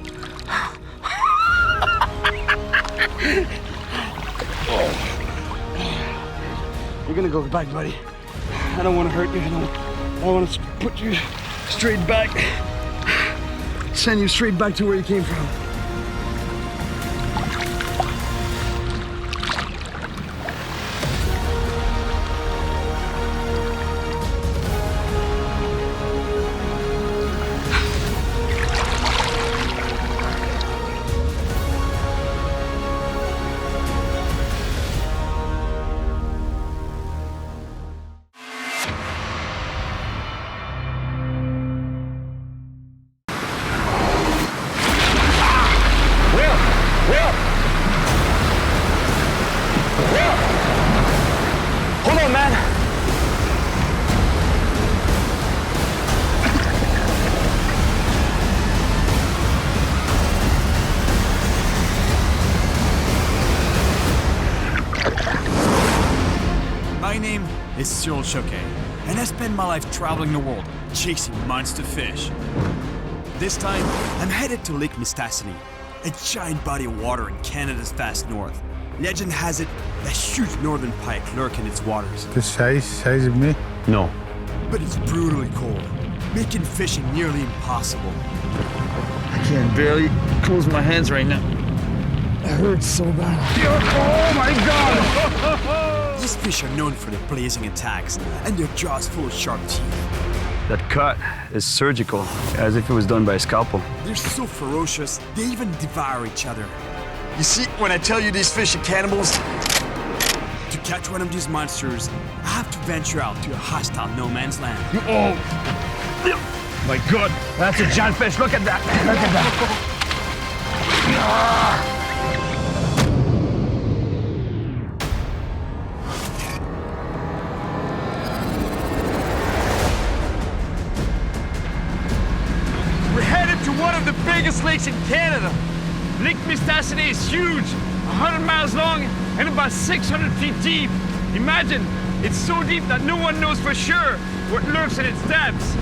You're gonna go back, buddy. I don't want to hurt you. I want to put you straight back. Send you straight back to where you came from. And I spend my life traveling the world, chasing monster fish. This time, I'm headed to Lake Mistassini, a giant body of water in Canada's vast north. Legend has it that huge northern pike lurk in its waters. The size of me? No. But it's brutally cold, making fishing nearly impossible. I can barely close my hands right now. It hurts so bad. Oh my God! These fish are known for their blazing attacks and their jaws full of sharp teeth. That cut is surgical, as if it was done by a scalpel. They're so ferocious, they even devour each other. You see, when I tell you these fish are cannibals, to catch one of these monsters, I have to venture out to a hostile no man's land. Oh! My God, that's a giant fish. Look at that. Look at that. We're headed to one of the biggest lakes in Canada. Lake Mistassini is huge, 100 miles long and about 600 feet deep. Imagine, it's so deep that no one knows for sure what lurks in its depths.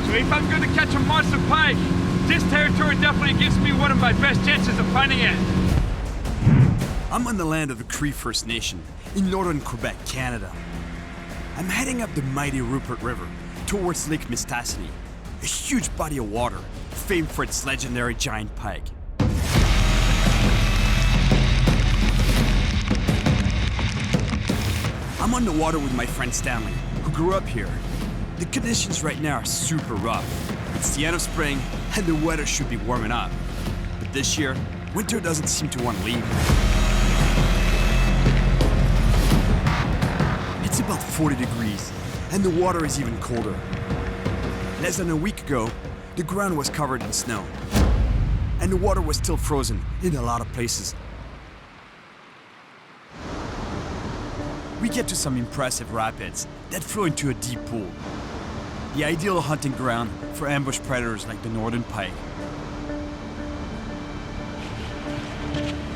So if I'm going to catch a monster pike, this territory definitely gives me one of my best chances of finding it. I'm on the land of the Cree First Nation in northern Quebec, Canada. I'm heading up the mighty Rupert River towards Lake Mistassini, a huge body of water famed for its legendary giant pike. I'm on the water with my friend Stanley, who grew up here. The conditions right now are super rough. It's the end of spring, and the weather should be warming up. But this year, winter doesn't seem to want to leave. It's about 40 degrees, and the water is even colder. Less than a week ago, the ground was covered in snow. And the water was still frozen in a lot of places. We get to some impressive rapids that flow into a deep pool. The ideal hunting ground for ambush predators like the northern pike.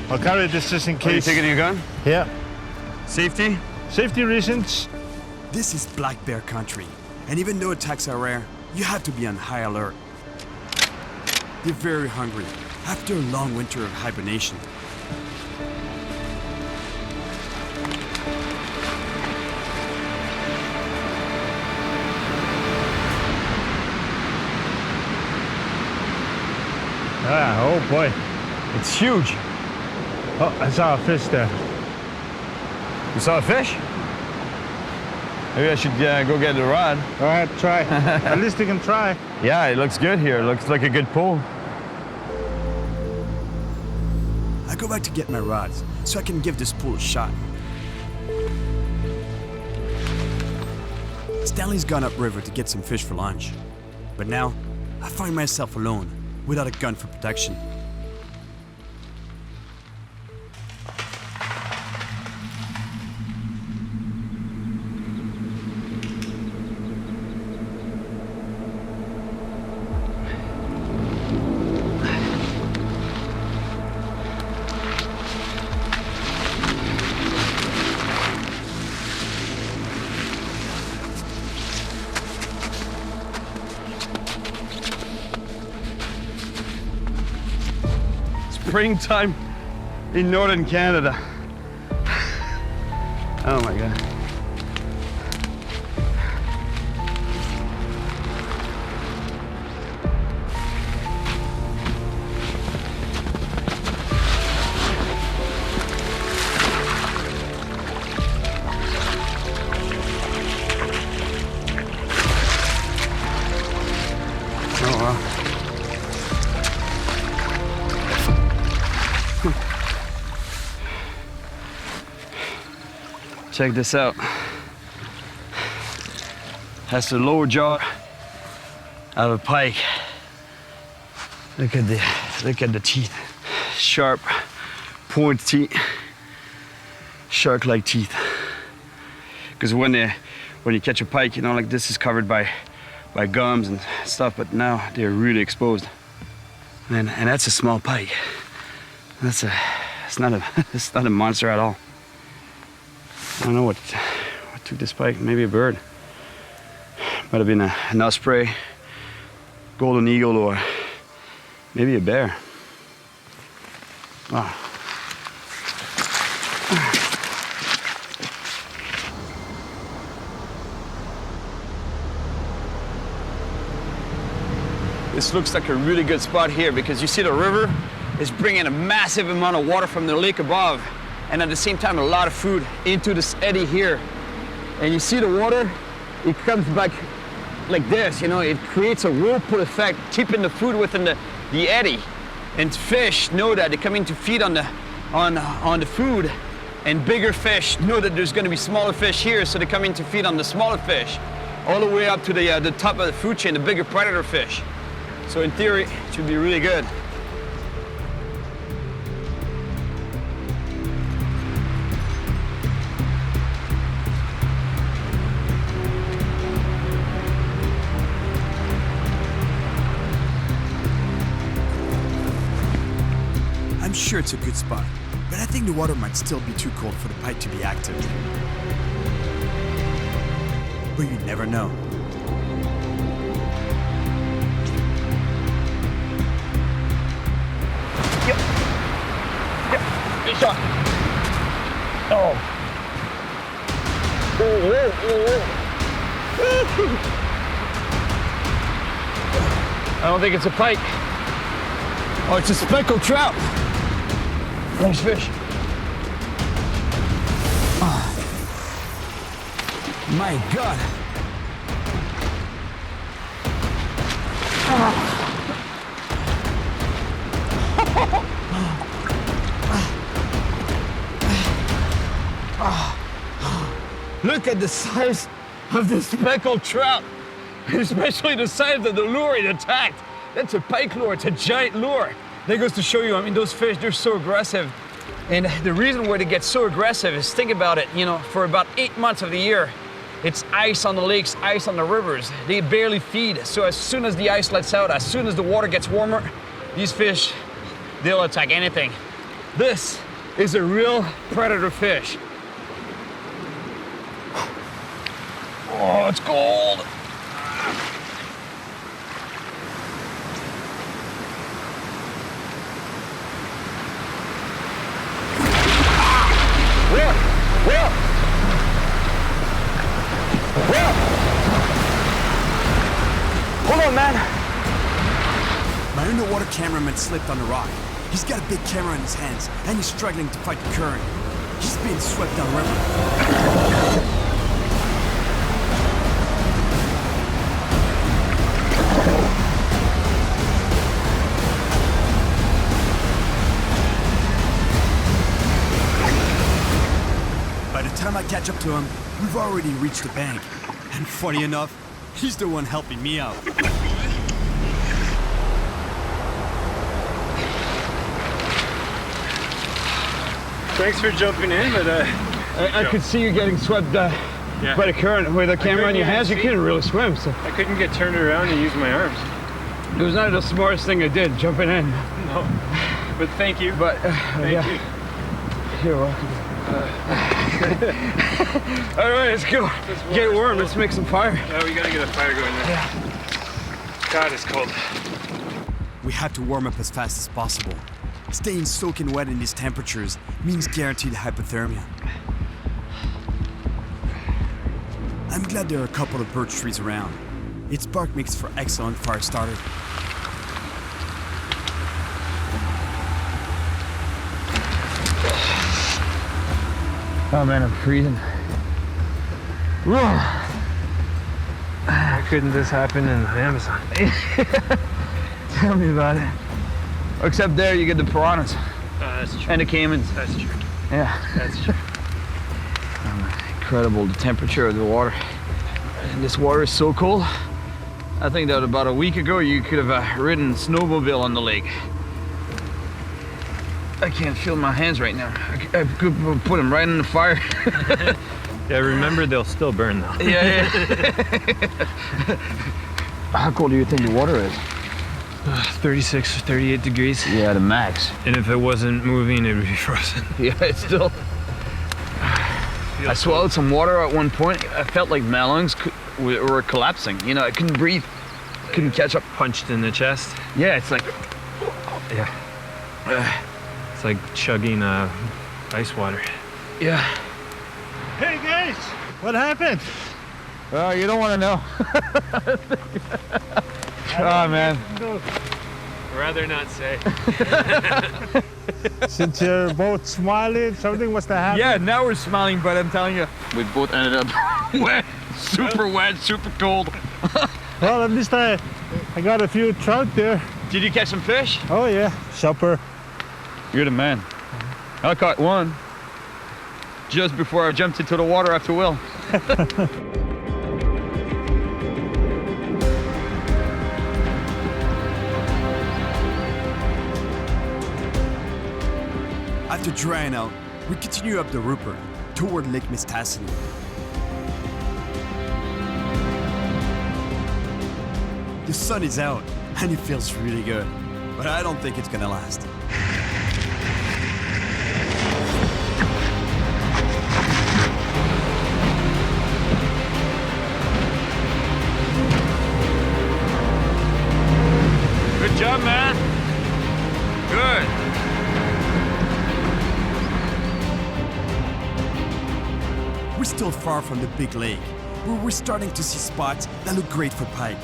I'll carry this just in You case. taking your gun? Yeah. Safety? Safety reasons. This is black bear country, and even though attacks are rare, you have to be on high alert. They're very hungry after a long winter of hibernation. Ah, oh boy. It's huge. Oh, I saw a fish there. You saw a fish? Maybe I should go get the rod. All right, try. At least you can try. Yeah, it looks good here. It looks like a good pool. I go back to get my rods so I can give this pool a shot. Stanley's gone upriver to get some fish for lunch. But now, I find myself alone, without a gun for protection. Springtime in northern Canada. Oh my God. Oh wow. Check this out. That's the lower jaw of a pike. Look at the teeth. Sharp, pointed teeth. Shark-like teeth. Because when you catch a pike, you know, like this is covered by gums and stuff, but now they're really exposed. And that's a small pike. It's not a monster at all. I don't know what took this pike. Maybe a bird. Might have been an osprey, golden eagle, or maybe a bear. Wow. This looks like a really good spot here because you see the river is bringing a massive amount of water from the lake above, and at the same time a lot of food into this eddy here. And you see the water, it comes back like this, you know, it creates a whirlpool effect, keeping the food within the eddy. And fish know that, they come in to feed on the food, and bigger fish know that there's going to be smaller fish here, so they come in to feed on the smaller fish, all the way up to the top of the food chain, the bigger predator fish. So in theory, it should be really good. I'm sure it's a good spot, but I think the water might still be too cold for the pike to be active. But you never know. Yep. Good shot. Oh. I don't think it's a pike. Oh, it's a speckled trout. Nice fish. Oh. My God. Look at the size of this speckled trout. especially the size of the lure it attacked. That's a pike lure, it's a giant lure. That goes to show you, I mean, those fish, they're so aggressive. And the reason why they get so aggressive is, think about it, you know, for about 8 months of the year, it's ice on the lakes, ice on the rivers. They barely feed. So as soon as the ice lets out, as soon as the water gets warmer, these fish, they'll attack anything. This is a real predator fish. Oh, it's cold. Hold on, man. My underwater cameraman slipped on a rock. He's got a big camera in his hands, and he's struggling to fight the current. He's being swept downriver. By the time I catch up to him, we've already reached the bank. And funny enough, he's the one helping me out. Thanks for jumping in, but I could see you getting swept by the current. With a camera in your hands, you couldn't really swim. So I couldn't get turned around and use my arms. it was not the smartest thing I did, jumping in. No, but thank you. But thank you. You're welcome. All right, let's go. Get warm. Let's make some fire. Yeah, we gotta get a fire going there. Yeah. God, it's cold. We have to warm up as fast as possible. Staying soaking wet in these temperatures means guaranteed hypothermia. I'm glad there are a couple of birch trees around. Its bark makes for excellent fire starter. Oh man, I'm freezing. Why couldn't this happen in the Amazon? Tell me about it. Except there you get the piranhas. That's true. And the caimans. That's true. Yeah. That's true. Incredible, the temperature of the water. And this water is so cold. I think that about a week ago you could have ridden snowmobile on the lake. I can't feel my hands right now. I could put them right in the fire. Yeah, remember they'll still burn though. Yeah. How cold do you think the water is? 36, 38 degrees. Yeah, the max. And if it wasn't moving, it would be frozen. Yeah, it's still. I swallowed some water at one point. I felt like my lungs were collapsing. You know, I couldn't breathe. Couldn't catch up. Punched in the chest. Yeah, it's like. Yeah. It's like chugging ice water. Yeah. Hey guys, what happened? Well, you don't want to know. Oh man. Rather not say. Since you're both smiling, something must have happened. Yeah, now we're smiling, but I'm telling you, we both ended up wet, super cold. Well, at least I got a few trout there. Did you catch some fish? Oh yeah, shopper. You're the man. I caught one just before I jumped into the water after Will. After drying out, we continue up the Rupert toward Lake Mistassini. The sun is out and it feels really good, but I don't think it's gonna last. Good job, man. Good. We're still far from the big lake, but we're starting to see spots that look great for pike.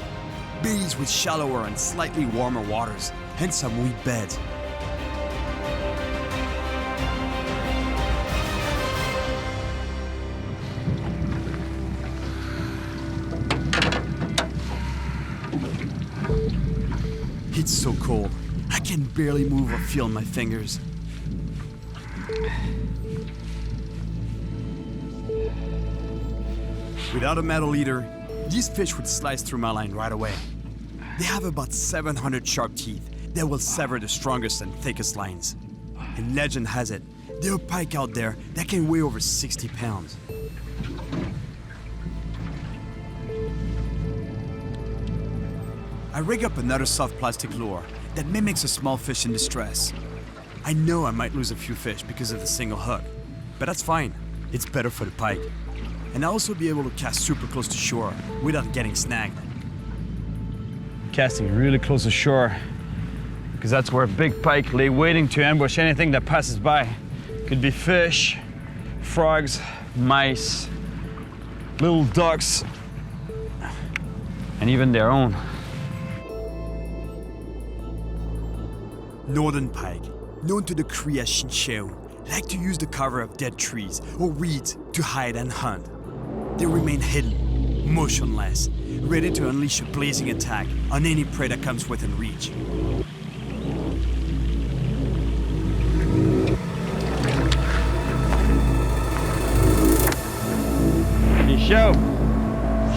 Bays with shallower and slightly warmer waters, and some weed beds. It's so cold, I can barely move or feel my fingers. Without a metal eater, these fish would slice through my line right away. They have about 700 sharp teeth that will sever the strongest and thickest lines. And legend has it, there are pike out there that can weigh over 60 pounds. I rig up another soft plastic lure that mimics a small fish in distress. I know I might lose a few fish because of the single hook, but that's fine. It's better for the pike. And I'll also be able to cast super close to shore without getting snagged. Casting really close to shore, because that's where a big pike lay waiting to ambush anything that passes by. Could be fish, frogs, mice, little ducks, and even their own. Northern pike, known to the Cree as chinchou, like to use the cover of dead trees or weeds to hide and hunt. They remain hidden, motionless, ready to unleash a blazing attack on any prey that comes within reach. Chinchou!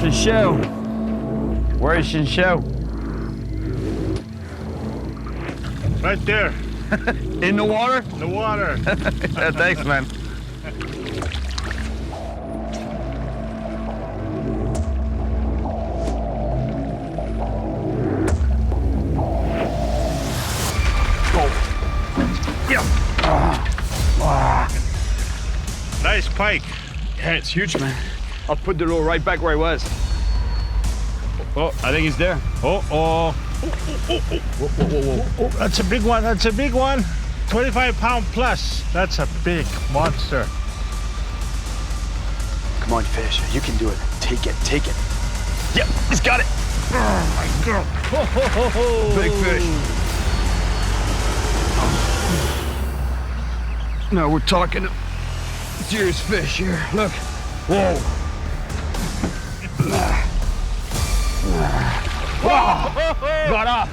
Chinchou! Where is Chinchou? Right there. In the water? The water. Yeah, thanks, man. Nice pike. Yeah, it's huge, man. I'll put the lure right back where I was. Oh, I think he's there. Oh. Oh, that's a big one. That's a big one. 25-pound plus. That's a big monster. Come on, fish. You can do it. Take it. Take it. Yep, he's got it. Oh, my God. Big fish. Now we're talking serious fish here. Look. Whoa. Got off.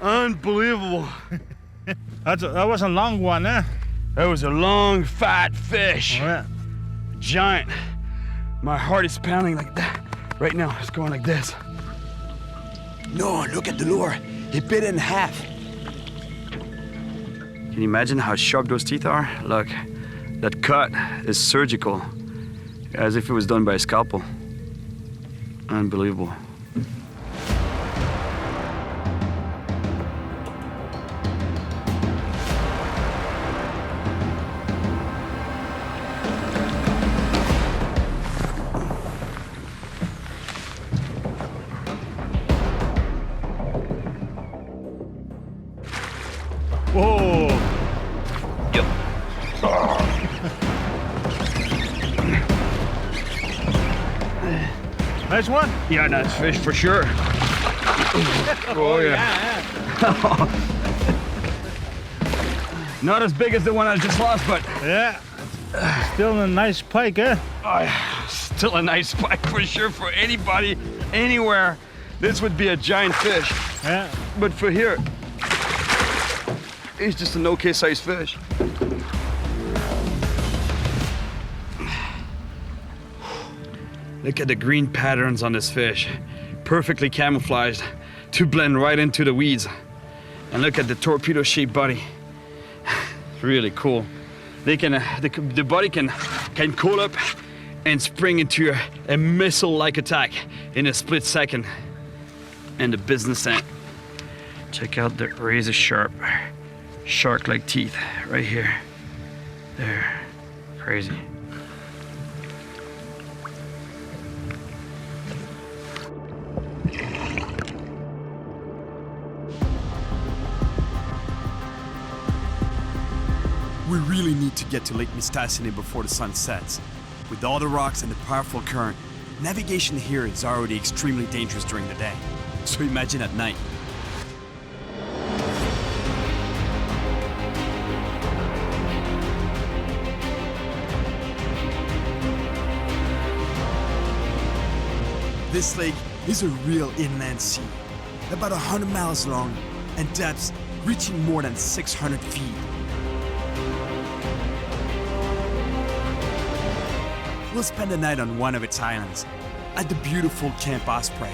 Unbelievable. That was a long one, eh? That was a long, fat fish. Oh, yeah. Giant. My heart is pounding like that. Right now, it's going like this. No, look at the lure. It bit in half. Can you imagine how sharp those teeth are? Look, that cut is surgical, as if it was done by a scalpel. Unbelievable. Whoa. Yep. Nice one? Yeah, nice fish for sure. Oh, yeah. Not as big as the one I just lost, but... Yeah. Still a nice pike, eh? Still a nice pike for sure for anybody, anywhere. This would be a giant fish. Yeah. But for here, it's just an okay sized fish. Look at the green patterns on this fish. Perfectly camouflaged to blend right into the weeds. And look at the torpedo-shaped body. Really cool. They can, the body can curl up and spring into a missile-like attack in a split second. And the business end. Check out the razor-sharp, shark-like teeth right here. There, crazy. We really need to get to Lake Mistassini before the sun sets. With all the rocks and the powerful current, navigation here is already extremely dangerous during the day. So imagine at night. This lake is a real inland sea, about 100 miles long and depths reaching more than 600 feet. we'll spend the night on one of its islands, at the beautiful Camp Osprey.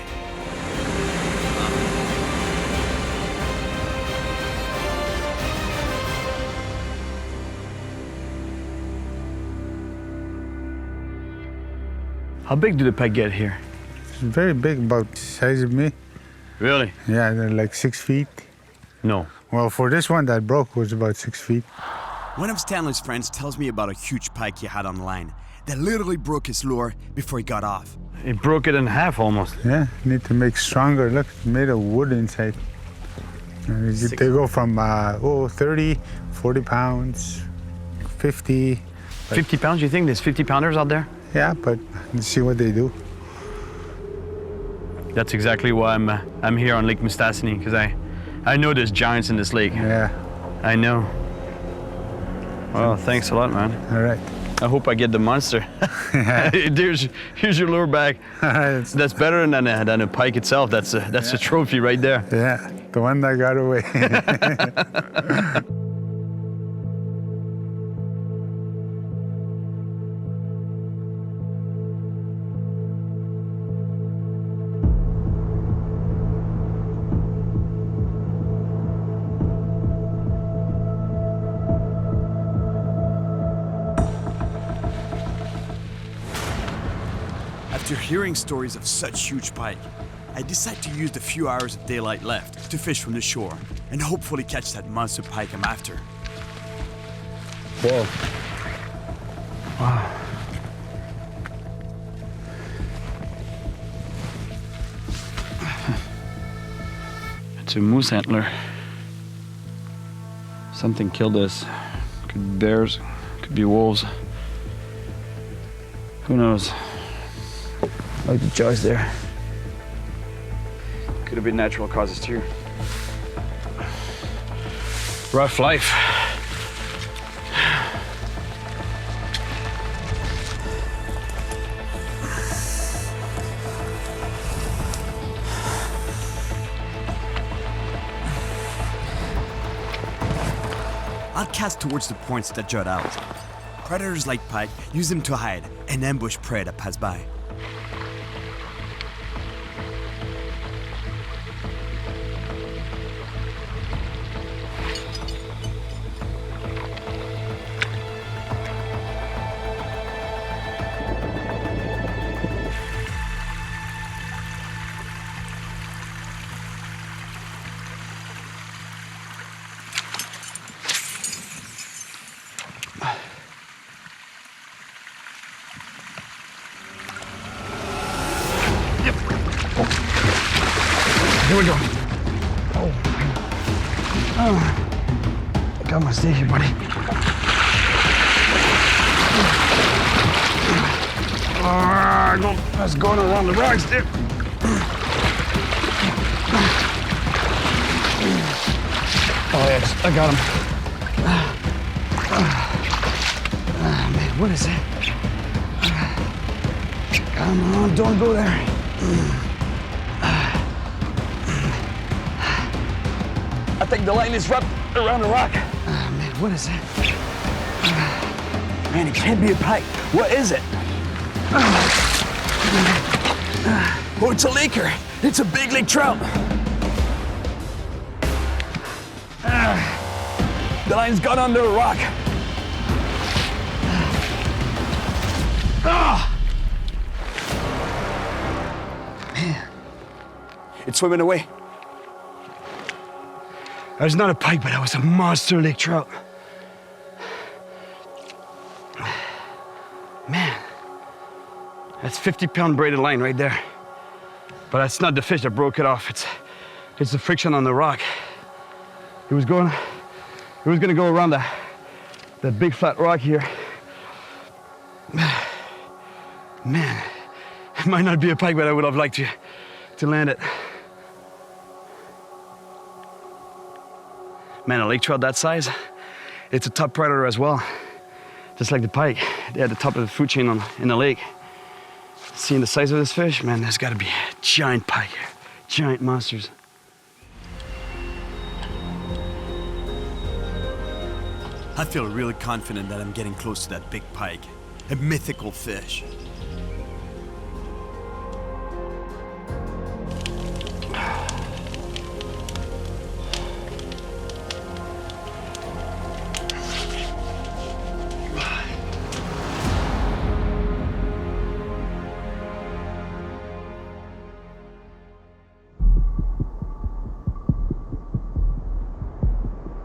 How big do the pike get here? It's very big, about the size of me. Really? Yeah, they're like 6 feet. No. Well, for this one that broke was about 6 feet. One of Stanley's friends tells me about a huge pike he had on the line that literally broke his lure before he got off. It broke it in half almost. Yeah, need to make stronger. Look, it's made of wood inside. And they go from 30, 40 pounds, 50. 50 pounds? You think there's 50 pounders out there? Yeah, but let's see what they do. That's exactly why I'm here on Lake Mistassini, because I know there's giants in this lake. Yeah. I know. Well, thanks a lot, man. All right. I hope I get the monster. Here's your lure bag. That's better than a pike itself. That's a trophy right there. Yeah, the one that got away. After hearing stories of such huge pike, I decide to use the few hours of daylight left to fish from the shore and hopefully catch that monster pike I'm after. Whoa. Wow. It's a moose antler. Something killed us. Could be bears, could be wolves. Who knows? Like the jaws there. Could have been natural causes too. Rough life. I'll cast towards the points that jut out. Predators like pike use them to hide and ambush prey that pass by. Here we go. Oh. Got my stay here, buddy. That's going around the rocks there. Oh, yes, I got him. Man, what is it? Come on, don't go there. I think the line is wrapped around the rock. Man, what is it? Man, it can't be a pike. What is it? Oh, it's a laker. It's a big lake trout. The line's got under a rock. Man, it's swimming away. That was not a pike, but that was a monster lake trout. Man, that's 50-pound braided line right there. But that's not the fish that broke it off. It's the friction on the rock. It was gonna go around that big flat rock here. Man, it might not be a pike, but I would have liked to land it. Man, a lake trout that size, it's a top predator as well. Just like the pike, they're at the top of the food chain in the lake. Seeing the size of this fish, man, there's gotta be a giant pike here, giant monsters. I feel really confident that I'm getting close to that big pike. a mythical fish.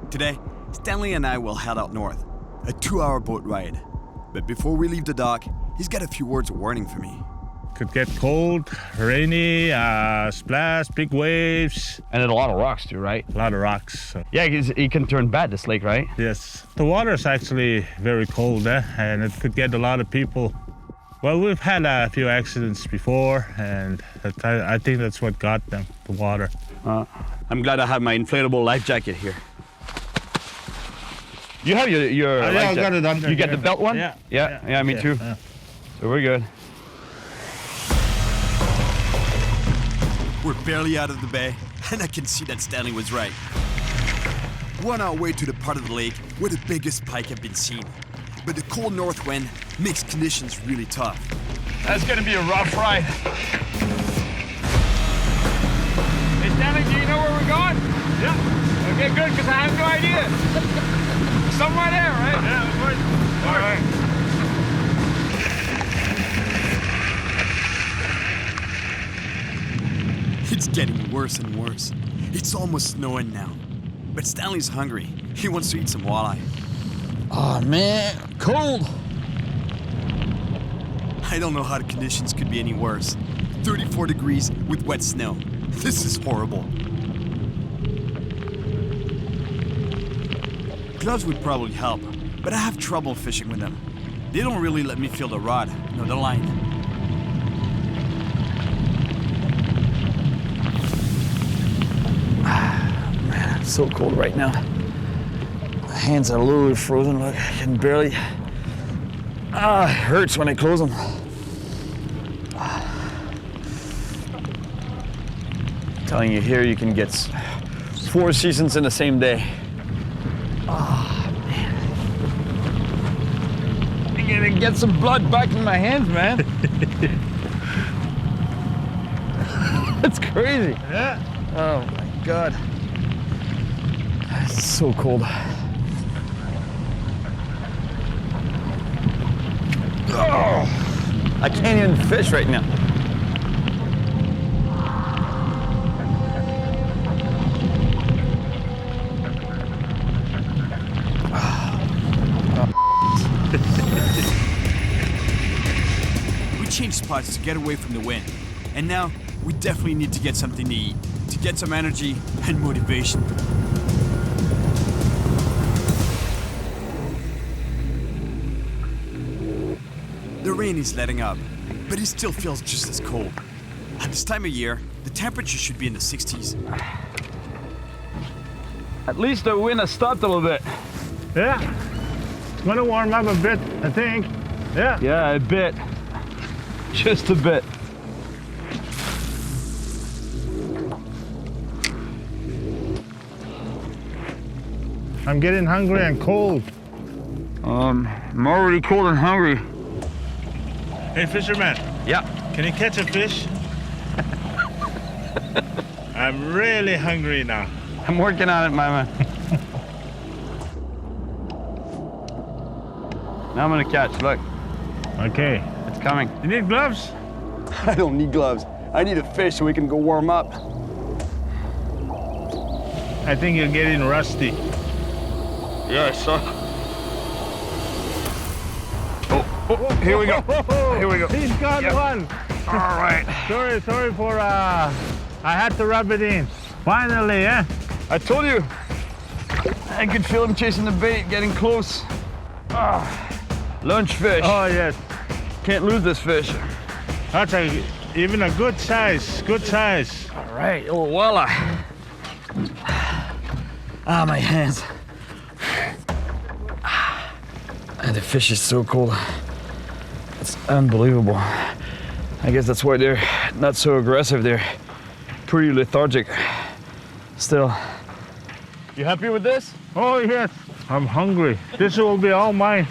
Today, Stanley and I will head out north, a 2-hour boat ride. But before we leave the dock, he's got a few words of warning for me. Could get cold, rainy, splash, big waves. And a lot of rocks too, right? A lot of rocks. So. Yeah, it can turn bad, this lake, right? Yes. The water is actually very cold, and it could get a lot of people. Well, we've had a few accidents before, and I think that's what got them, the water. I'm glad I have my inflatable life jacket here. You have your life I got jacket. it under You got here. the belt one? Yeah, me too. Yeah. So we're good. We're barely out of the bay, and I can see that Stanley was right. We're on our way to the part of the lake where the biggest pike have been seen. But the cold north wind makes conditions really tough. That's gonna be a rough ride. Hey, Stanley, do you know where we're going? Yeah. Okay, good, because I have no idea. Somewhere there, right? Yeah, of course. All right. It's getting worse and worse. It's almost snowing now. But Stanley's hungry. He wants to eat some walleye. Oh man, cold. I don't know how the conditions could be any worse. 34 degrees with wet snow. This is horrible. Gloves would probably help, but I have trouble fishing with them. They don't really let me feel the rod, nor the line. Man, it's so cold right now. My hands are literally frozen. Look, I can barely. It hurts when I close them. Telling you here, you can get 4 seasons in the same day. Oh man! I'm gonna get some blood back in my hands, man. That's crazy. Yeah. Oh my God. It's so cold. Oh, I can't even fish right now. We changed spots to get away from the wind. And now, we definitely need to get something to eat, to get some energy and motivation. The rain is letting up, but it still feels just as cold. At this time of year, the temperature should be in the 60s. At least the wind has stopped a little bit. Yeah. It's gonna warm up a bit, I think. Yeah. Yeah, a bit. Just a bit. I'm getting hungry and cold. I'm already cold and hungry. Hey, fisherman. Yeah. Can you catch a fish? I'm really hungry now. I'm working on it, my man. Now I'm gonna catch, look. Okay. It's coming. You need gloves? I don't need gloves. I need a fish so we can go warm up. I think you're getting rusty. Yeah, I suck. Oh, here we go. Here we go. He's got one. All right. Sorry for, I had to rub it in. Finally, eh? I told you. I could feel him chasing the bait, getting close. Lunch fish. Oh, yes. Can't lose this fish. That's even a good size, All right, oh, voila. My hands. The fish is so cold. It's unbelievable. I guess that's why they're not so aggressive. They're pretty lethargic. Still. You happy with this? Oh, yes. I'm hungry. This will be all mine.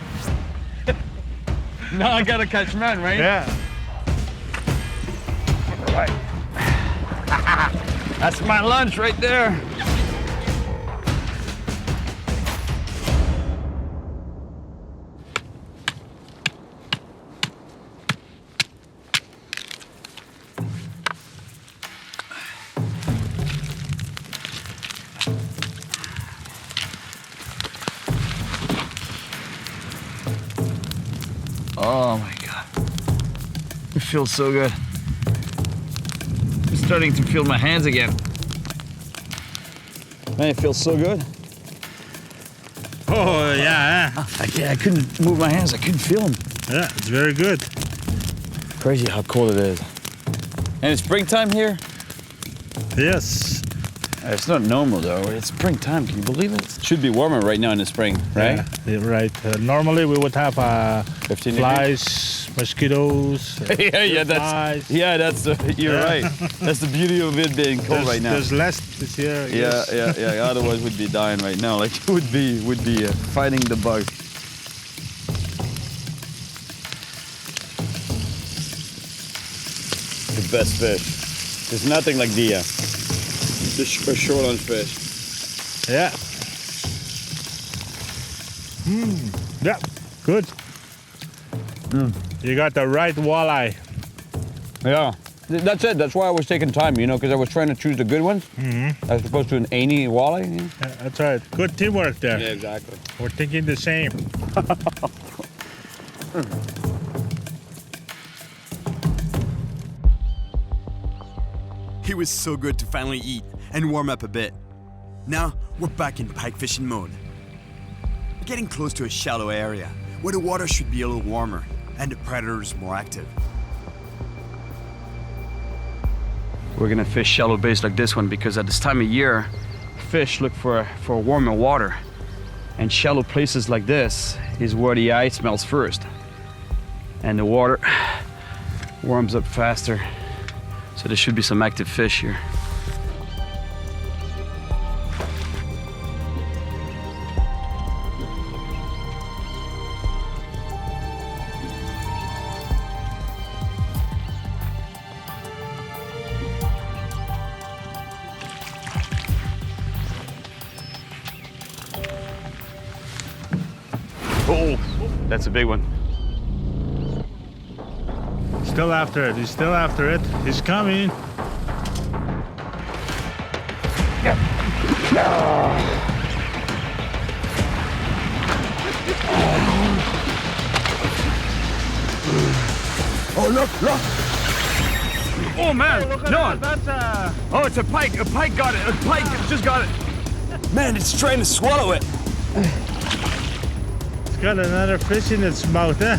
Now I gotta catch men, right? Yeah. Right. That's my lunch right there. Oh my God. It feels so good. I'm starting to feel my hands again. Man, it feels so good. Oh, yeah. I couldn't move my hands. I couldn't feel them. Yeah, it's very good. Crazy how cold it is. And it's springtime here? Yes. It's not normal though. It's springtime. Can you believe it? It should be warmer right now in the spring, right? Yeah, right. Normally we would have 15 flies, mosquitoes. That's you're right. That's the beauty of it being cold right now. There's less this year. Yeah. Otherwise, we'd be dying right now. Like would be fighting the bug. The best fish. There's nothing like the shoreline fish. Yeah. Yeah. Good. You got the right walleye. Yeah. That's it. That's why I was taking time, because I was trying to choose the good ones as opposed to an any walleye. Yeah, that's right. Good teamwork there. Yeah, exactly. We're thinking the same. It was so good to finally eat and warm up a bit. Now we're back in pike fishing mode. We're getting close to a shallow area where the water should be a little warmer and the predators more active. We're gonna fish shallow bays like this one because at this time of year, fish look for warmer water. And shallow places like this is where the ice melts first. And the water warms up faster. So there should be some active fish here. Oh, that's a big one. Still after it. He's still after it. He's coming. Oh, look! Oh man, no! That's Oh, it's a pike. A pike got it. A pike just got it. Man, it's trying to swallow it. It's got another fish in its mouth, eh?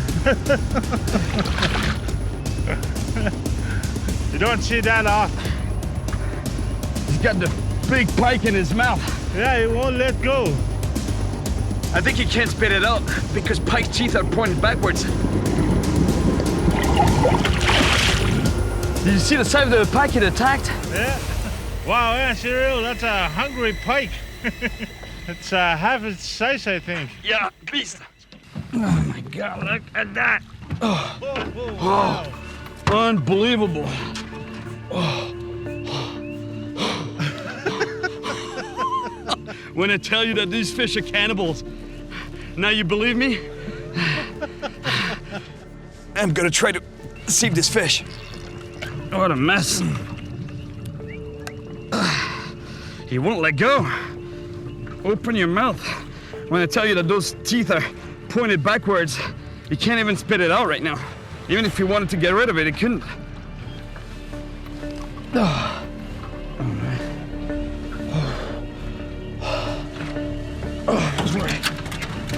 You don't see that often. He's got the big pike in his mouth. Yeah, he won't let go. I think he can't spit it out because pike's teeth are pointed backwards. Did you see the side of the pike it attacked? Yeah. Wow, yeah, Cyril, that's a hungry pike. It's half its size, I think. Yeah, beast. Oh my God, look at that. Wow. Unbelievable. When I tell you that these fish are cannibals, now you believe me? I'm gonna try to save this fish. What a mess. He won't let go. Open your mouth. When I tell you that those teeth are pointed backwards, you can't even spit it out right now. Even if you wanted to get rid of it, it couldn't. Oh, man.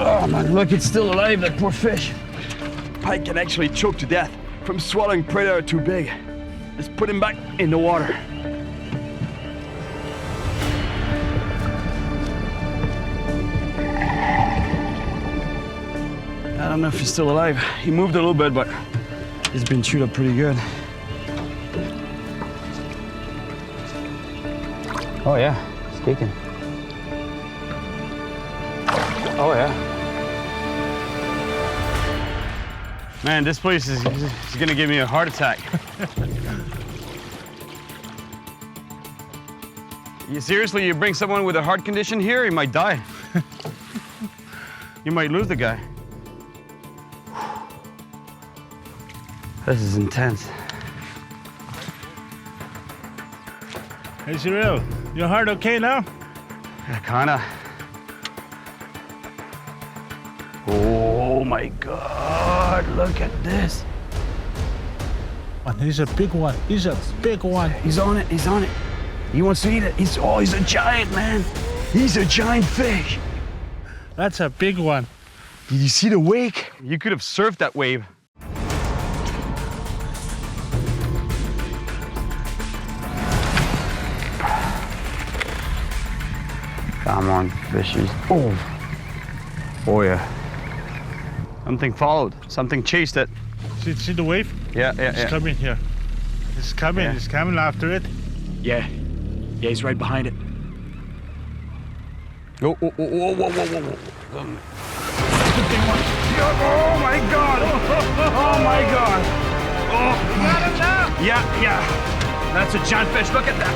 Oh man, look, it's still alive, that poor fish. Pike can actually choke to death from swallowing predator too big. Let's put him back in the water. I don't know if he's still alive. He moved a little bit, but he's been chewed up pretty good. Oh yeah, he's kicking. Oh yeah. Man, this place is gonna give me a heart attack. Seriously, you bring someone with a heart condition here, he might die. You might lose the guy. This is intense. Hey, Cyril, your heart okay now? Yeah, kinda. Oh my God, look at this. He's a big one. He's a big one. He's on it, he's on it. He wants to eat it. He's a giant, man. He's a giant fish. That's a big one. Did you see the wake? You could have surfed that wave. Come on, fishies. Oh yeah. Something followed. Something chased it. See the wave? Yeah. It's coming here. It's coming. Yeah. It's coming after it. Yeah, he's right behind it. Whoa. Oh my God! Oh my God! Oh. You got him now? Yeah. That's a giant fish. Look at that.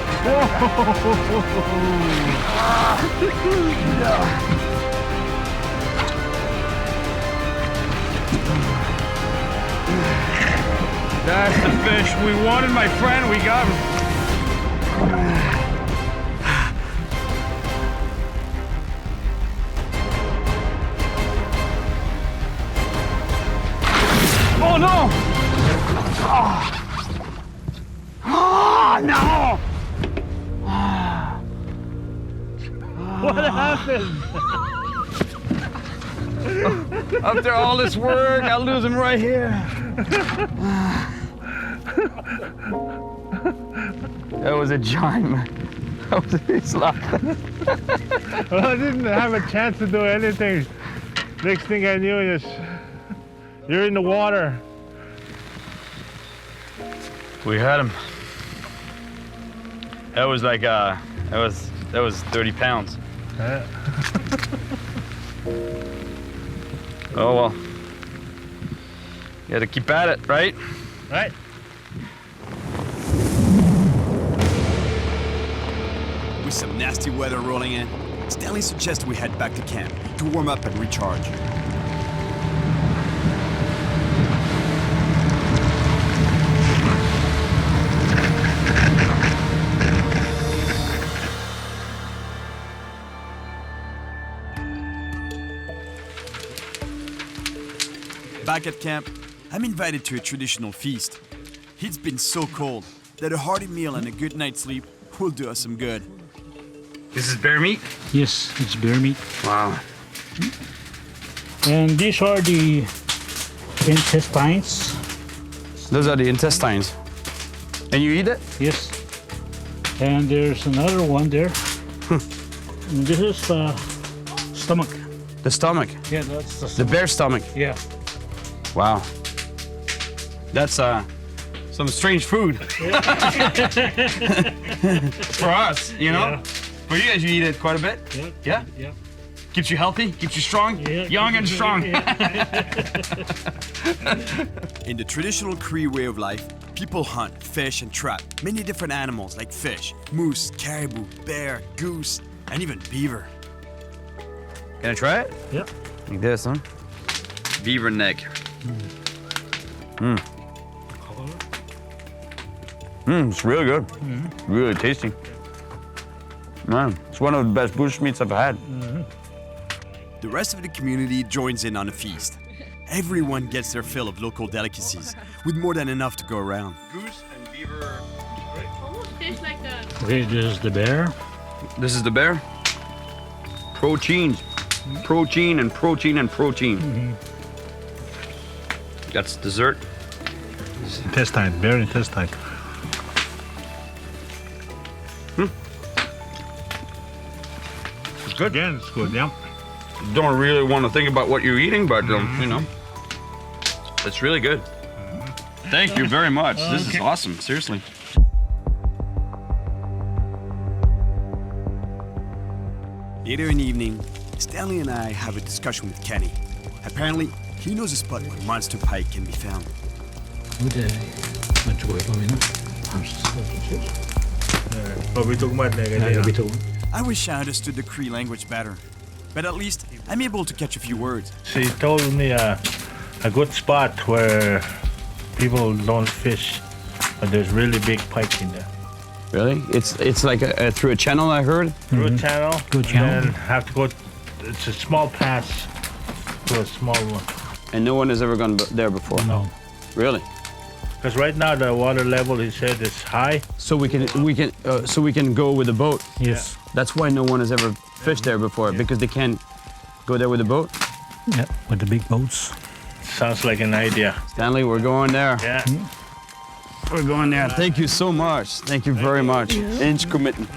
That's the fish we wanted, my friend. We got him. Oh no! Oh no! What happened? After all this work, I'll lose him right here. That was a giant, man. That was a big slot. Well, I didn't have a chance to do anything. Next thing I knew is you're in the water. We had him. That was like that was 30 pounds. Yeah. Oh well. You gotta keep at it, right? Right. With some nasty weather rolling in, Stanley suggests we head back to camp to warm up and recharge. Back at camp, I'm invited to a traditional feast. It's been so cold that a hearty meal and a good night's sleep will do us some good. This is bear meat? Yes, it's bear meat. Wow. And these are the intestines. Those are the intestines. And you eat it? Yes. And there's another one there. And this is the stomach. The stomach? Yeah, that's the The stomach. bear stomach? Yeah. Wow. That's some strange food. For us, you know? Yeah. For you guys, you eat it quite a bit? Yeah. Yeah? Yeah. Keeps you healthy, keeps you strong, Yeah, young and strong. In the traditional Cree way of life, people hunt, fish, and trap many different animals like fish, moose, caribou, bear, goose, and even beaver. Can I try it? Yeah. Like this, huh? Beaver neck. It's really good. Really tasty. Man, it's one of the best bush meats I've had. The rest of the community joins in on the feast. Everyone gets their fill of local delicacies, with more than enough to go around. Goose and beaver. Almost tastes like a... Okay, this is the bear. This is the bear. Proteins. Protein and protein and protein. That's dessert. Intestine, bear intestine. It's good. Again, it's good, yeah. Don't really want to think about what you're eating, but you know, it's really good. Thank you very much. This is awesome, seriously. Later in the evening, Stanley and I have a discussion with Kenny. Apparently, He knows a spot where monster pike can be found. I wish I understood the Cree language better, but at least I'm able to catch a few words. She told me a good spot where people don't fish, but there's really big pike in there. Really? It's like through a channel, I heard? Through a channel. Good channel. And then have to go, it's a small pass to a small one. And no one has ever gone there before? No. Really? Because right now the water level, he said, is high. So we can go with the boat? Yes. That's why no one has ever fished there before, because they can't go there with the boat? Yeah, with the big boats. Sounds like an idea. Stanley, we're going there. Yeah. We're going there. Thank you so much. Thank you very much. Inch commitment.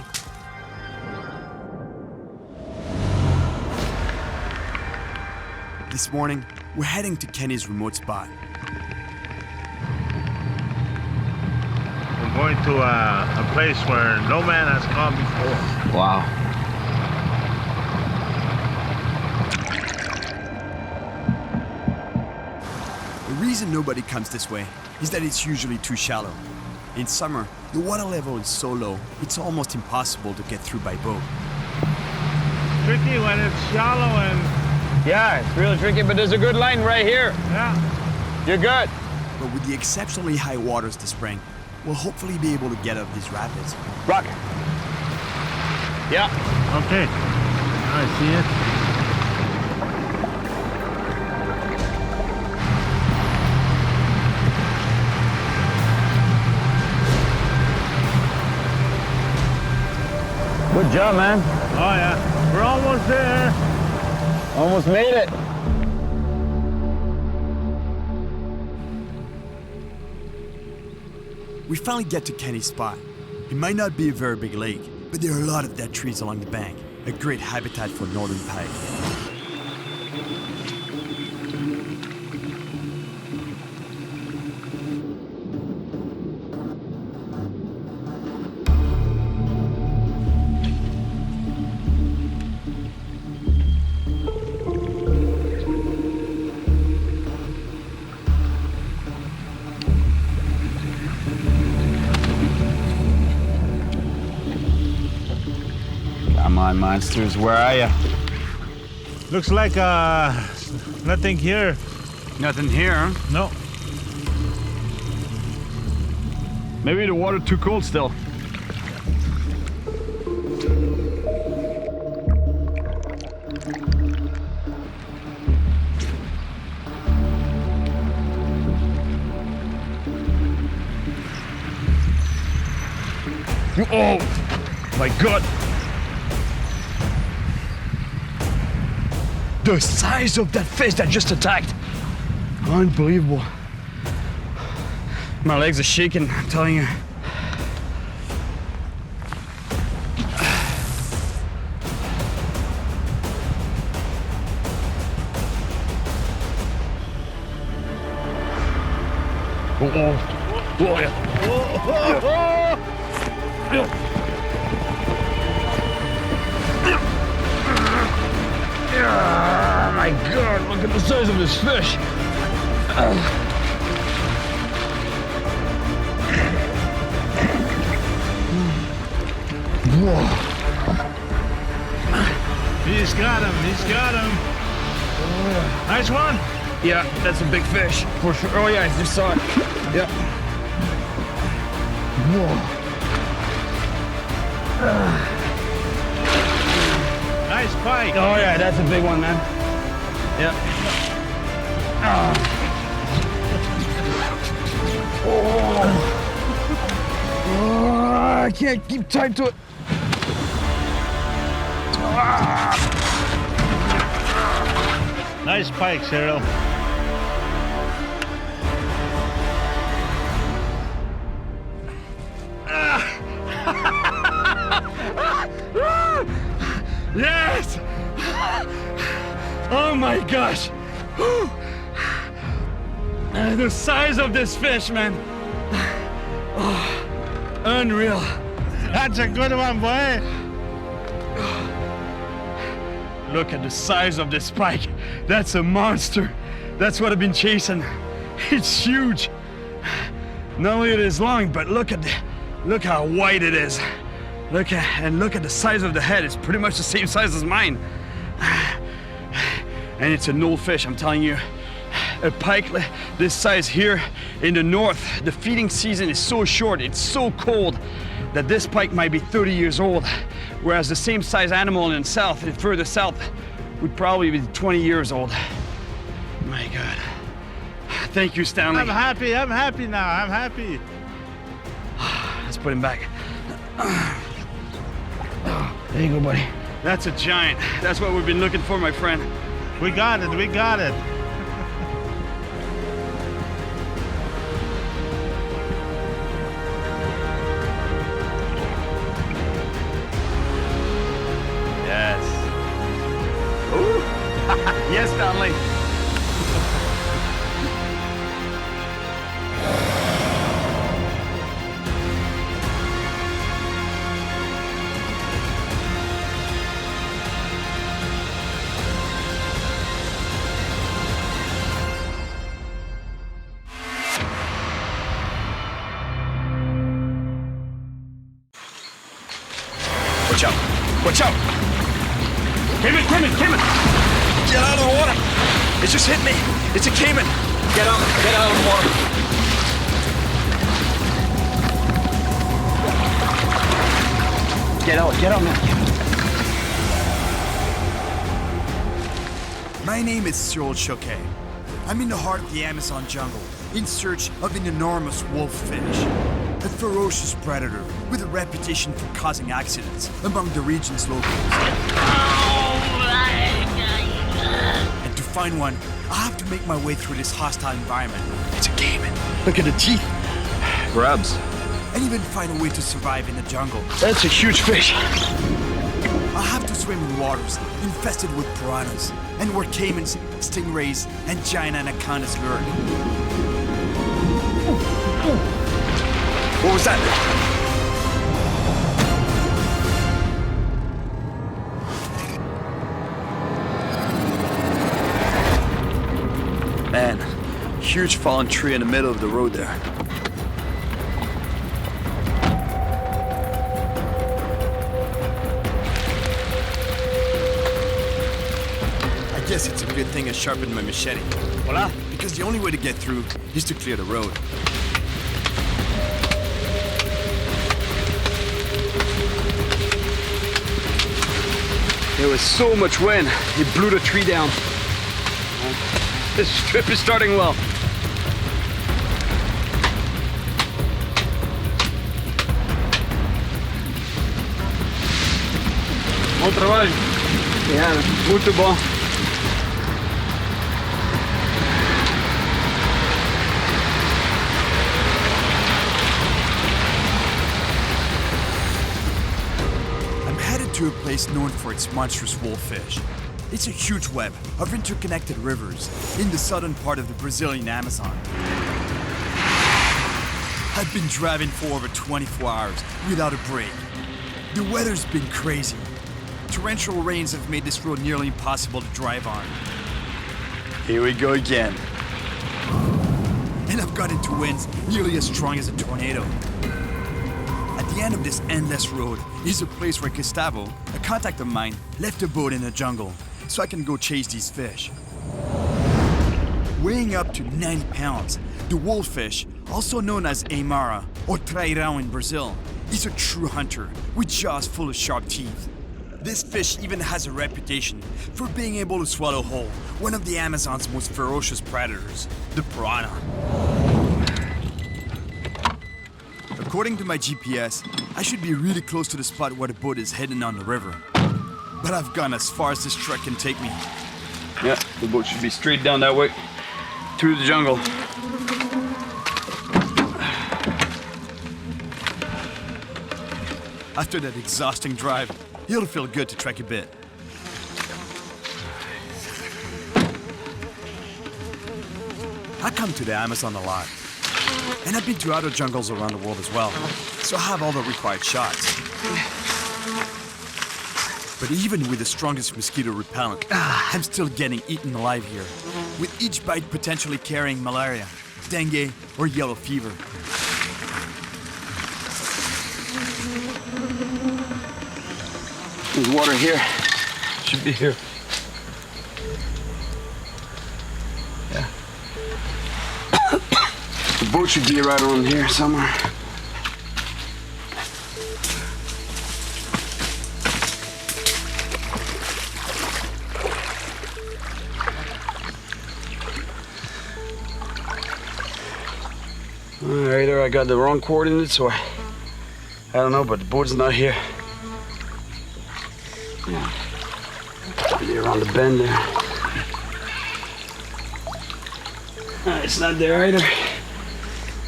This morning, we're heading to Kenny's remote spot. We're going to a place where no man has gone before. Wow. The reason nobody comes this way is that it's usually too shallow. In summer, the water level is so low, it's almost impossible to get through by boat. Tricky when it's shallow and... Yeah, it's really tricky, but there's a good line right here. Yeah. You're good. But with the exceptionally high waters this spring, we'll hopefully be able to get up these rapids. Rock. Yeah. Okay. I see it. Good job, man. Oh, yeah. We're almost there. Almost made it. We finally get to Kenny's spot. It might not be a very big lake, but there are a lot of dead trees along the bank, a great habitat for northern pike. Come on, monsters, where are you? Looks like nothing here. Nothing here, huh? No. Maybe the water too cold still. Oh, my God. The size of that fish that just attacked. Unbelievable. My legs are shaking, I'm telling you. Oh my God, look at the size of this fish. Whoa. He's got him, he's got him. Nice one. Yeah, that's a big fish, for sure. Oh yeah, I just saw it. Yeah. Whoa. Nice pike. Oh yeah, that's a big one, man. Yeah. Oh, I can't keep tight to it. Nice pike, Cyril. Yes! Oh my gosh! The size of this fish, man. Oh, unreal. That's a good one, boy. Look at the size of this pike. That's a monster. That's what I've been chasing. It's huge. Not only it is long, but look how wide it is. Look at the size of the head. It's pretty much the same size as mine. And it's an old fish, I'm telling you. A pike this size here in the north, the feeding season is so short, it's so cold that this pike might be 30 years old, whereas the same size animal in the south, further south, would probably be 20 years old. My God. Thank you, Stanley. I'm happy now, I'm happy. Let's put him back. There you go, buddy. That's a giant. That's what we've been looking for, my friend. We got it. Yes. Ooh. Yes, Stanley. Watch out! Cayman! Get out of the water! It just hit me! It's a cayman! Get out of the water! Get out, man! My name is Cyril Choquet. I'm in the heart of the Amazon jungle, in search of an enormous wolffish. A ferocious predator with a reputation for causing accidents among the region's locals. And to find one, I have to make my way through this hostile environment. It's a cayman. Look at the teeth. Grubs. And even find a way to survive in the jungle. That's a huge fish. I have to swim in waters infested with piranhas, and where caimans, stingrays, and giant anacondas lurk. What was that? Man, huge fallen tree in the middle of the road there. I guess it's a good thing I sharpened my machete. Voila. Because the only way to get through is to clear the road. There was so much wind, it blew the tree down. This trip is starting well. Bom trabalho. Yeah, muito bom. To a place known for its monstrous wolffish. It's a huge web of interconnected rivers in the southern part of the Brazilian Amazon. I've been driving for over 24 hours without a break. The weather's been crazy. Torrential rains have made this road nearly impossible to drive on. Here we go again. And I've got into winds nearly as strong as a tornado. At the end of this endless road is a place where Gustavo, a contact of mine, left a boat in the jungle so I can go chase these fish. Weighing up to 90 pounds, the wolffish, also known as Aimara or trairão in Brazil, is a true hunter with jaws full of sharp teeth. This fish even has a reputation for being able to swallow whole one of the Amazon's most ferocious predators, the piranha. According to my GPS, I should be really close to the spot where the boat is heading on the river. But I've gone as far as this trek can take me. Yeah, the boat should be straight down that way, through the jungle. After that exhausting drive, it'll feel good to trek a bit. I come to the Amazon a lot. And I've been to other jungles around the world as well, so I have all the required shots. But even with the strongest mosquito repellent, I'm still getting eaten alive here, with each bite potentially carrying malaria, dengue, or yellow fever. There's water here. Should be here. Yeah. The boat should be right around here somewhere. Either I got the wrong coordinates or I don't know, but the boat's not here. Yeah. Maybe around the bend there. It's not there either.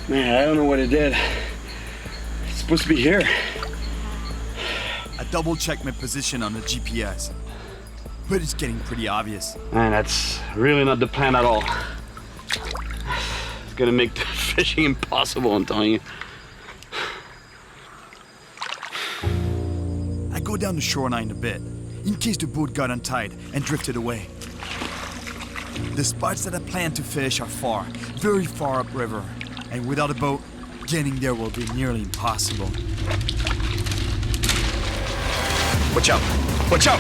Man, I don't know what it did. It's supposed to be here. I double-checked my position on the GPS, but it's getting pretty obvious. Man, that's really not the plan at all. It's gonna make the fishing impossible, I'm telling you. I go down the shoreline a bit, in case the boat got untied and drifted away. The spots that I plan to fish are far, very far upriver, and without a boat, getting there will be nearly impossible. Watch out! Watch out!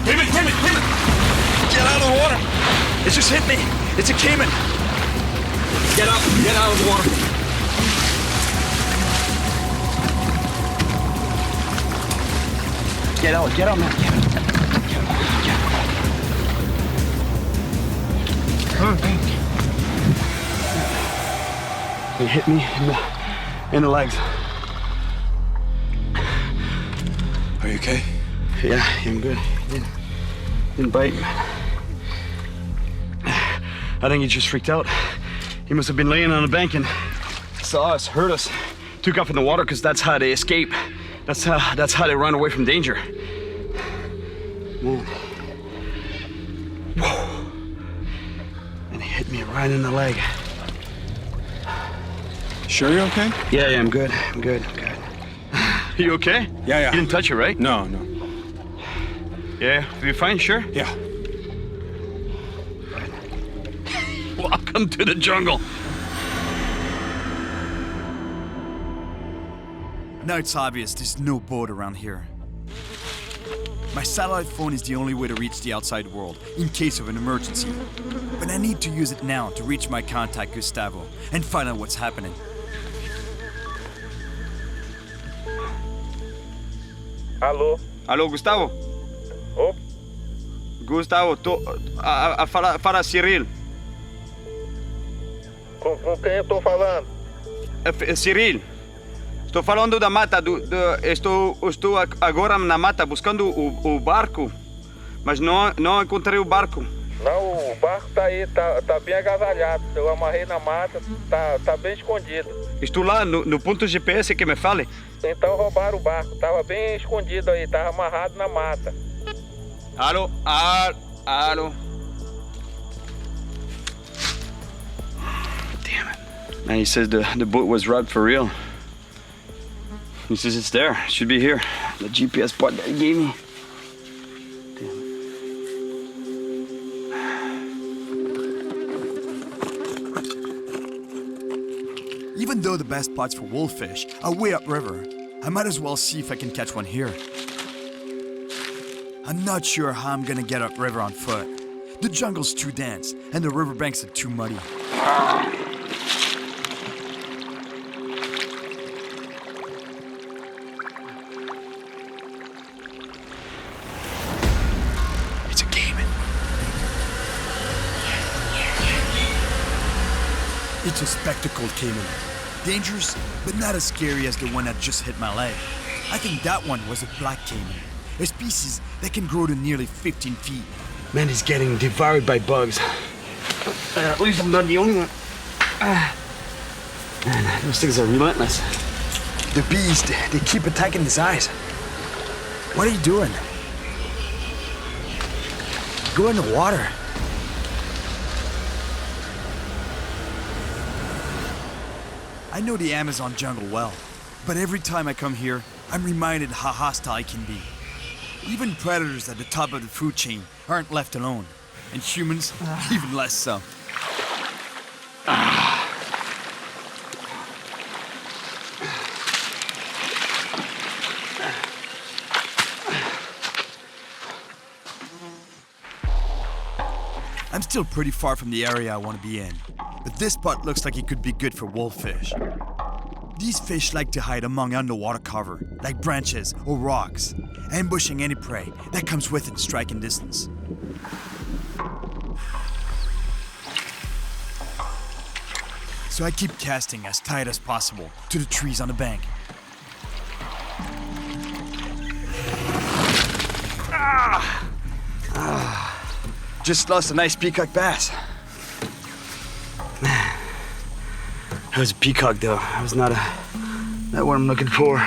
Cayman! Cayman! Cayman! Get out of the water! It just hit me! It's a cayman! Get out! Get out of the water! Get out! Get out, man! Get out! Get out! It hit me in the legs. Are you okay? Yeah, I'm good. Didn't bite. I think he just freaked out. He must have been laying on the bank and saw us, heard us, took off in the water because that's how they escape. That's how they run away from danger. Man. Whoa. And he hit me right in the leg. Sure you're okay? Yeah, I'm good. I'm good. I'm good. You okay? Yeah. You didn't touch it, right? No. Yeah, you fine? Sure? Yeah. Welcome to the jungle. Now it's obvious there's no boat around here. My satellite phone is the only way to reach the outside world in case of an emergency. But I need to use it now to reach my contact Gustavo and find out what's happening. Alô? Alô, Gustavo? Oh? Gustavo, fala Cyril. Com quem eu tô falando? Cyril. Estou falando da mata. Estou agora na mata buscando o barco, mas não encontrei o barco. Não, o barco tá aí, tá bem agasalhado. Eu amarrei na mata, tá bem escondido. Estou lá no ponto GPS que me fale. Então roubaram o barco, tava bem escondido aí, tava amarrado na mata. Alô? Damn it. Man, he says the boat was robbed for real. He says it's there. It should be here. The GPS spot that he gave me. Even though the best spots for wolffish are way upriver, I might as well see if I can catch one here. I'm not sure how I'm gonna get upriver on foot. The jungle's too dense, and the riverbanks are too muddy. It's a cayman. It's a spectacled cayman. Dangerous, but not as scary as the one that just hit my leg. I think that one was a black cayman, a species that can grow to nearly 15 feet. Man, he's getting devoured by bugs. At least I'm not the only one. Man, those things are relentless. The bees, they keep attacking his eyes. What are you doing? Go in the water. I know the Amazon jungle well, but every time I come here, I'm reminded how hostile it can be. Even predators at the top of the food chain aren't left alone, and humans even less so. I'm still pretty far from the area I want to be in, but this spot looks like it could be good for wolffish. These fish like to hide among underwater cover, like branches or rocks, ambushing any prey that comes within striking distance. So I keep casting as tight as possible to the trees on the bank. Just lost a nice peacock bass. That was a peacock though. It was not what I'm looking for.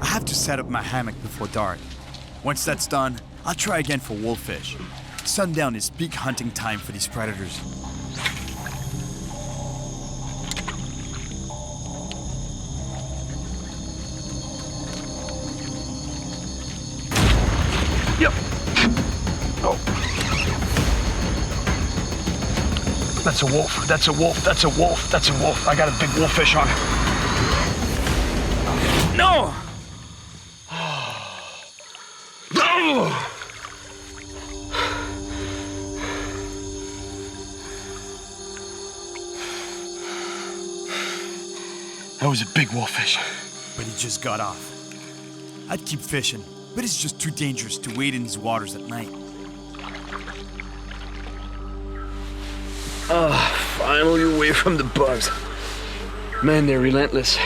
I have to set up my hammock before dark. Once that's done, I'll try again for wolffish. Sundown is peak hunting time for these predators. Yep. Oh. That's a wolf. That's a wolf. That's a wolf. That's a wolf. I got a big wolffish on. No! No! That was a big wolffish. But he just got off. I'd keep fishing, but it's just too dangerous to wade in these waters at night. Finally away from the bugs. Man, they're relentless.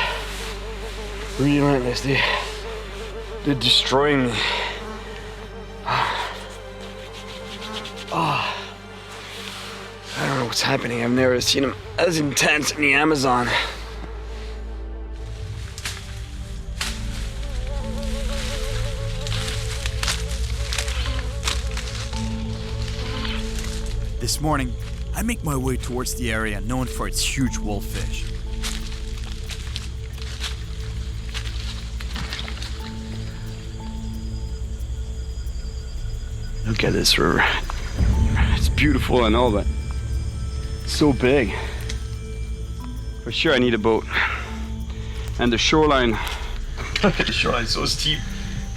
Relentless. They're destroying me. I don't know what's happening. I've never seen them as intense in the Amazon. This morning, I make my way towards the area known for its huge wolffish. Look at this river. It's beautiful and all, but it's so big. For sure I need a boat. And the shoreline, the shoreline's so steep,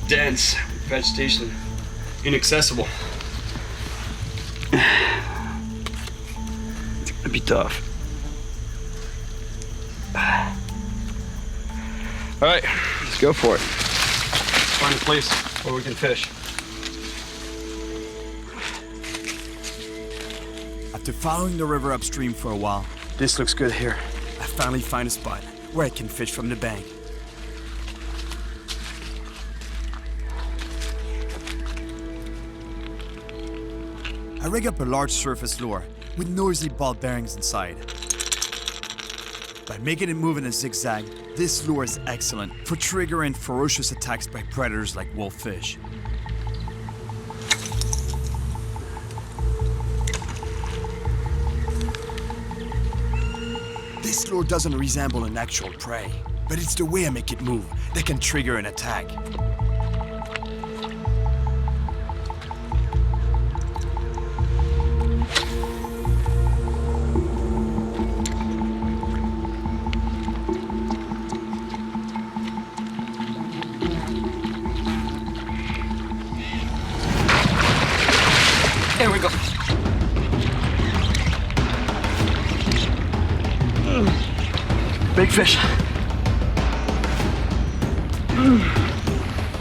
dense, vegetation, inaccessible. It's gonna be tough. All right, let's go for it. Let's find a place where we can fish. After following the river upstream for a while, this looks good here. I finally find a spot where I can fish from the bank. I rig up a large surface lure with noisy ball bearings inside. By making it move in a zigzag, this lure is excellent for triggering ferocious attacks by predators like wolffish. This lure doesn't resemble an actual prey, but it's the way I make it move that can trigger an attack. There we go. Big fish.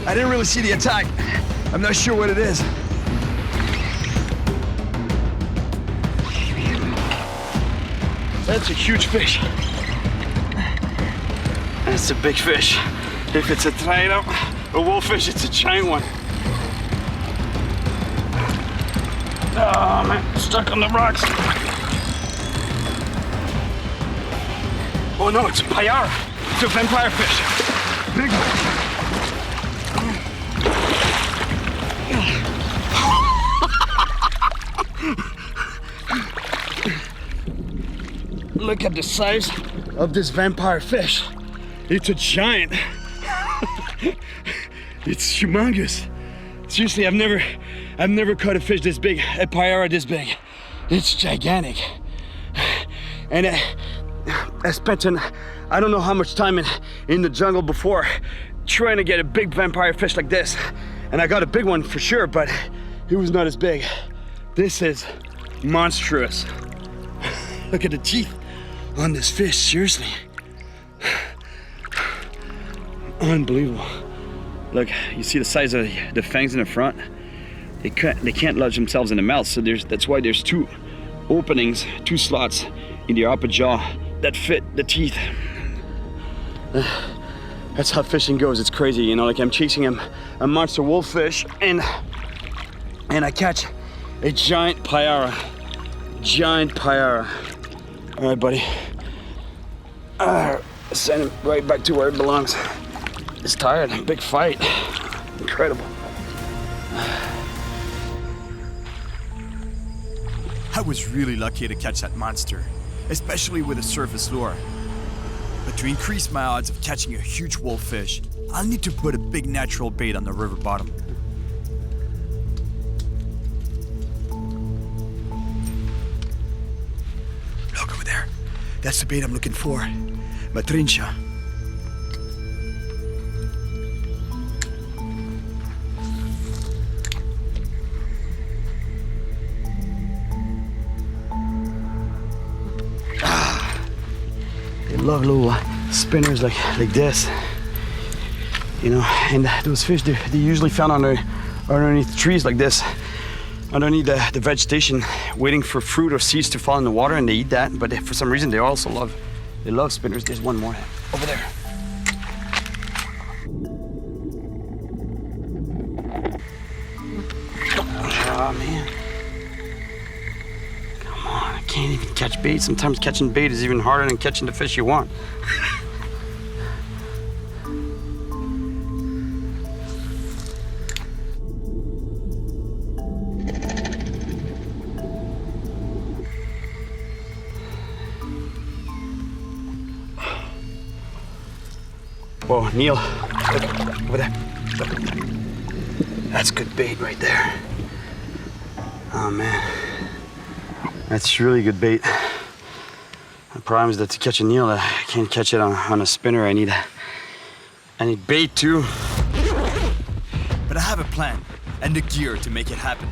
I didn't really see the attack. I'm not sure what it is. That's a huge fish. That's a big fish. If it's a trident, a wolffish, it's a giant one. Oh man, stuck on the rocks. Oh no, it's a payara. It's a vampire fish. Big one. Look at the size of this vampire fish. It's a giant. It's humongous. Seriously, I've never caught a fish this big, a payara this big. It's gigantic. And I spent I don't know how much time in the jungle before trying to get a big vampire fish like this. And I got a big one for sure, but it was not as big. This is monstrous. Look at the teeth on this fish, seriously. Unbelievable. Look, you see the size of the fangs in the front? They can't lodge themselves in the mouth, so that's why there's two openings, two slots in the upper jaw that fit the teeth. That's how fishing goes. It's crazy, you know, like I'm chasing a monster wolffish and I catch a giant payara. Giant payara. All right, buddy. Send him right back to where it belongs. It's tired. Big fight. Incredible. I was really lucky to catch that monster, especially with a surface lure. But to increase my odds of catching a huge wolffish, I'll need to put a big natural bait on the river bottom. Look over there. That's the bait I'm looking for. Matrincha. They love little spinners like this, you know. And those fish, they're usually found underneath trees like this, underneath the vegetation, waiting for fruit or seeds to fall in the water, and they eat that. But for some reason, they also love spinners. There's one more over there. Oh man. I can't even catch bait. Sometimes catching bait is even harder than catching the fish you want. Whoa, Neil, look over there. Look. That's good bait right there. Oh man. That's really good bait. The problem is that to catch a Neil, I can't catch it on a spinner. I need bait too. But I have a plan and the gear to make it happen.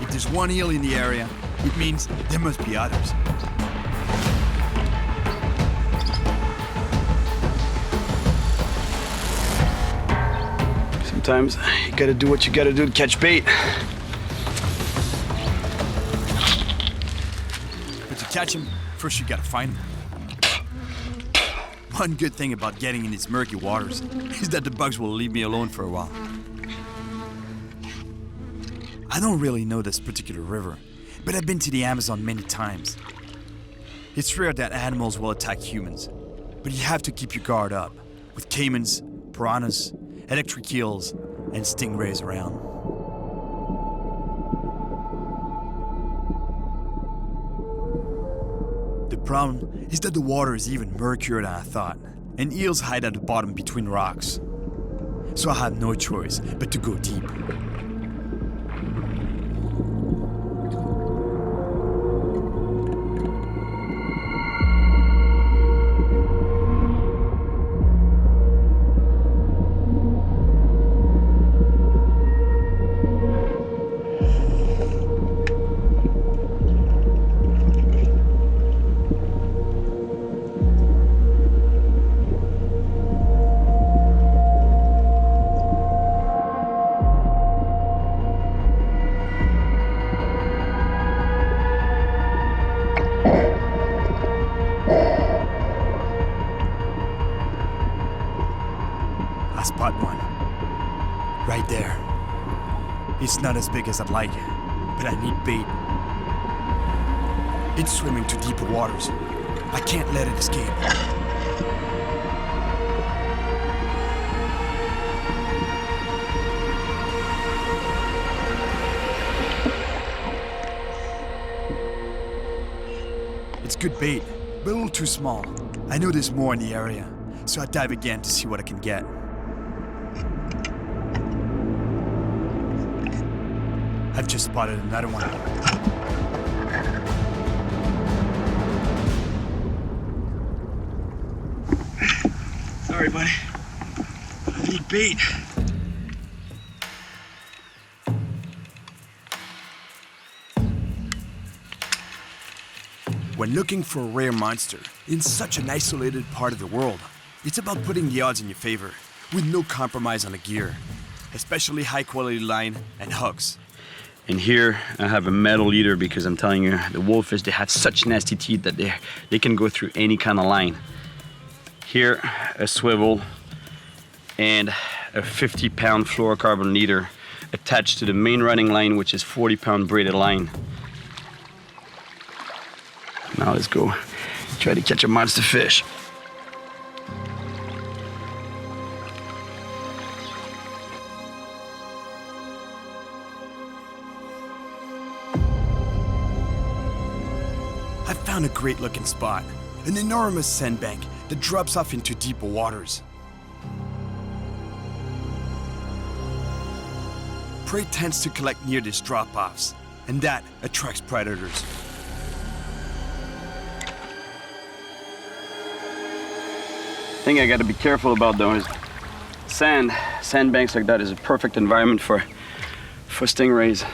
If there's one eel in the area, it means there must be others. Sometimes you gotta do what you gotta do to catch bait. But to catch him, first you gotta find him. One good thing about getting in these murky waters is that the bugs will leave me alone for a while. I don't really know this particular river, but I've been to the Amazon many times. It's rare that animals will attack humans, but you have to keep your guard up with caimans, piranhas, electric eels, and stingrays around. The problem is that the water is even murkier than I thought, and eels hide at the bottom between rocks. So I have no choice but to go deep. Spot one. Right there. It's not as big as I'd like, but I need bait. It's swimming to deeper waters. I can't let it escape. That's good bait, but a little too small. I know there's more in the area, so I dive again to see what I can get. I've just spotted another one. Sorry, buddy. I need bait. When looking for a rare monster in such an isolated part of the world, it's about putting the odds in your favor with no compromise on the gear, especially high-quality line and hooks. And here I have a metal leader because I'm telling you, the wolffish, they have such nasty teeth that they can go through any kind of line. Here, a swivel and a 50-pound fluorocarbon leader attached to the main running line, which is 40-pound braided line. Now let's go try to catch a monster fish. I found a great looking spot, an enormous sandbank that drops off into deeper waters. Prey tends to collect near these drop-offs, and that attracts predators. Thing I gotta be careful about though is sandbanks like that is a perfect environment for stingrays.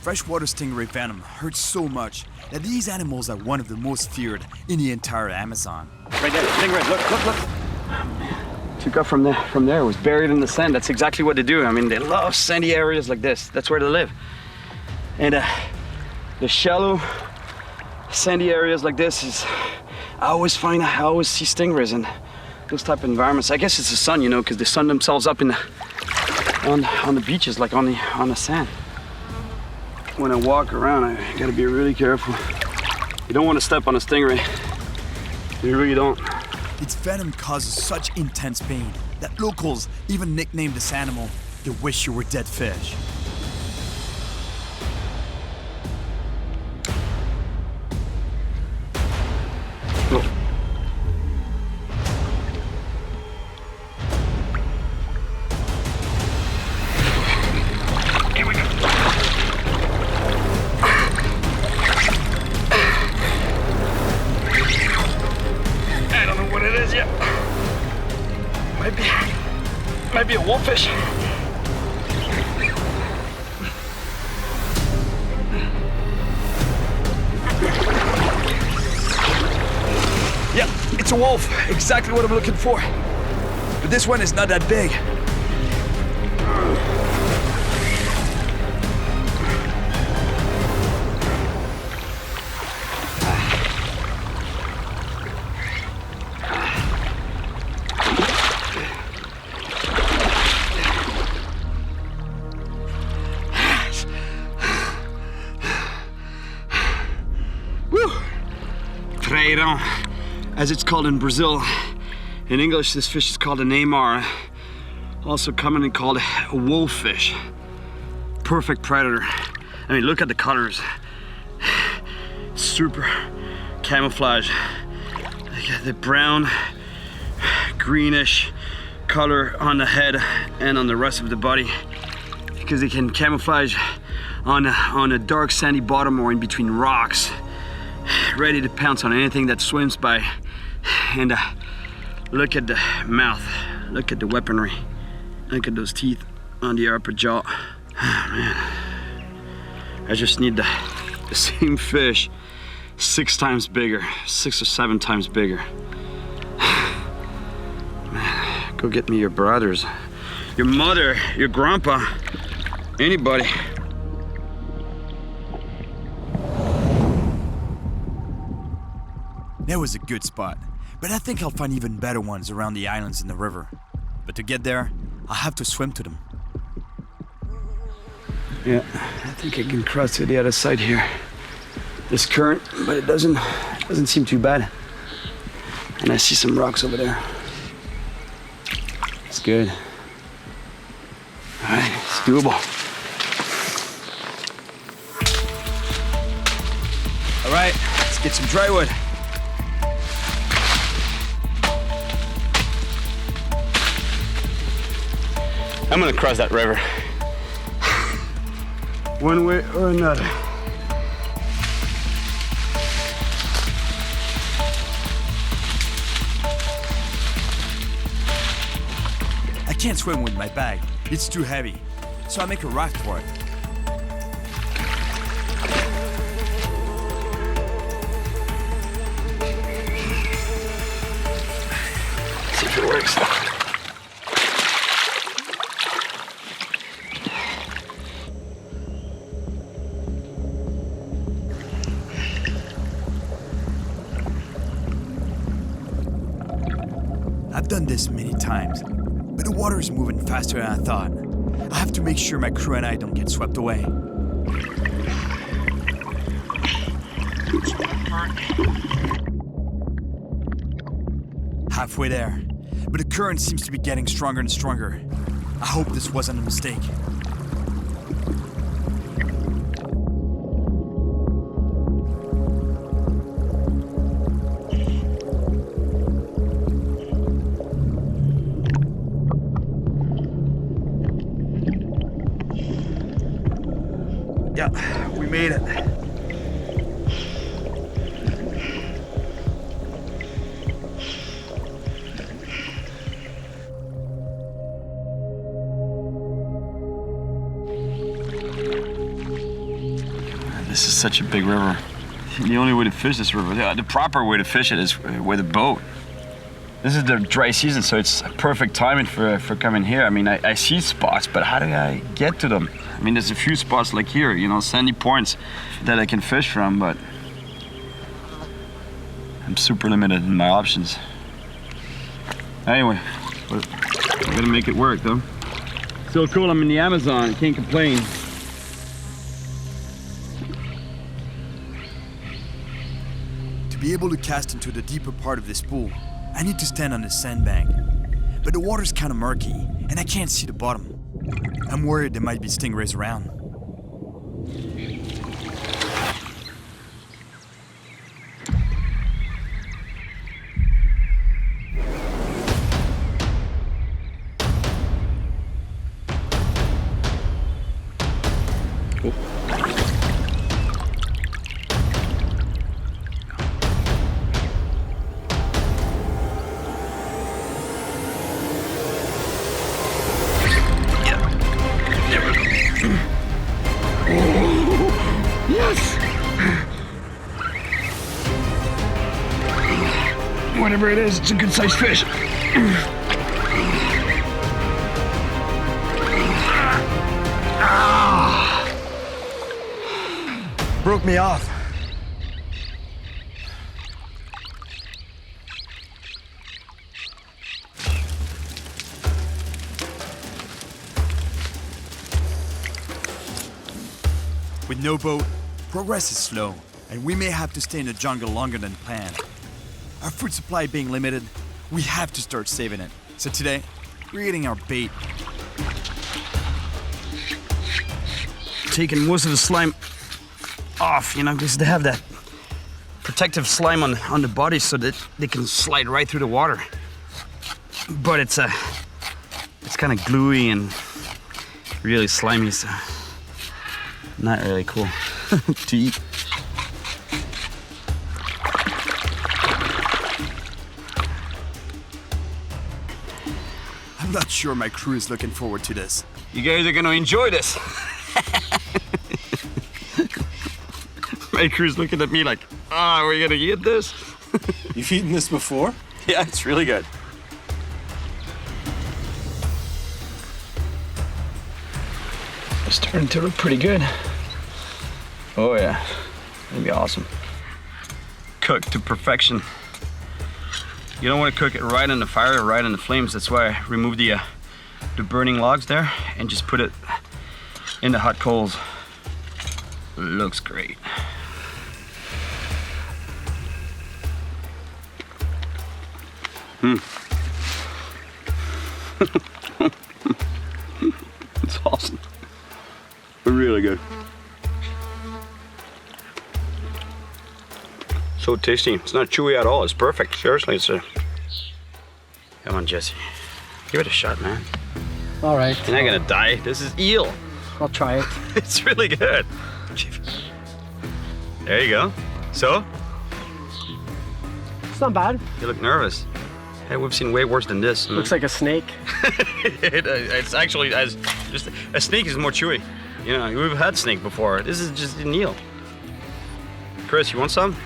Freshwater stingray venom hurts so much that these animals are one of the most feared in the entire Amazon. Right there, stingray, look. Oh, man. Took up from there, it was buried in the sand. That's exactly what they do. I mean, they love sandy areas like this. That's where they live. And the shallow, sandy areas like this is, I always see stingrays in those type of environments. I guess it's the sun, you know, because they sun themselves up on the beaches, like on the sand. When I walk around, I gotta be really careful. You don't want to step on a stingray. You really don't. Its venom causes such intense pain that locals even nicknamed this animal the "wish you were dead" fish. Oh. Might be a wolffish. Yeah, it's a wolf. Exactly what I'm looking for. But this one is not that big. As it's called in Brazil. In English, this fish is called a neymar, also commonly called a wolffish. Perfect predator. I mean, look at the colors. Super camouflage. The brown, greenish color on the head and on the rest of the body, because they can camouflage on a dark sandy bottom or in between rocks, ready to pounce on anything that swims by. And look at the mouth, look at the weaponry, look at those teeth on the upper jaw. Oh, man, I just need the same fish 6 times bigger, 6 or 7 times bigger. Man, go get me your brothers, your mother, your grandpa, anybody. That was a good spot, but I think I'll find even better ones around the islands in the river. But to get there, I'll have to swim to them. Yeah, I think I can cross to the other side here. This current, but it doesn't seem too bad. And I see some rocks over there. It's good. All right, it's doable. All right, let's get some dry wood. I'm gonna cross that river. One way or another. I can't swim with my bag. It's too heavy. So I make a raft for it. See if it works. I've done this many times, but the water is moving faster than I thought. I have to make sure my crew and I don't get swept away. Halfway there, but the current seems to be getting stronger and stronger. I hope this wasn't a mistake. Yeah, we made it. This is such a big river. The only way to fish this river, the proper way to fish it is with a boat. This is the dry season, so it's perfect timing for coming here. I mean, I see spots, but how do I get to them? I mean, there's a few spots like here, you know, sandy points that I can fish from, but I'm super limited in my options. Anyway, we're gonna make it work though. Still cool, I'm in the Amazon, can't complain. To be able to cast into the deeper part of this pool, I need to stand on the sandbank. But the water's kind of murky, and I can't see the bottom. I'm worried there might be stingrays around. Whatever it is, it's a good sized fish. Broke me off. With no boat, progress is slow, and we may have to stay in the jungle longer than planned. Our food supply being limited, we have to start saving it. So today, we're eating our bait. Taking most of the slime off, you know, because they have that protective slime on the body so that they can slide right through the water. But it's kind of gluey and really slimy, so not really cool to eat. I'm not sure my crew is looking forward to this. You guys are gonna enjoy this. My crew's looking at me like, are we gonna eat this? You've eaten this before? Yeah, it's really good. It's starting to look pretty good. Oh yeah, it'll be awesome. Cooked to perfection. You don't want to cook it right on the fire or right on the flames. That's why I removed the burning logs there and just put it in the hot coals. It looks great. It's awesome. Really good. So tasty. It's not chewy at all. It's perfect. Seriously, it's a... Come on, Jesse. Give it a shot, man. All right. You're not gonna die. This is eel. I'll try it. It's really good. There you go. So? It's not bad. You look nervous. Hey, we've seen way worse than this. Looks like a snake. It's actually just a snake is more chewy. You know, we've had snake before. This is just an eel. Chris, you want some?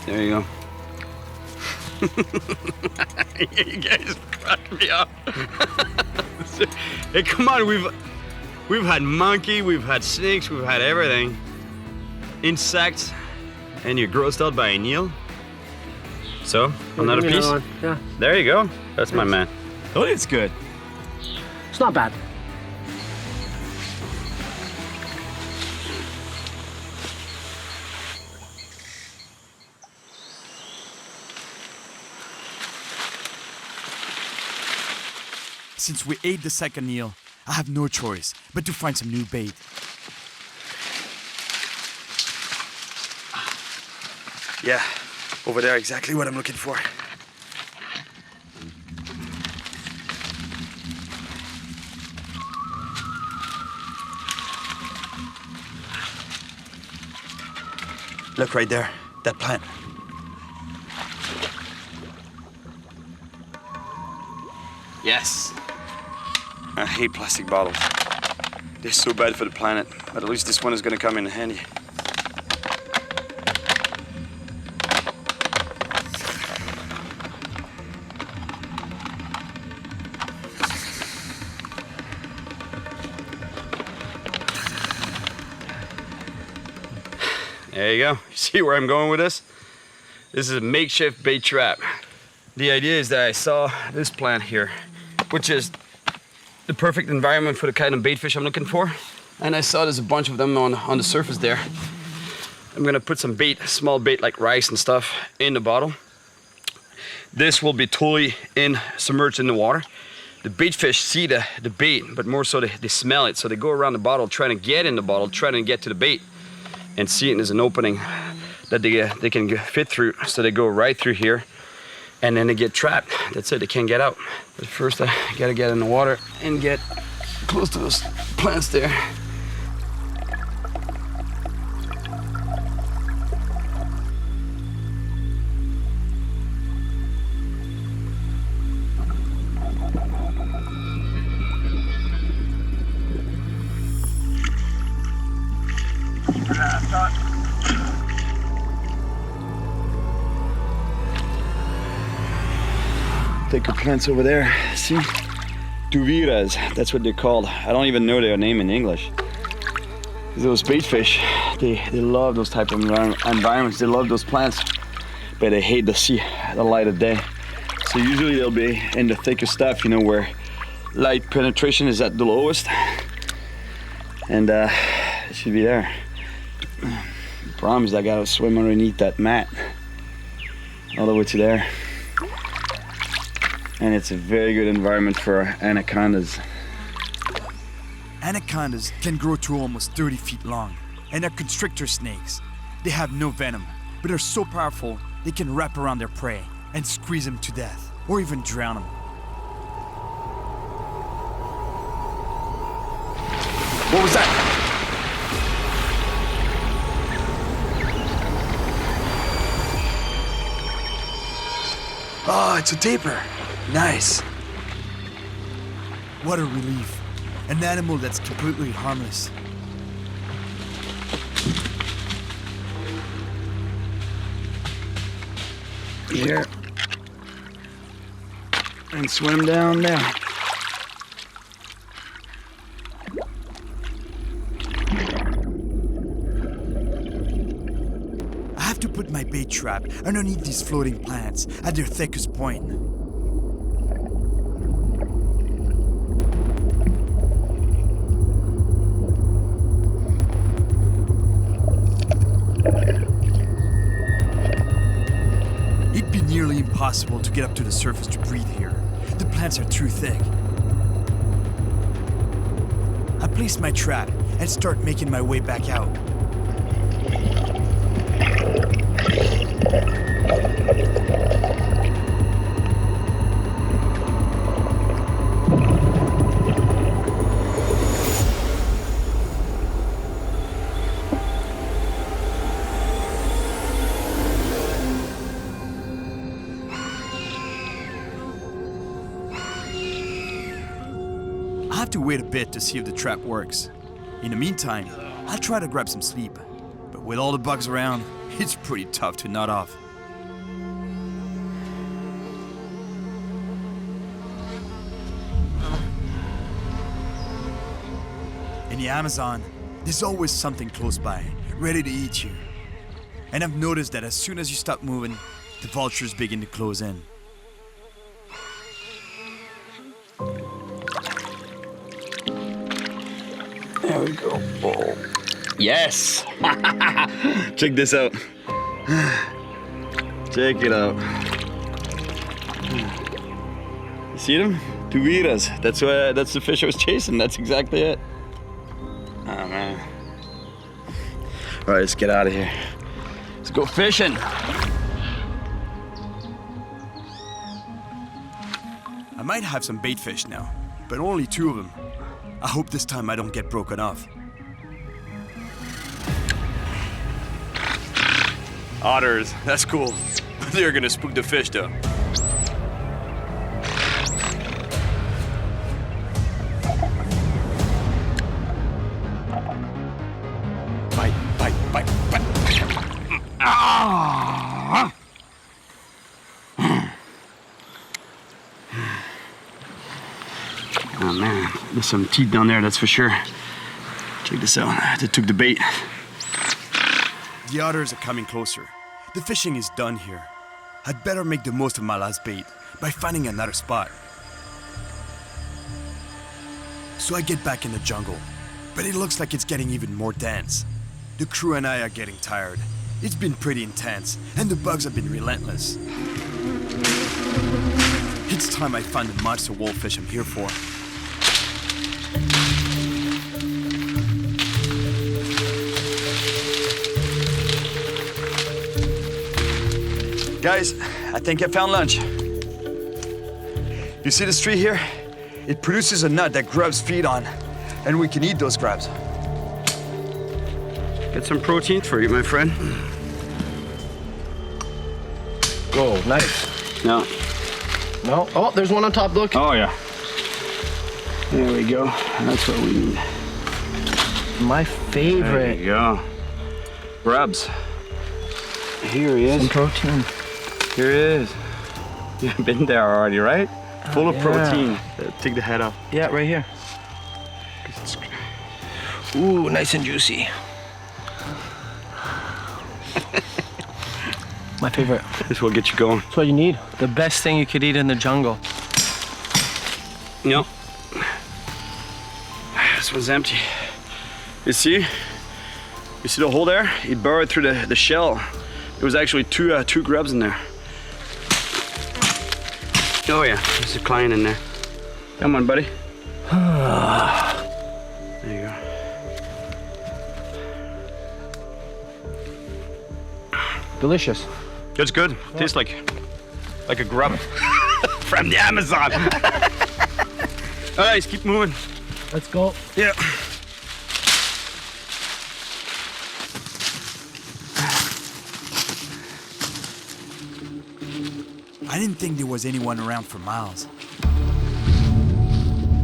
There you go. You guys crack me up. Hey, come on, we've had monkey, we've had snakes, we've had everything. Insects, and you're grossed out by an eel. So, another piece? Yeah. There you go. That's my man. Oh, it's good. It's not bad. Since we ate the second eel, I have no choice but to find some new bait. Yeah, over there, exactly what I'm looking for. Look right there, that plant. Yes. I hate plastic bottles. They're so bad for the planet, but at least this one is gonna come in handy. There you go. You see where I'm going with this? This is a makeshift bait trap. The idea is that I saw this plant here, which is the perfect environment for the kind of bait fish I'm looking for. And I saw there's a bunch of them on the surface there. I'm gonna put some bait, small bait like rice and stuff, in the bottle. This will be totally submerged in the water. The bait fish see the bait, but more so they smell it. So they go around the bottle trying to get in the bottle, trying to get to the bait, and see it as an opening that they can fit through. So they go right through here, and then they get trapped. That's it, they can't get out. But first I gotta get in the water and get close to those plants there. Thicker plants over there, see? Tuviras, that's what they're called. I don't even know their name in English. Those bait fish, they love those type of environments. They love those plants, but they hate the light of day. So usually they'll be in the thicker stuff, you know, where light penetration is at the lowest. And it should be there. The problem is I gotta swim underneath that mat all the way to there. And it's a very good environment for anacondas. Anacondas can grow to almost 30 feet long and are constrictor snakes. They have no venom, but are so powerful they can wrap around their prey and squeeze them to death, or even drown them. What was that? Oh, it's a tapir. Nice. What a relief. An animal that's completely harmless. Here. And swim down there. I have to put my bait trap underneath these floating plants at their thickest point. It'd be nearly impossible to get up to the surface to breathe here. The plants are too thick. I place my trap and start making my way back out. I'll have to wait a bit to see if the trap works. In the meantime, I'll try to grab some sleep. But with all the bugs around, it's pretty tough to nod off. In the Amazon, there's always something close by, ready to eat you. And I've noticed that as soon as you stop moving, the vultures begin to close in. There we go. Oh. Yes! Check this out. Check it out. You see them? Tuiras. That's the fish I was chasing. That's exactly it. Oh man. All right, let's get out of here. Let's go fishing. I might have some bait fish now, but only 2 of them. I hope this time I don't get broken off. Otters, that's cool. They're gonna spook the fish though. Bite, bite, bite, bite. Ah! Oh man, there's some teeth down there, that's for sure. Check this out, they took the bait. The otters are coming closer. The fishing is done here. I'd better make the most of my last bait by finding another spot. So I get back in the jungle, but it looks like it's getting even more dense. The crew and I are getting tired. It's been pretty intense, and the bugs have been relentless. It's time I find the monster wolffish I'm here for. Guys, I think I found lunch. You see this tree here? It produces a nut that grubs feed on, and we can eat those grubs. Get some protein for you, my friend. Oh, nice. No. No? Oh, there's one on top, look. Oh, yeah. There we go. That's what we need. My favorite. There you go. Grubs. Here he is. Some protein. Here he is. You've been there already, right? Full of protein. Take the head off. Yeah, right here. Ooh, nice and juicy. My favorite. This will get you going. That's what you need. The best thing you could eat in the jungle. Yep. This one's empty. You see the hole there? It burrowed through the shell. There was actually two grubs in there. Oh yeah, there's a client in there. Come on, buddy. There you go. Delicious. It's good. Tastes like a grub from the Amazon. All right, let's keep moving. Let's go. Yeah. I didn't think there was anyone around for miles.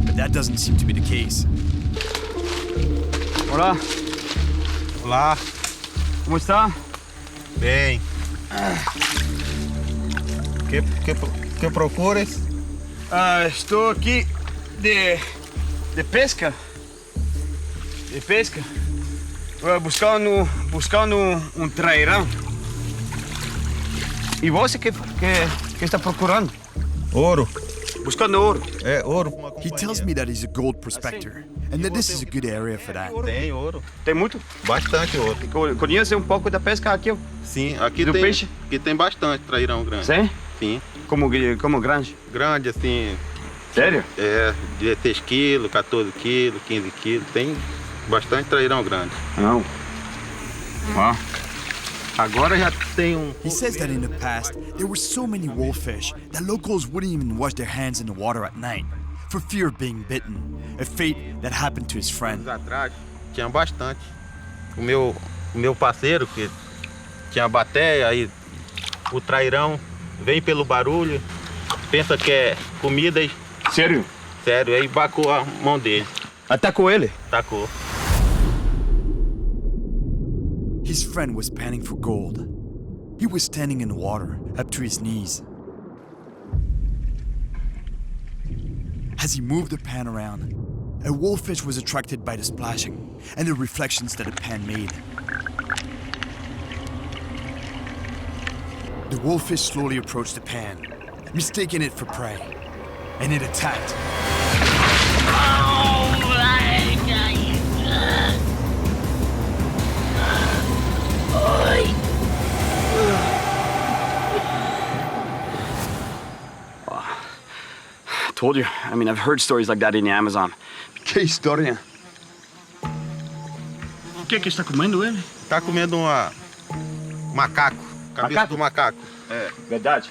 But that doesn't seem to be the case. Hola. Olá. ¿Cómo está? Bem. Que procuras? Estou aqui de pesca. De pesca. Buscando um trairão. E você que está procurando? Ouro. Buscando ouro. É, ouro. He tells me that he's a gold prospector and that this is a good area for that. Tem ouro. Tem muito? Bastante ouro. Conhece um pouco da pesca aqui? Sim, aqui do tem peixe? Aqui tem bastante trairão grande. Sim? Sim. Como grande? Grande, assim. Sério? É, 16 quilos, 14 quilos, 15 quilos. Tem bastante trairão grande. Não. Ó. Agora já tem He says that in the past, there were so many wolffish that locals wouldn't even wash their hands in the water at night for fear of being bitten, a fate that happened to his friend. Atrás tinha bastante. O meu parceiro, que tinha bateia, aí o trairão vem pelo barulho, pensa que é comida e... Sério? Sério, aí bacou a mão dele. Atacou ele? Atacou. His friend was panning for gold. He was standing in the water, up to his knees. As he moved the pan around, a wolffish was attracted by the splashing and the reflections that the pan made. The wolffish slowly approached the pan, mistaking it for prey, and it attacked. I told you. I mean, I've heard stories like that in the Amazon. Que história. O que está comendo ele? Tá comendo macaco. Cabeça do macaco. É. Verdade.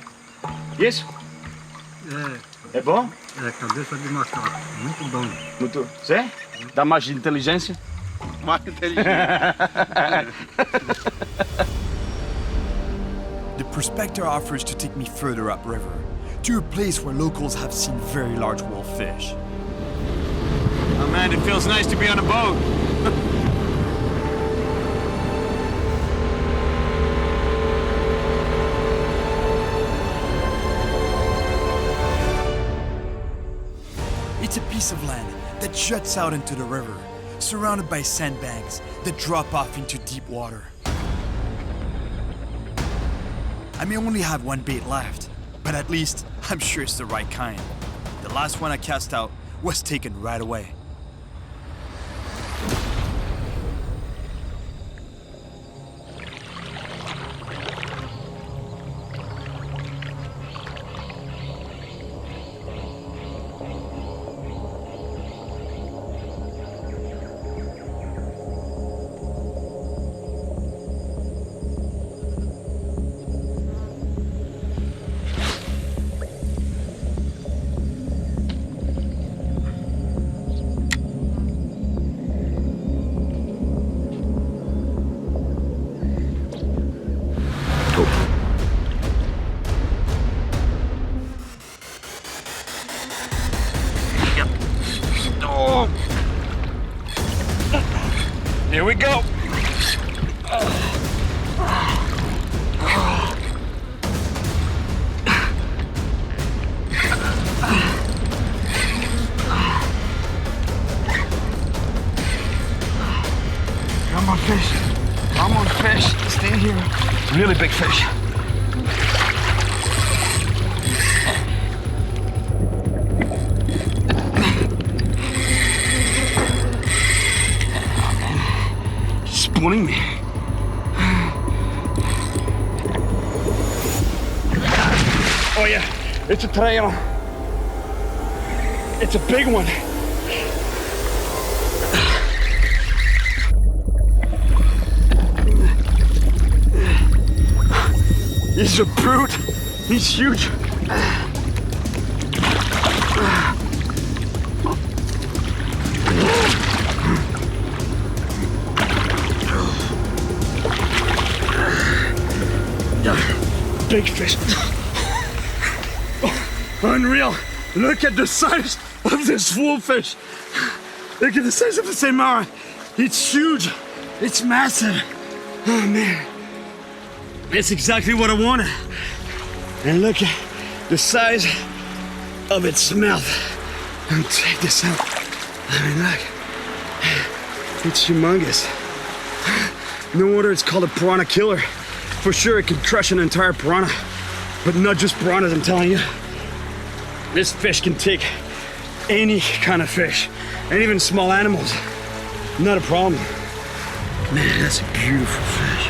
Isso? É bom? É cabeça de macaco. Muito bom. Muito. Você? Dá mais de inteligência? Mais inteligente. The prospector offers to take me further upriver, to a place where locals have seen very large wolffish. Oh man, it feels nice to be on a boat. It's a piece of land that juts out into the river, surrounded by sandbanks that drop off into deep water. I may only have one bait left, but at least I'm sure it's the right kind. The last one I cast out was taken right away. Here we go. Come on, fish. Come on, fish. Stay here. Really big fish. Spooning me. Oh yeah, it's a trail. It's a big one. He's a brute. He's huge. Big fish. Unreal. Look at the size of this wolffish. Look at the size of the Samara. It's huge. It's massive. Oh man. It's exactly what I wanted. And look at the size of its mouth. And check this out. I mean, look. It's humongous. No wonder it's called a piranha killer. For sure, it can crush an entire piranha. But not just piranhas, I'm telling you. This fish can take any kind of fish, and even small animals. Not a problem. Man, that's a beautiful fish.